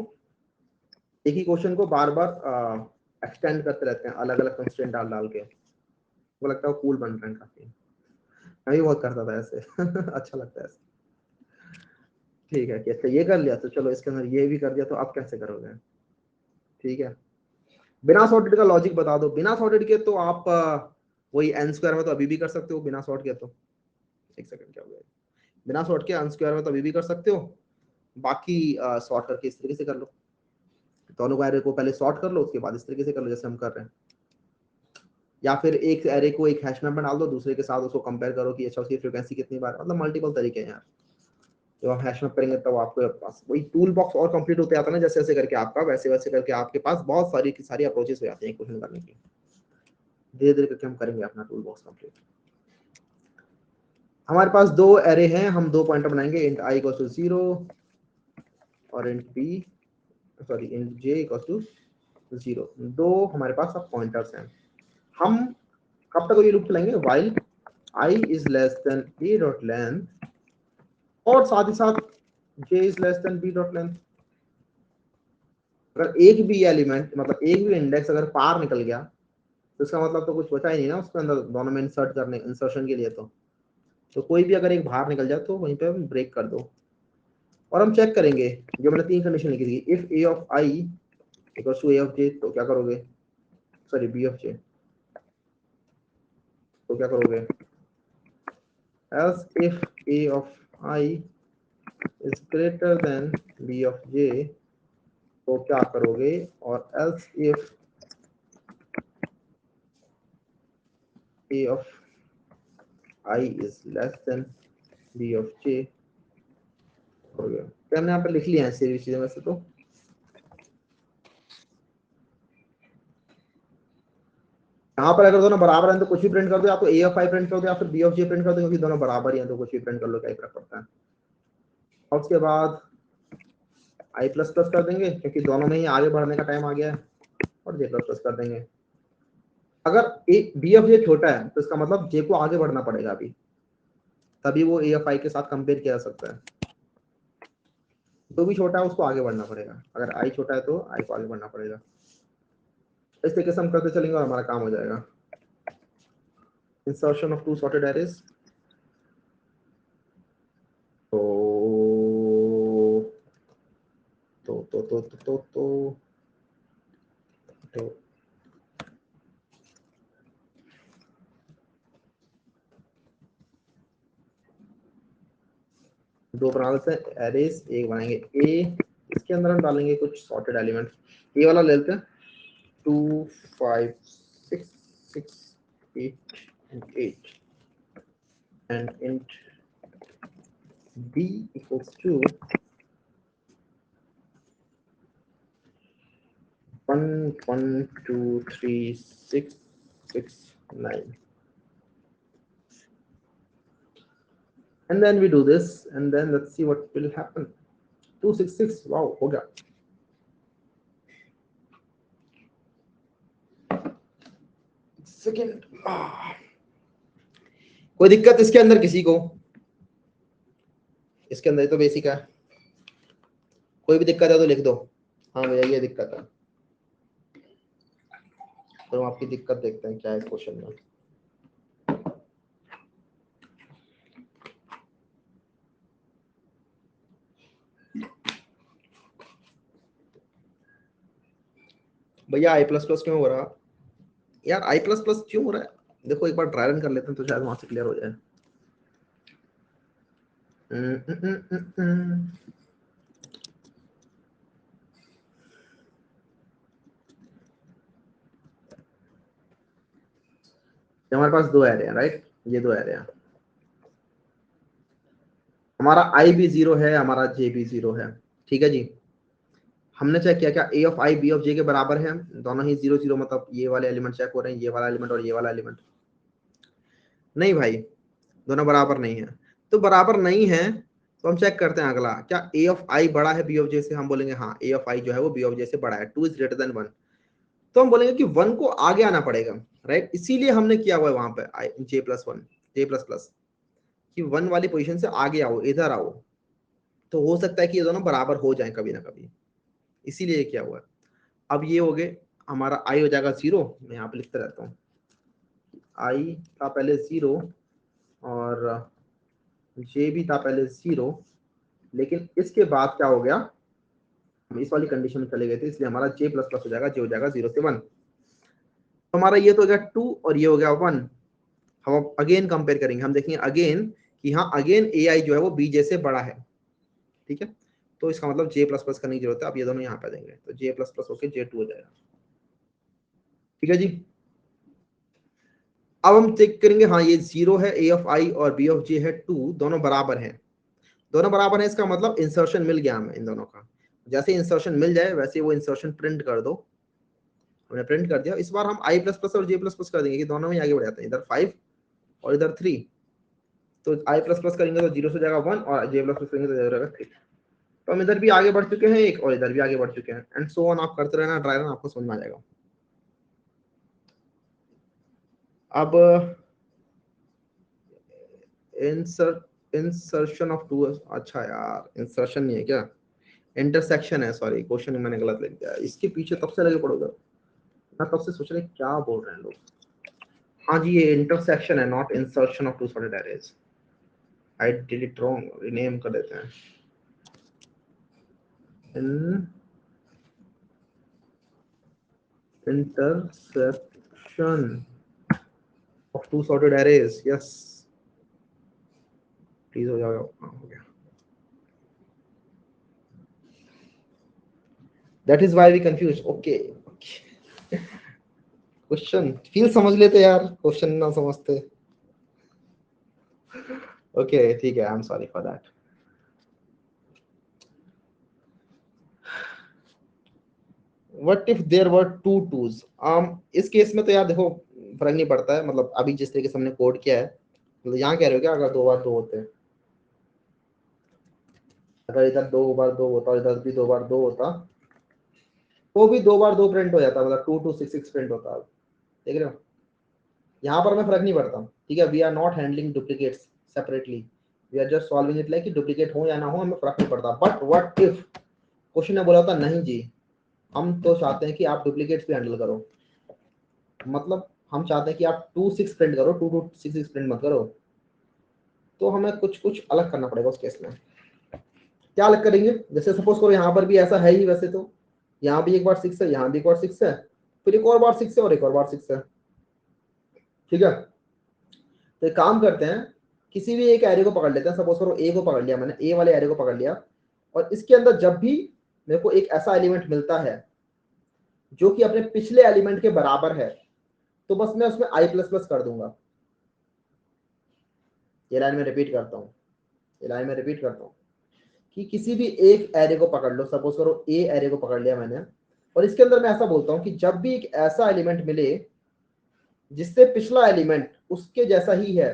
एक ही क्वेश्चन को बार बार एक्सटेंड करते रहते हैं, अलग अलग कंस्ट्रेंट डाल डाल के, वो लगता है कूल बन रहे हैं काफी। मैं भी बहुत करता था ऐसे अच्छा लगता है ऐसे। ठीक है कि अच्छा ये कर लिया तो चलो इसके अंदर ये भी कर दिया, तो अब कैसे करोगे। ठीक है, बिना सॉर्टेड का लॉजिक बता दो। बिना सॉर्टेड के तो आप वही एन स्क्वायर में तो अभी भी कर सकते हो बिना सॉर्ट के, तो एक सेकंड क्या हो गया, बिना सॉर्ट के एन स्क्वायर में तो अभी भी कर सकते हो, बाकी सॉर्ट करके इस तरीके से कर लो, दोनों को एरे को पहले सॉर्ट कर लो उसके बाद इस तरीके से कर लो जैसे हम कर रहे हैं, या फिर एक एरे को एक हैश मैप में डाल दो, दूसरे के साथ उसको कंपेयर करो कि अच्छा उसकी फ्रीक्वेंसी कितनी बार, मतलब मल्टीपल तरीके हैं यार। जब आप हैश मैप करेंगे तब आपके पास वही टूल बॉक्स और कंप्लीट होते आता है ना, जैसे जैसे करके आपका वैसे वैसे करके आपके पास बहुत सारी की सारी अप्रोचेस हो जाती हैं क्वेश्चन करने की। धीरे धीरे करके हम करेंगे अपना टूल बॉक्स कंप्लीट। हमारे पास दो एरे हैं, हम दो पॉइंटर बनाएंगे, इंट आई इक्वल्स टू 0 और int B sorry int J equals to 0। दो हमारे पास अब पॉइंटर्स हैं। हम कब तक ये लूप चलाएंगे, while I is less than A dot length और साथ ही साथ j is less then b dot length. अगर एक भी एलिमेंट मतलब एक भी इंडेक्स अगर पार निकल गया तो इसका मतलब तो कुछ बचा ही नहीं ना उसके अंदर दोनों में इंसर्ट करने इंसर्शन के लिए। तो कोई भी अगर एक बाहर निकल जाए तो वहीं पे हम ब्रेक कर दो। और हम चेक करेंगे जो मैंने तीन कंडीशन लिखी थी, if A of I equals to A of J तो क्या करोगे, सॉरी बी ऑफ जे तो क्या करोगे, else if A of I is greater than B of J तो क्या करोगे, और else if A of I is less than B of J हो गया। तो हमने यहाँ पर लिख लिया है सारी चीजें वैसे तो। यहाँ पर अगर दोनों बराबर हैं तो कुछ भी प्रिंट कर दो, या तो ए ऑफ आई प्रिंट कर दो या फिर बी ऑफ जे प्रिंट कर दो, क्योंकि दोनों बराबर ही हैं तो कुछ भी प्रिंट कर लो, क्या ही फर्क पड़ता है। और उसके बाद आई प्लस प्लस कर देंगे क्योंकि दोनों में ही आगे बढ़ने का टाइम आ गया है, और जे प्लस प्लस कर देंगे। अगर ए बी ऑफ जे छोटा है तो इसका मतलब जे को आगे बढ़ना पड़ेगा अभी, तभी वो ए ऑफ आई के साथ कंपेयर किया जा सकता है। जो भी छोटा है उसको आगे बढ़ना पड़ेगा, अगर आई छोटा है तो आई को आगे बढ़ना पड़ेगा। इस तरीके से हम करते चलेंगे और हमारा काम हो जाएगा। insertion of two sorted arrays. तो दो बना देते हैं एरेज, एक बनाएंगे ए, इसके अंदर हम डालेंगे कुछ सॉर्टेड एलिमेंट। ए वाला ले लेते हैं 2 5 6 6 8 and 8 and int b equals to 1 1 2 3 6 6 9 and then we do this and then let's see what will happen. 266 wow हो गया। सेकेंड कोई दिक्कत इसके अंदर किसी को? इसके अंदर तो बेसिक है, कोई भी दिक्कत है तो लिख दो। हाँ भैया ये दिक्कत है, तो हम आपकी दिक्कत देखते हैं क्या है इस क्वेश्चन में। भैया आई प्लस प्लस क्यों हो रहा यार? आई प्लस प्लस क्यों हो रहा है? देखो एक बार ट्राई रन कर लेते हैं तो शायद वहां से क्लियर हो जाए। हमारे पास दो एरे हैं राइट, ये दो एरे हैं, हमारा आई भी 0 है, हमारा जे भी 0 है। ठीक है जी, हमने चेक किया क्या A of I B of जे के बराबर है? दोनों ही 0 0, मतलब ये वाले एलिमेंट चेक हो रहे हैं, ये वाला एलिमेंट और ये वाला एलिमेंट। नहीं भाई, दोनों बराबर नहीं है। तो बराबर नहीं है तो हम चेक करते हैं अगला, क्या ए ऑफ आई बड़ा है बी ऑफ जे से? हम बोलेंगे हाँ ए ऑफ आई जो है वो बी ऑफ जे से बड़ा है, 2 इज ग्रेटर देन 1। तो हम बोलेंगे कि 1 को आगे आना पड़ेगा राइट, इसीलिए हमने किया हुआ है वहां पे जे प्लस 1 जे प्लस प्लस कि 1 वाली पोजीशन से आगे आओ, इधर आओ, तो हो सकता है कि ये दोनों बराबर हो जाए कभी ना कभी, इसीलिए ये किया हुआ है। अब ये हो गए, हमारा आई हो जाएगा 0, मैं यहाँ पे लिखते रहता हूँ, आई था पहले 0 और जे भी था पहले 0, लेकिन इसके बाद क्या हो गया, हम इस वाली कंडीशन में चले गए थे, इसलिए हमारा जे प्लस प्लस हो जाएगा, जे हो जाएगा 0 से 1। तो हमारा ये तो हो गया 2 और ये हो गया 1। हम अगेन कंपेयर करेंगे, हम देखेंगे अगेन कि हाँ अगेन ए आई जो है वो बी जे से बड़ा है। ठीक है, तो इसका मतलब जे प्लस प्लस करने की जरूरत है। अब ये दोनों यहाँ पे देंगे तो जे प्लस प्लस होकर जे 2 हो जाएगा। ठीक है जी, अब हम चेक करेंगे, हाँ ये 0 है ए ऑफ आई और बी ऑफ जे है 2, दोनों बराबर हैं, दोनों बराबर है, इसका मतलब इंसर्शन मिल गया हमें इन दोनों का। जैसे इंसर्शन मिल जाए वैसे वो इंसर्शन प्रिंट कर दो, हमने प्रिंट कर दिया। इस बार हम आई प्लस प्लस और जे प्लस प्लस कर देंगे कि दोनों में आगे बढ़ जाते हैं, इधर 5 और इधर 3। तो आई प्लस प्लस करेंगे तो 0 से जाएगा 1 और जे प्लस प्लस करेंगे तो जाएगा 3। तो हम इधर भी आगे बढ़ चुके हैं एक, और इधर भी आगे बढ़ चुके हैं, एंड सो ऑन। आप करते रहना ट्राई रन, आपको समझ में आ जाएगा। अब इंसर्शन ऑफ टू, अच्छा यार इंसर्शन नहीं है क्या, इंटरसेक्शन है, सॉरी क्वेश्चन मैंने गलत लिख दिया, इसके पीछे तब से लगे पड़ोगे, मैं तब से सोच रहे क्या बोल रहे हैं लोग। हाँ जी, ये इंटरसेक्शन है, not insertion of two sorted arrays. I did it wrong, rename कर देते हैं, intersection of two sorted arrays, yes please हो जाओ, हो गया। that is why we confused, okay question feel समझ लेते यार, क्वेश्चन ना समझते। ओके ठीक है, I am sorry for that. What if there were two twos, इस केस में तो यार देखो फर्क नहीं पड़ता है, मतलब अभी जिस तरीके से हमने कोड किया है, मतलब यहाँ कह रहे हो क्या अगर 2 बार 2 होते हैं, अगर इधर 2 बार 2 होता और इधर भी 2 बार 2 होता तो भी 2 बार 2 प्रिंट हो जाता, मतलब 2 2 6 6 प्रिंट होता। देख रहे हो, यहाँ पर हमें फर्क नहीं पड़ता। ठीक है, we are not handling duplicates separately, we are just solving it like कि डुप्लीकेट हो या ना हो हमें फर्क नहीं पड़ता। बट व्हाट इफ क्वेश्चन ने बोला होता नहीं जी हम तो चाहते हैं कि आप डुप्लीकेट्स भी हैंडल करो, मतलब हम चाहते हैं कि आप 2 6 प्रिंट करो, 2 2 6 6 प्रिंट मत करो, तो हमें कुछ कुछ अलग करना पड़ेगा उस केस में। क्या अलग करेंगे? जैसे सपोज करो यहाँ पर भी ऐसा है ही, वैसे तो यहाँ भी एक बार 6 है, यहाँ भी एक बार 6 है, फिर एक और बार 6 है और एक और बार 6 है। ठीक है, तो एक काम करते हैं, किसी भी एक एरे को पकड़ लेते हैं। सपोज करो ए को पकड़ लिया मैंने, ए वाले एरे को पकड़ लिया, और इसके अंदर जब भी मेरे को एक ऐसा एलिमेंट मिलता है जो कि अपने पिछले एलिमेंट के बराबर है, तो बस मैं उसमें आई प्लस प्लस कर दूंगा। ये लाइन में रिपीट करता हूँ, ये लाइन में रिपीट करता हूँ कि किसी भी एक एरे को पकड़ लो, सपोज करो ए एरे को पकड़ लिया मैंने, और इसके अंदर मैं ऐसा बोलता हूँ कि जब भी एक ऐसा एलिमेंट मिले जिससे पिछला एलिमेंट उसके जैसा ही है,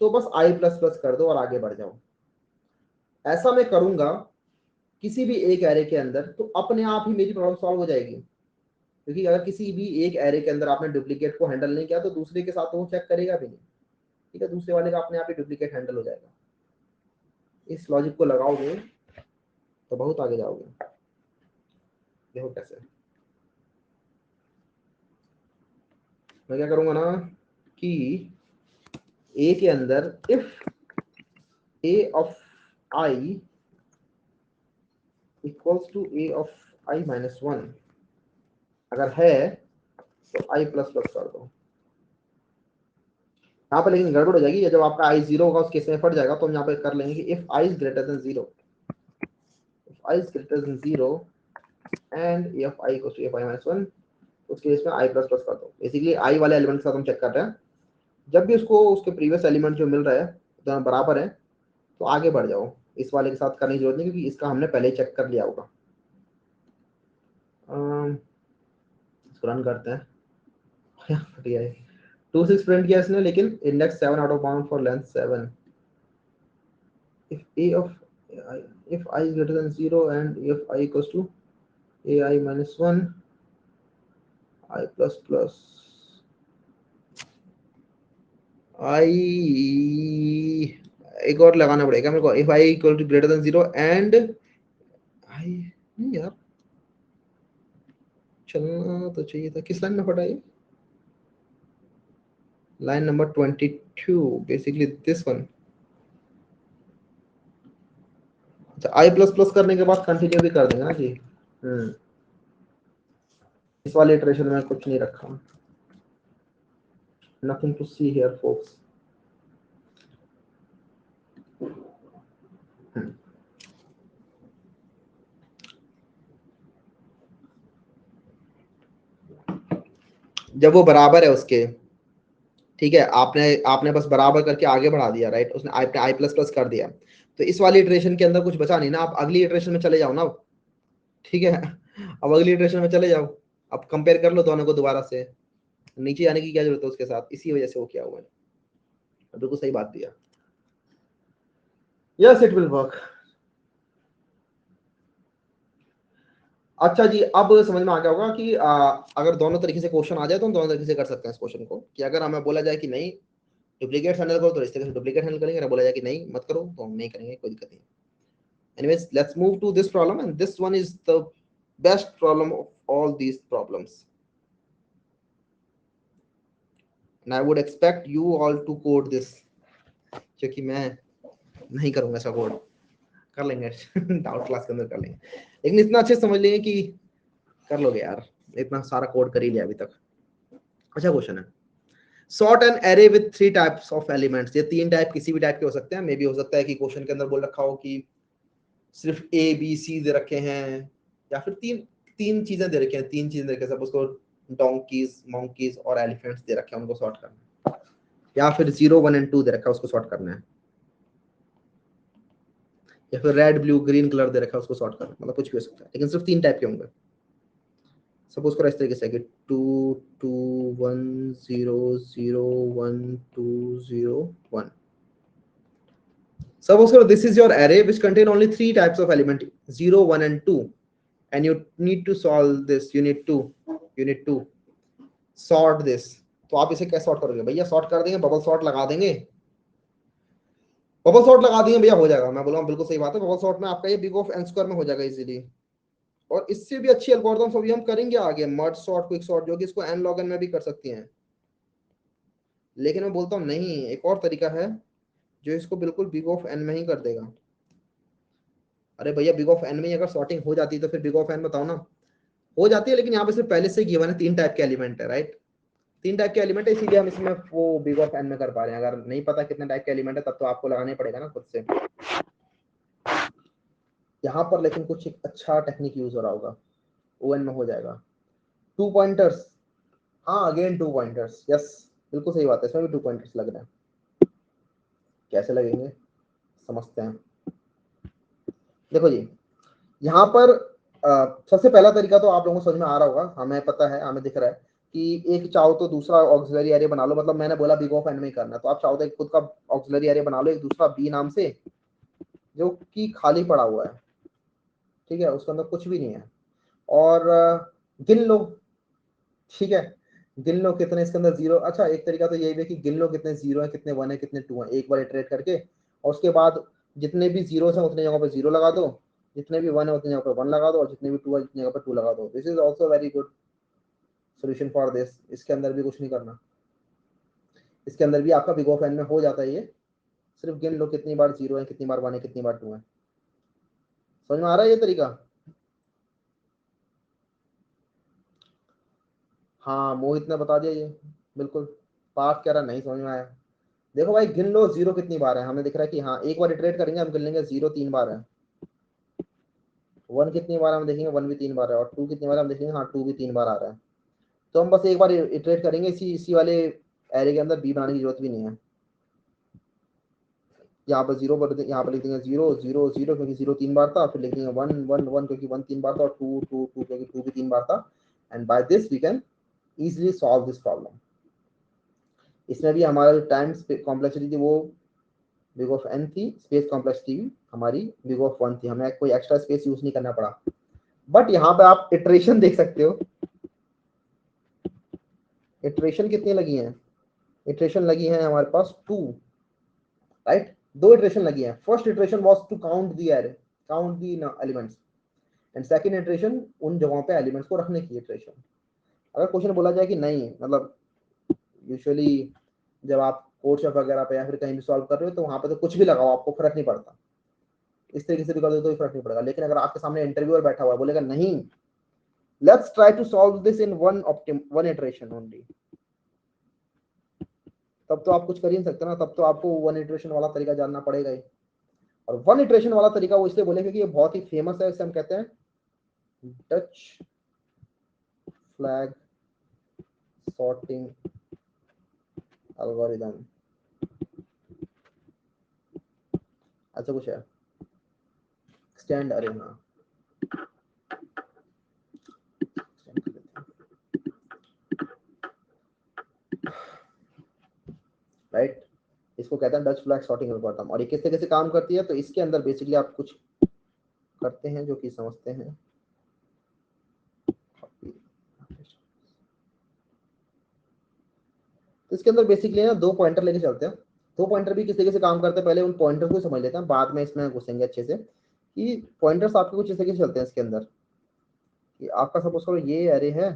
तो बस आई प्लस प्लस कर दो और आगे बढ़ जाओ। ऐसा मैं करूंगा किसी भी एक एरे के अंदर, तो अपने आप ही मेरी प्रॉब्लम सॉल्व हो जाएगी। क्योंकि अगर किसी भी एक एरे के अंदर आपने डुप्लीकेट को हैंडल नहीं किया, तो दूसरे के साथ तो वो चेक करेगा भी नहीं। ठीक है, दूसरे वाले का अपने आप ही डुप्लीकेट हैंडल हो जाएगा। इस लॉजिक को लगाओगे तो बहुत आगे जाओगे। देखो कैसे, मैं क्या करूंगा ना कि ए के अंदर if A of I equals to A of I minus 1 अगर है, तो आई प्लस प्लस कर दो। यहाँ पर लेकिन गड़बड़ हो जाएगी, जब आपका आई 0 होगा उस केस में फट जाएगा। तो हम यहाँ पे कर लेंगे कि if I is greater than 0, if I is greater than 0 and A of I equals to A of I minus 1, उस केस में आई प्लस प्लस कर दो। बेसिकली आई वाले एलिमेंट के साथ हम चेक कर रहे हैं, जब भी उसको उसके प्रीवियस एलिमेंट जो मिल रहा है दोनों बराबर है, तो आगे बढ़ जाओ। इस वाले के साथ करने की जरूरत नहीं, क्योंकि इसका हमने पहले ही चेक कर लिया होगा। इसको रन करते हैं। 2 6 प्रिंट किया इसने, लेकिन index 7 out of bound for length 7। if a of if I is greater than 0 and if I equals to ai minus 1 I plus plus I, एक और लगाना पड़ेगा मेरे को। if I equal to greater than 0 and I, नहीं यार, चलना तो चाहिए था। किस लाइन में फटा ये? Line number 22, basically this one. अच्छा, आई प्लस प्लस करने के बाद कंटिन्यू भी कर देंगे ना जी। इस वाले इटरेशन में कुछ नहीं रखा, nothing to see here folks. जब वो बराबर है उसके, ठीक है, आपने आपने बस बराबर करके आगे बढ़ा दिया, राइट, उसने आई प्लस प्लस कर दिया, तो इस वाली इटरेशन के अंदर कुछ बचा नहीं ना। आप अगली इटरेशन में चले जाओ ना अब। ठीक है, अब अगली इटरेशन में चले जाओ, अब कंपेयर कर लो दोनों को दोबारा से। नीचे आने की क्या जरूरत है उसके साथ, इसी वजह से वो क्या हुआ है। बिल्कुल सही बात दिया। Yes it will work. अच्छा जी, अब समझ में आ गया होगा कि अगर दोनों तरीके से क्वेश्चन आ जाए तो हम दोनों तरीके से कर सकते हैं इस क्वेश्चन को। कि अगर हमें बोला जाए कि नहीं डुप्लीकेट हैंडल करो, तो इस तरीके से डुप्लीकेट हैंडल करेंगे। अगर बोला जाए कि नहीं मत करो, तो हम नहीं करेंगे, कोई दिक्कत नहीं। Anyways, let's move to this problem, and this one is the best problem of all these problems. And I would expect you all to code this, क्योंकि मैं नहीं करूंगा ऐसा कोड। कर लेंगे डाउट क्लास के अंदर कर लेंगे, लेकिन इतना अच्छे समझ लेंगे कि कर लोगे यार, इतना सारा कोड कर ही लिया अभी तक। अच्छा क्वेश्चन है, sort an array with 3 types of elements. ये 3 टाइप किसी भी टाइप के हो सकते हैं। मे बी हो सकता है कि क्वेश्चन के अंदर बोल रखा हो कि सिर्फ ए बी सी दे रखे हैं, या फिर तीन तीन चीजें दे रखी हैं, 3 चीजें दे रखी हैं। सपोज को डोंकीज, मंकीज और एलिफेंट्स दे रखे हैं, उनको सॉर्ट करना है। या फिर 0 1 एंड 2 दे रखा है, उसको सॉर्ट करना है। या फिर रेड ब्लू ग्रीन कलर दे रखा है, उसको सॉर्ट करना है। मतलब कुछ भी हो सकता है, लेकिन सिर्फ 3 टाइप के होंगे। सपोज करो इस तरीके से कि 2 2 1 0 0 1 2 0 1। Suppose this is your array which contain only 3 types of element, 0 1 and 2, and you need to solve this. You need to sort this. तो आप इसे कैसे सॉर्ट करोगे भैया? सॉर्ट कर देंगे, बबल सॉर्ट लगा देंगे, बबल सॉर्ट लगा देंगे भैया, हो जाएगा। मैं बोला बिल्कुल सही बात है, बबल सॉर्ट में आपका ये बिग ऑफ एन स्क्वायर में हो जाएगा इजीली। और इससे भी अच्छी एल्गोरिथम्स अभी हम करेंगे आगे, मर्ज सॉर्ट, क्विक सॉर्ट, जो कि इसको एन लॉग एन में भी कर सकती हैं। लेकिन मैं बोलता हूँ नहीं, एक और तरीका है जो इसको बिल्कुल बिग ऑफ एन में ही कर देगा। अरे भैया बिग ऑफ एन में ही अगर सॉर्टिंग हो जाती है तो फिर बिग ऑफ एन बताओ ना। हो जाती है, लेकिन यहाँ पे सिर्फ पहले से गिवन है 3 टाइप के एलिमेंट है, राइट। 3 टाइप के एलिमेंट है, इसीलिए हम इसमें वो बिग ऑफ एन में कर पा रहे हैं। अगर नहीं पता कितने टाइप के एलिमेंट है तब तो आपको लगाना ही पड़ेगा ना खुद से। यहाँ पर लेकिन कुछ एक अच्छा टेक्निक यूज हो रहा होगा, ओ एन में हो जाएगा। 2 पॉइंटर्स, हाँ अगेन 2 पॉइंटर्स, यस बिल्कुल सही बात है, इसमें भी 2 पॉइंटर्स लग रहे हैं। कैसे लगेंगे समझते हैं। देखो जी, यहाँ पर सबसे पहला तरीका तो आप लोगों को समझ में आ रहा होगा, हमें पता है, हमें दिख रहा है कि एक चाहो तो दूसरा ऑक्सिलरी एरे बना लो। मतलब मैंने बोला बिग ऑफ एन में ही करना, तो आप चाहो तो एक खुद का ऑक्सिलरी एरे बना लो, एक दूसरा बी नाम से, जो कि खाली पड़ा हुआ है, ठीक है, उसके अंदर कुछ भी नहीं है। और गिन लो, ठीक है, गिन लो कितने इसके अंदर जीरो। अच्छा एक तरीका तो यही है कि गिन लो कितने जीरो है, कितने वन है, कितने टू है, एक बार इटरेट करके, और उसके बाद जितने भी जीरो है उतने जगह पर जीरो लगा दो, जितने भी वन है उतनी जगह पर वन लगा दो, और जितने भी टू है उतनी जगह पर टू लगा दो। This is also very good solution for this. इसके अंदर भी कुछ नहीं करना, इसके अंदर भी आपका बिग ऑफ एन में हो जाता है ये। सिर्फ गिन लो कितनी बार जीरो है, कितनी बार वन है, कितनी बार टू है। समझ में आ रहा है ये तरीका? हाँ मोहित ने बता दिया ये, बिल्कुल। पार्थ कह रहा नहीं समझ में आया। देखो भाई गिन लो जीरो कितनी बार है, हमें दिख रहा है कि हाँ एक बार इटरेट करेंगे हम गिन लेंगे जीरो 3 बार है, वन कितनी बार हम देखेंगे वन भी 3 बार है, और टू कितनी बार हम देखेंगे, हाँ टू भी 3 बार आ रहा है। तो हम बस एक बार इटरेट करेंगे, इसी इसी वाले एरे के अंदर बी बनाने की जरूरत भी नहीं है। यहाँ पर जीरो पर, यहाँ पर लिख देंगे जीरो जीरो जीरो, क्योंकि जीरो 3 बार था, फिर लिख देंगे वन वन वन, क्योंकि वन 3 बार था, और टू टू टू, क्योंकि टू भी 3 बार था। And by this we can easily solve this problem. इसमें भी हमारा जो टाइम कॉम्प्लेक्सिटी थी वो बिग ऑफ एन थी, स्पेस कॉम्प्लेक्सिटी हमारी बिग ऑफ वन थी, हमें कोई एक्स्ट्रा स्पेस यूज नहीं करना पड़ा। बट यहाँ पे आप इटरेशन देख सकते हो, इटरेशन कितनी लगी है, इटरेशन लगी है हमारे पास 2, राइट। 2 इटरेशन लगी है। First iteration was to count the array, count the elements, and second iteration उन जगहों पे एलिमेंट्स को रखने की इटरेशन। अगर क्वेश्चन बोला जाए कि नहीं, मतलब यूजुअली जब आप कोर्स वगैरह पे या फिर कहीं भी सॉल्व कर रहे हो तो वहां पे तो कुछ भी लगाओ, आपको फर्क नहीं पड़ता, इस तरीके से भी कर दो तो फर्क नहीं पड़ेगा। लेकिन अगर आपके सामने इंटरव्यूअर बैठा हुआ है, बोलेगा नहीं let's try to solve this in one iteration only, तब तो आप कुछ कर ही नहीं सकते ना, तब तो आपको वन इटरेशन वाला तरीका जानना पड़ेगा ही। और वन इटरेशन वाला तरीका वो इसलिए बोले क्योंकि ये बहुत ही फेमस है, इसे हम कहते हैं डच फ्लैग सॉर्टिंग एल्गोरिदम, ऐसा कुछ है। स्टैंड, अरे हाँ राइट, इसको कहते हैं डच फ्लैग सॉर्टिंग एल्गोरिथम। और ये किस तरीके से काम करती है, तो इसके अंदर बेसिकली आप कुछ करते हैं जो कि समझते हैं। तो इसके अंदर बेसिकली ना 2 पॉइंटर लेके चलते हैं। 2 पॉइंटर भी किस तरीके से काम करते हैं, पहले उन पॉइंटर को समझ लेते हैं, बाद में इसमें घुसेंगे अच्छे से कि पॉइंटर्स आपके कुछ इस तरीके से चलते हैं इसके अंदर। कि आपका सपोज करो ये एरे है,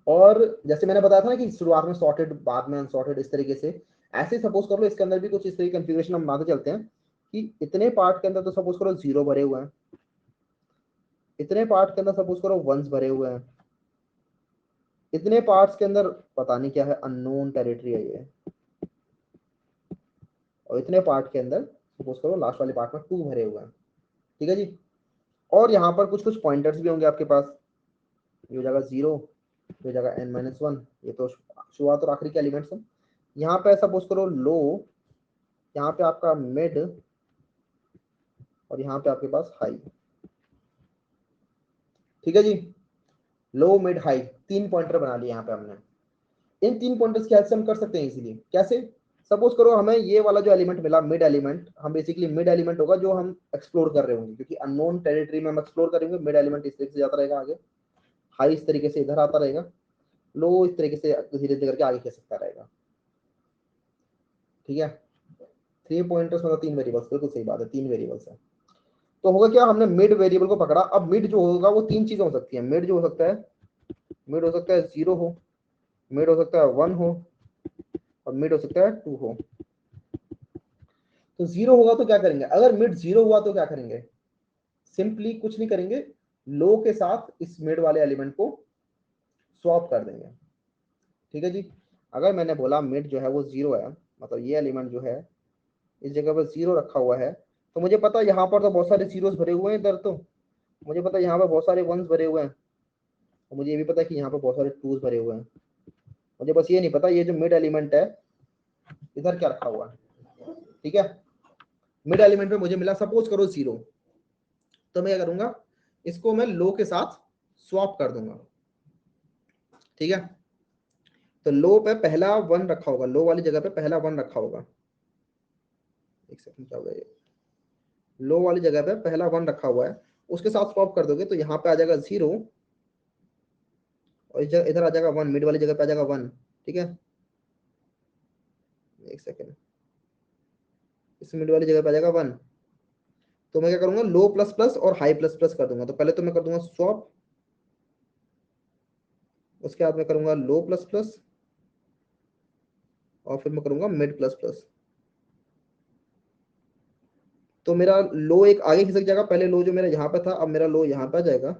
और जैसे मैंने बताया था ना कि शुरुआत में सॉर्टेड बाद में अनसॉर्टेड, इस तरीके से ऐसे सपोज कर लो इसके अंदर भी कुछ इस तरीके कन्फिग्रेशन हम बनाते चलते हैं कि इतने पार्ट के अंदर तो सपोज करो जीरो भरे हुए हैं, इतने पार्ट के अंदर सपोज करो वंस भरे हुए हैं, इतने पार्ट्स के अंदर पता नहीं क्या है, अननोन टेरिटरी है ये, और इतने पार्ट के अंदर सपोज करो लास्ट वाले पार्ट में टू भरे हुए हैं, ठीक है जी। और यहाँ पर कुछ कुछ पॉइंटर्स भी होंगे आपके पास, ये हो जाएगा जीरो, ये हो जाएगा n-1, ये तो शुरुआत और आखिरी के एलिमेंट्स हैं। यहाँ पे सपोज करो लो, यहाँ पे आपका मिड, और यहाँ पे आपके पास हाई, ठीक है जी। लो मिड हाई 3 पॉइंटर बना लिए यहाँ पे हमने। इन 3 पॉइंटर्स की हेल्प से हम कर सकते हैं इजीली। कैसे? सपोज करो हमें ये वाला जो एलिमेंट मिला मिड एलिमेंट, हम बेसिकली मिड एलिमेंट होगा जो हम एक्सप्लोर कर रहे होंगे, क्योंकि अननोन टेरिटरी में हम एक्सप्लोर करेंगे। मिड एलिमेंट इस तरीके से जाता रहेगा आगे, हाई इस तरीके से इधर आता रहेगा, लो इस तरीके से धीरे धीरे करके आगे खिसकता सकता रहेगा, ठीक है। 3 पॉइंटर्स मतलब 3 वेरिएबल्स, बिल्कुल सही बात है, 3 वेरिएबल्स है। तो होगा क्या, हमने मिड वेरिएबल को पकड़ा। अब मिड जो होगा वो 3 चीजें हो सकती है। मिड जो हो सकता है, मिड हो सकता है जीरो हो, मिड हो सकता है 1 हो और मिड हो सकता है 2 हो। तो 0 होगा तो क्या करेंगे, अगर मिड 0 हुआ तो क्या करेंगे, सिंपली कुछ नहीं करेंगे, लो के साथ इस मिड वाले एलिमेंट को स्वैप कर देंगे। ठीक है जी, अगर मैंने बोला मिड जो है वो 0 है, मतलब ये एलिमेंट जो है इस जगह पर 0 रखा हुआ है, तो मुझे पता है यहाँ पर तो बहुत सारे जीरोस भरे हुए हैं इधर, तो मुझे पता है यहाँ पर बहुत सारे वंस भरे हुए हैं, और मुझे ये भी पता है कि यहाँ पर बहुत सारे टूज भरे हुए हैं। मुझे बस ये नहीं पता ये जो मिड एलिमेंट है इधर क्या रखा हुआ है। ठीक है, मिड एलिमेंट में मुझे मिला सपोज करो 0, तो मैं क्या करूंगा, इसको मैं लो के साथ स्वैप कर दूंगा। ठीक है, तो लो पे पहला 1 रखा होगा, लो वाली जगह पे पहला 1 रखा होगा। एक सेकंड, क्या होगा ये, लो वाली जगह पे पहला 1 रखा हुआ है, उसके साथ स्वैप कर दोगे तो यहाँ पे आ जाएगा 0 और इधर आ जाएगा 1, मिड वाली जगह पे आ जाएगा 1। ठीक है, एक सेकंड, इस मिड वाली जगह पे आ जाएगा 1। तो मैं क्या करूंगा, लो प्लस प्लस और हाई प्लस प्लस कर दूंगा। तो पहले तो मैं कर दूंगा स्वैप, उसके बाद मैं करूंगा लो प्लस प्लस और फिर मैं करूंगा मिड प्लस प्लस। तो मेरा लो एक आगे खिसक जाएगा, पहले लो जो मेरा यहाँ पे था अब मेरा लो यहाँ पे आ जाएगा,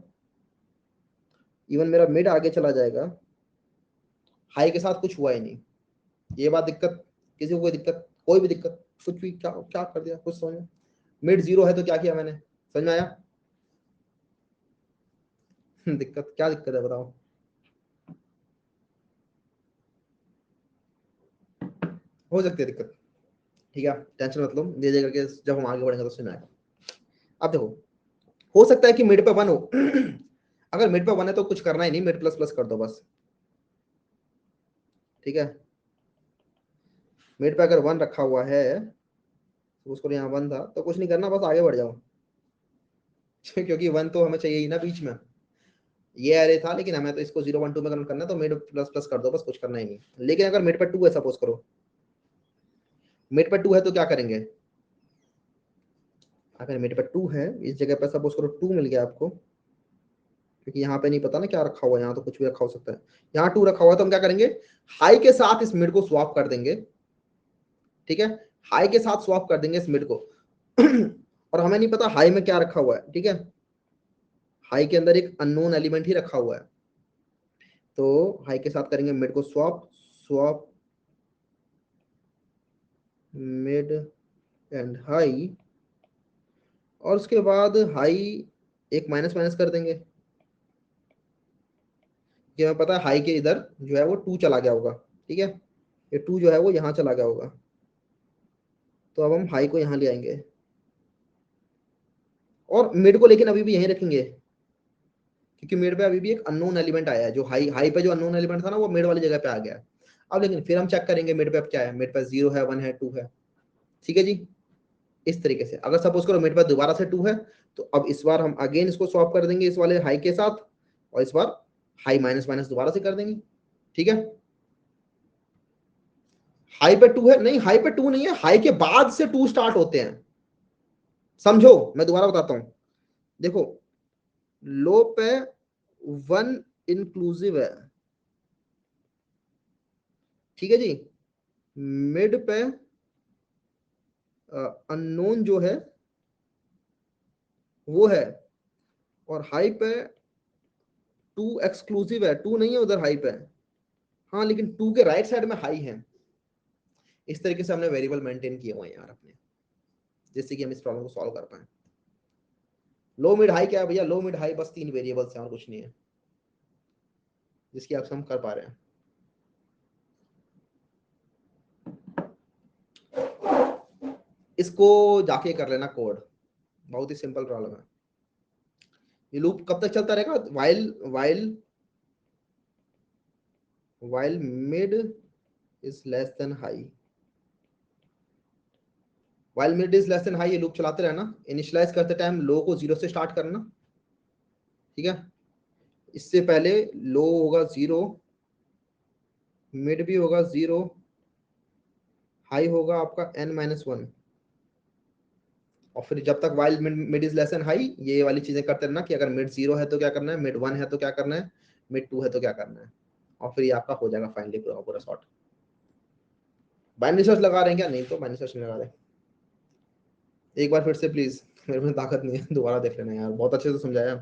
इवन मेरा मिड आगे चला जाएगा, हाई के साथ कुछ हुआ ही नहीं। ये बात दिक्कत, किसी को कोई दिक्कत, कोई भी दिक्कत, कुछ भी, क्या क्या कर दिया कुछ समझ में, मिड 0 है तो क्या किया मैंने, समझ में आया। दिक्कत क्या दिक्कत है बताओ। हो सकती है दिक्कत, ठीक है, टेंशन मत लो, धीरे धीरे करके जब हम आगे बढ़ेंगे तो समझ में आएगा। अब देखो, हो सकता है कि मिड पे 1 हो। अगर मिड पे 1 है तो कुछ करना ही नहीं, मिड प्लस प्लस कर दो बस। ठीक है, मिड पे अगर 1 रखा हुआ है, उसको यहाँ 1 था तो कुछ नहीं करना, बस आगे बढ़ जाओ। क्योंकि 1 तो हमें चाहिए ही ना बीच में, ये एरे था लेकिन हमें तो इसको 0 1 2 में कन्वर्ट करना है, तो मिड प्लस प्लस कर दो बस, कुछ करना ही नहीं। लेकिन अगर मिड पे 2 है, सपोज करो मिड पे 2 है तो क्या करेंगे, अगर मिड पे 2 है, इस जगह पे सपोज करो 2 मिल गया आपको, क्योंकि यहाँ पे नहीं पता ना क्या रखा हुआ है, यहाँ तो कुछ भी रखा हो सकता है, यहाँ 2 रखा हुआ है तो हम क्या करेंगे, हाई के साथ इस मिड को स्वैप कर देंगे। ठीक है, हाई के साथ स्वैप कर देंगे इस मिड को। और हमें नहीं पता हाई में क्या रखा हुआ है। ठीक है, हाई के अंदर एक अननोन एलिमेंट ही रखा हुआ है, तो हाई के साथ करेंगे मिड को swap, swap mid and high, और उसके बाद हाई एक माइनस माइनस कर देंगे, कि हमें पता है हाई के इधर जो है वो 2 चला गया होगा। ठीक है, ये 2 जो है वो यहाँ चला गया होगा, तो अब हम हाई को यहाँ ले आएंगे और मिड को लेकिन अभी भी यहीं रखेंगे, क्योंकि मिड पे अभी भी एक अननोन एलिमेंट आया है, जो हाई हाई पे जो अननोन एलिमेंट था ना वो मिड वाली जगह पे आ गया है। अब लेकिन फिर हम चेक करेंगे मिड पे अब क्या है, मिड पे 0 है, 1 है, 2 है। ठीक है जी, इस तरीके से अगर सपोज करो मिड पे दोबारा से 2 है, तो अब इस बार हम अगेन इसको स्वैप कर देंगे इस वाले हाई के साथ, और इस बार हाई माइनस माइनस दोबारा से कर देंगे। ठीक है, हाई पे 2 है, नहीं हाई पे 2 नहीं है, हाई के बाद से 2 स्टार्ट होते हैं, समझो मैं दोबारा बताता हूं। देखो, लो पे 1 इंक्लूसिव है, ठीक है जी, मिड पे अननोन जो है वो है, और हाई पे 2 एक्सक्लूसिव है, 2 नहीं है उधर हाई पे, हाँ लेकिन 2 के राइट साइड में हाई है। इस तरीके से हमने वेरिएबल मेंटेन किए हुए हैं यार अपने, जिससे कि हम इस प्रॉब्लम को सॉल्व कर पाए। लो मिड हाई क्या है भैया, लो मिड हाई बस 3 वेरिएबल्स हैं और कुछ नहीं है, जिसकी आप सम कर पा रहे हैं। इसको जाके कर लेना कोड, बहुत ही सिंपल प्रॉब्लम है। ये लूप कब तक चलता रहेगा, while while while mid is less then high, while mid is less then high, ये लूप चलाते रहना। इनिशियलाइज करते टाइम लो को 0 से स्टार्ट करना। ठीक है, इससे पहले लो होगा 0, मिड भी होगा 0, हाई होगा आपका n-1, और फिर जब तक while mid is less then high ये वाली चीजें करते रहना, कि अगर मिड 0 है तो क्या करना है, मिड 1 है तो क्या करना है, मिड 2 है तो क्या करना है। और फिर ये आपका हो जाएगा फाइनली पूरा पूरा सॉर्ट। बाइनरी सर्च लगा रहे हैं क्या? नहीं तो बाइनरी सर्च नहीं लगा रहे। एक बार फिर से प्लीज, मेरे में ताकत नहीं है, दोबारा देख लेना यार, बहुत अच्छे से समझाया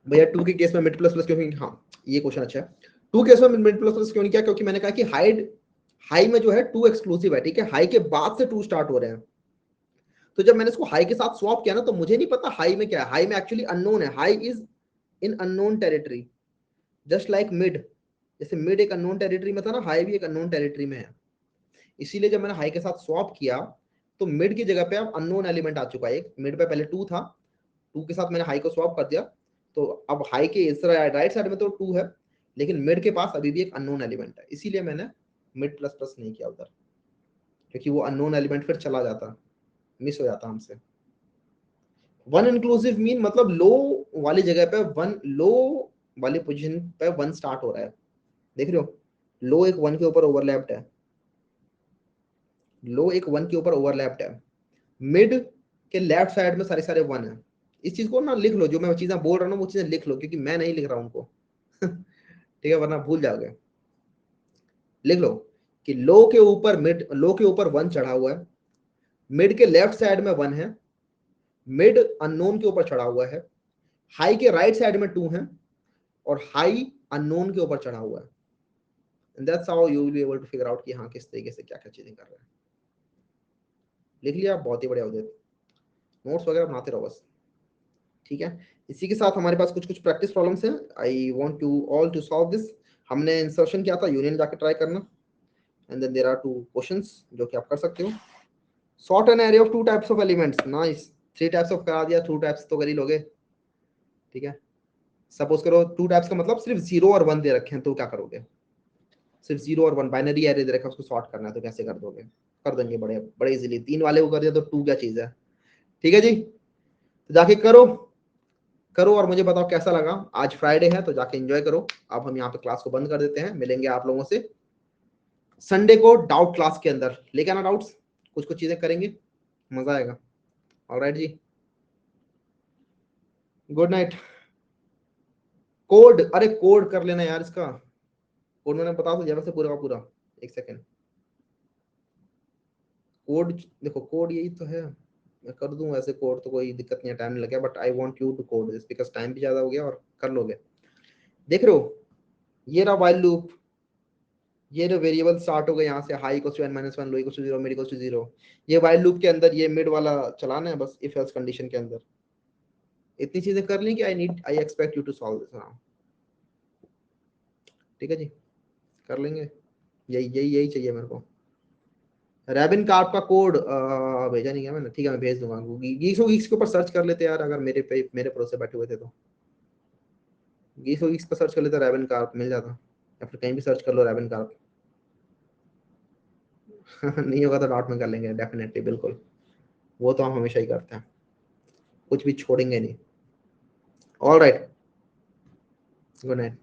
भैया। टू के केस में मिड प्लस प्लस क्यों नहीं? हाँ ये क्वेश्चन अच्छा है। टू केस में मिड प्लस प्लस क्यों नहीं किया? क्योंकि मैंने कहा कि हाइड हाई में जो है टू एक्सक्लूसिव है, ठीक है, हाई के बाद से टू स्टार्ट हो रहे हैं। तो जब मैंने इसको हाई के साथ स्वैप किया ना, तो मुझे नहीं पता हाई में क्या है। हाई में एक्चुअली अननोन है, high is in unknown territory, just like mid. जैसे मिड एक अननोन टेरिटरी में था ना, हाई भी एक अननोन टेरिटरी में है। इसीलिए जब मैंने हाई के साथ स्वैप किया तो मिड की जगह पे अब अननोन एलिमेंट आ चुका है। एक मिड पे पहले टू था, टू के साथ मैंने हाई को स्वैप कर दिया, तो अब हाई के इस राइट साइड में तो टू है, लेकिन मिड के पास अभी भी एक अननोन एलिमेंट है। इसीलिए मैंने मिड प्लस प्लस नहीं किया उधर, क्योंकि वो अननोन एलिमेंट फिर चला जाता, मिस हो जाता हमसे। वन इंक्लूसिव मीन मतलब लो वाली जगह पे वन, लो वाली पोजीशन पे वन स्टार्ट हो रहा है, देख रहे हो? लो एक वन के ऊपर ओवरलैप्ड है, लो एक वन के ऊपर ओवरलैप्ड है, मिड के लेफ्ट साइड में सारे सारे वन है। इस चीज को ना लिख लो, जो मैं चीजें बोल रहा हूँ वो चीजें लिख लो, क्योंकि मैं नहीं लिख रहा हूँ उनको ठीक है, वरना भूल जाओगे। लिख लो कि लो के ऊपर मिड, लो के ऊपर वन चढ़ा हुआ है, मिड के लेफ्ट साइड में वन है, मिड अननोन के ऊपर चढ़ा हुआ है, हाई के राइट साइड में टू है, और हाई अननोन के ऊपर चढ़ा हुआ है। And that's how you will be able to figure out कि हाँ किस तरीके से क्या क्या चीजें कर रहे हैं। लिख लिया? बहुत ही बढ़िया उदित, नोट्स वगैरह बनाते रहो बस, ठीक है। इसी के साथ हमारे पास कुछ कुछ प्रैक्टिस प्रॉब्लम्स हैं। I want you all to solve this. हमने इंसर्शन किया था, यूनियन जाके ट्राई करना, and then there are two questions जो कि आप कर सकते हो। Sort an array of two types of elements, nice. Three types of करा दिया, टू टाइप्स तो कर ही लोगे, ठीक है। सपोज करो टू टाइप्स का मतलब सिर्फ जीरो और वन दे रखे हैं, तो क्या करोगे? सिर्फ जीरो और वन बाइनरी एरे दे रखा है, उसको सॉर्ट करना है, तो कैसे कर दोगे? कर देंगे बड़े बड़े इजीली। तीन वाले को कर दिया तो टू क्या चीज है, ठीक है जी। तो जाके करो करो और मुझे बताओ कैसा लगा। आज फ्राइडे है तो जाके एंजॉय करो। अब हम यहाँ पे क्लास को बंद कर देते हैं, मिलेंगे आप लोगों से संडे को डाउट क्लास के अंदर। लेके आना डाउट्स, कुछ कुछ चीजें करेंगे, मजा आएगा। ऑलराइट जी, गुड नाइट। कोड, अरे कोड कर लेना यार इसका, कोड मैंने बता दिया वैसे पूरा का पूरा। एक सेकेंड, कोड देखो, कोड यही तो है, मैं कर दूं वैसे कोड, तो कोई दिक्कत नहीं है, टाइम नहीं लगेगा, but I want you to code this because time भी ज्यादा हो गया और कर लोगे। देख रहे हो, ये रहा वाइल लूप, ये जो वेरिएबल स्टार्ट हो गए यहाँ से, high equals to n minus one, low equals to zero, mid equals to zero. ये वाइल लूप के अंदर ये मिड वाला चलाना है बस, इफ एल्स कंडीशन के अंदर। इतनी चीजें कर ली कि I expect you to solve this now, ठीक है जी, कर लेंगे। यही यही यही चाहिए मेरे को। रैबिन कार्प का कोड भेजा नहीं गया मैंने, ठीक है मैं भेज दूंगा। गीक्स के ऊपर सर्च कर लेते यार, अगर मेरे पे मेरे भरोसे बैठे हुए थे तो गीक्स पर सर्च कर लेते, रैबिन कार्प मिल जाता, या फिर कहीं भी सर्च कर लो रैबिन कार्प नहीं होगा तो डॉट में कर लेंगे डेफिनेटली, बिल्कुल। वो तो हम हमेशा ही करते हैं, कुछ भी छोड़ेंगे नहीं। All right, good night.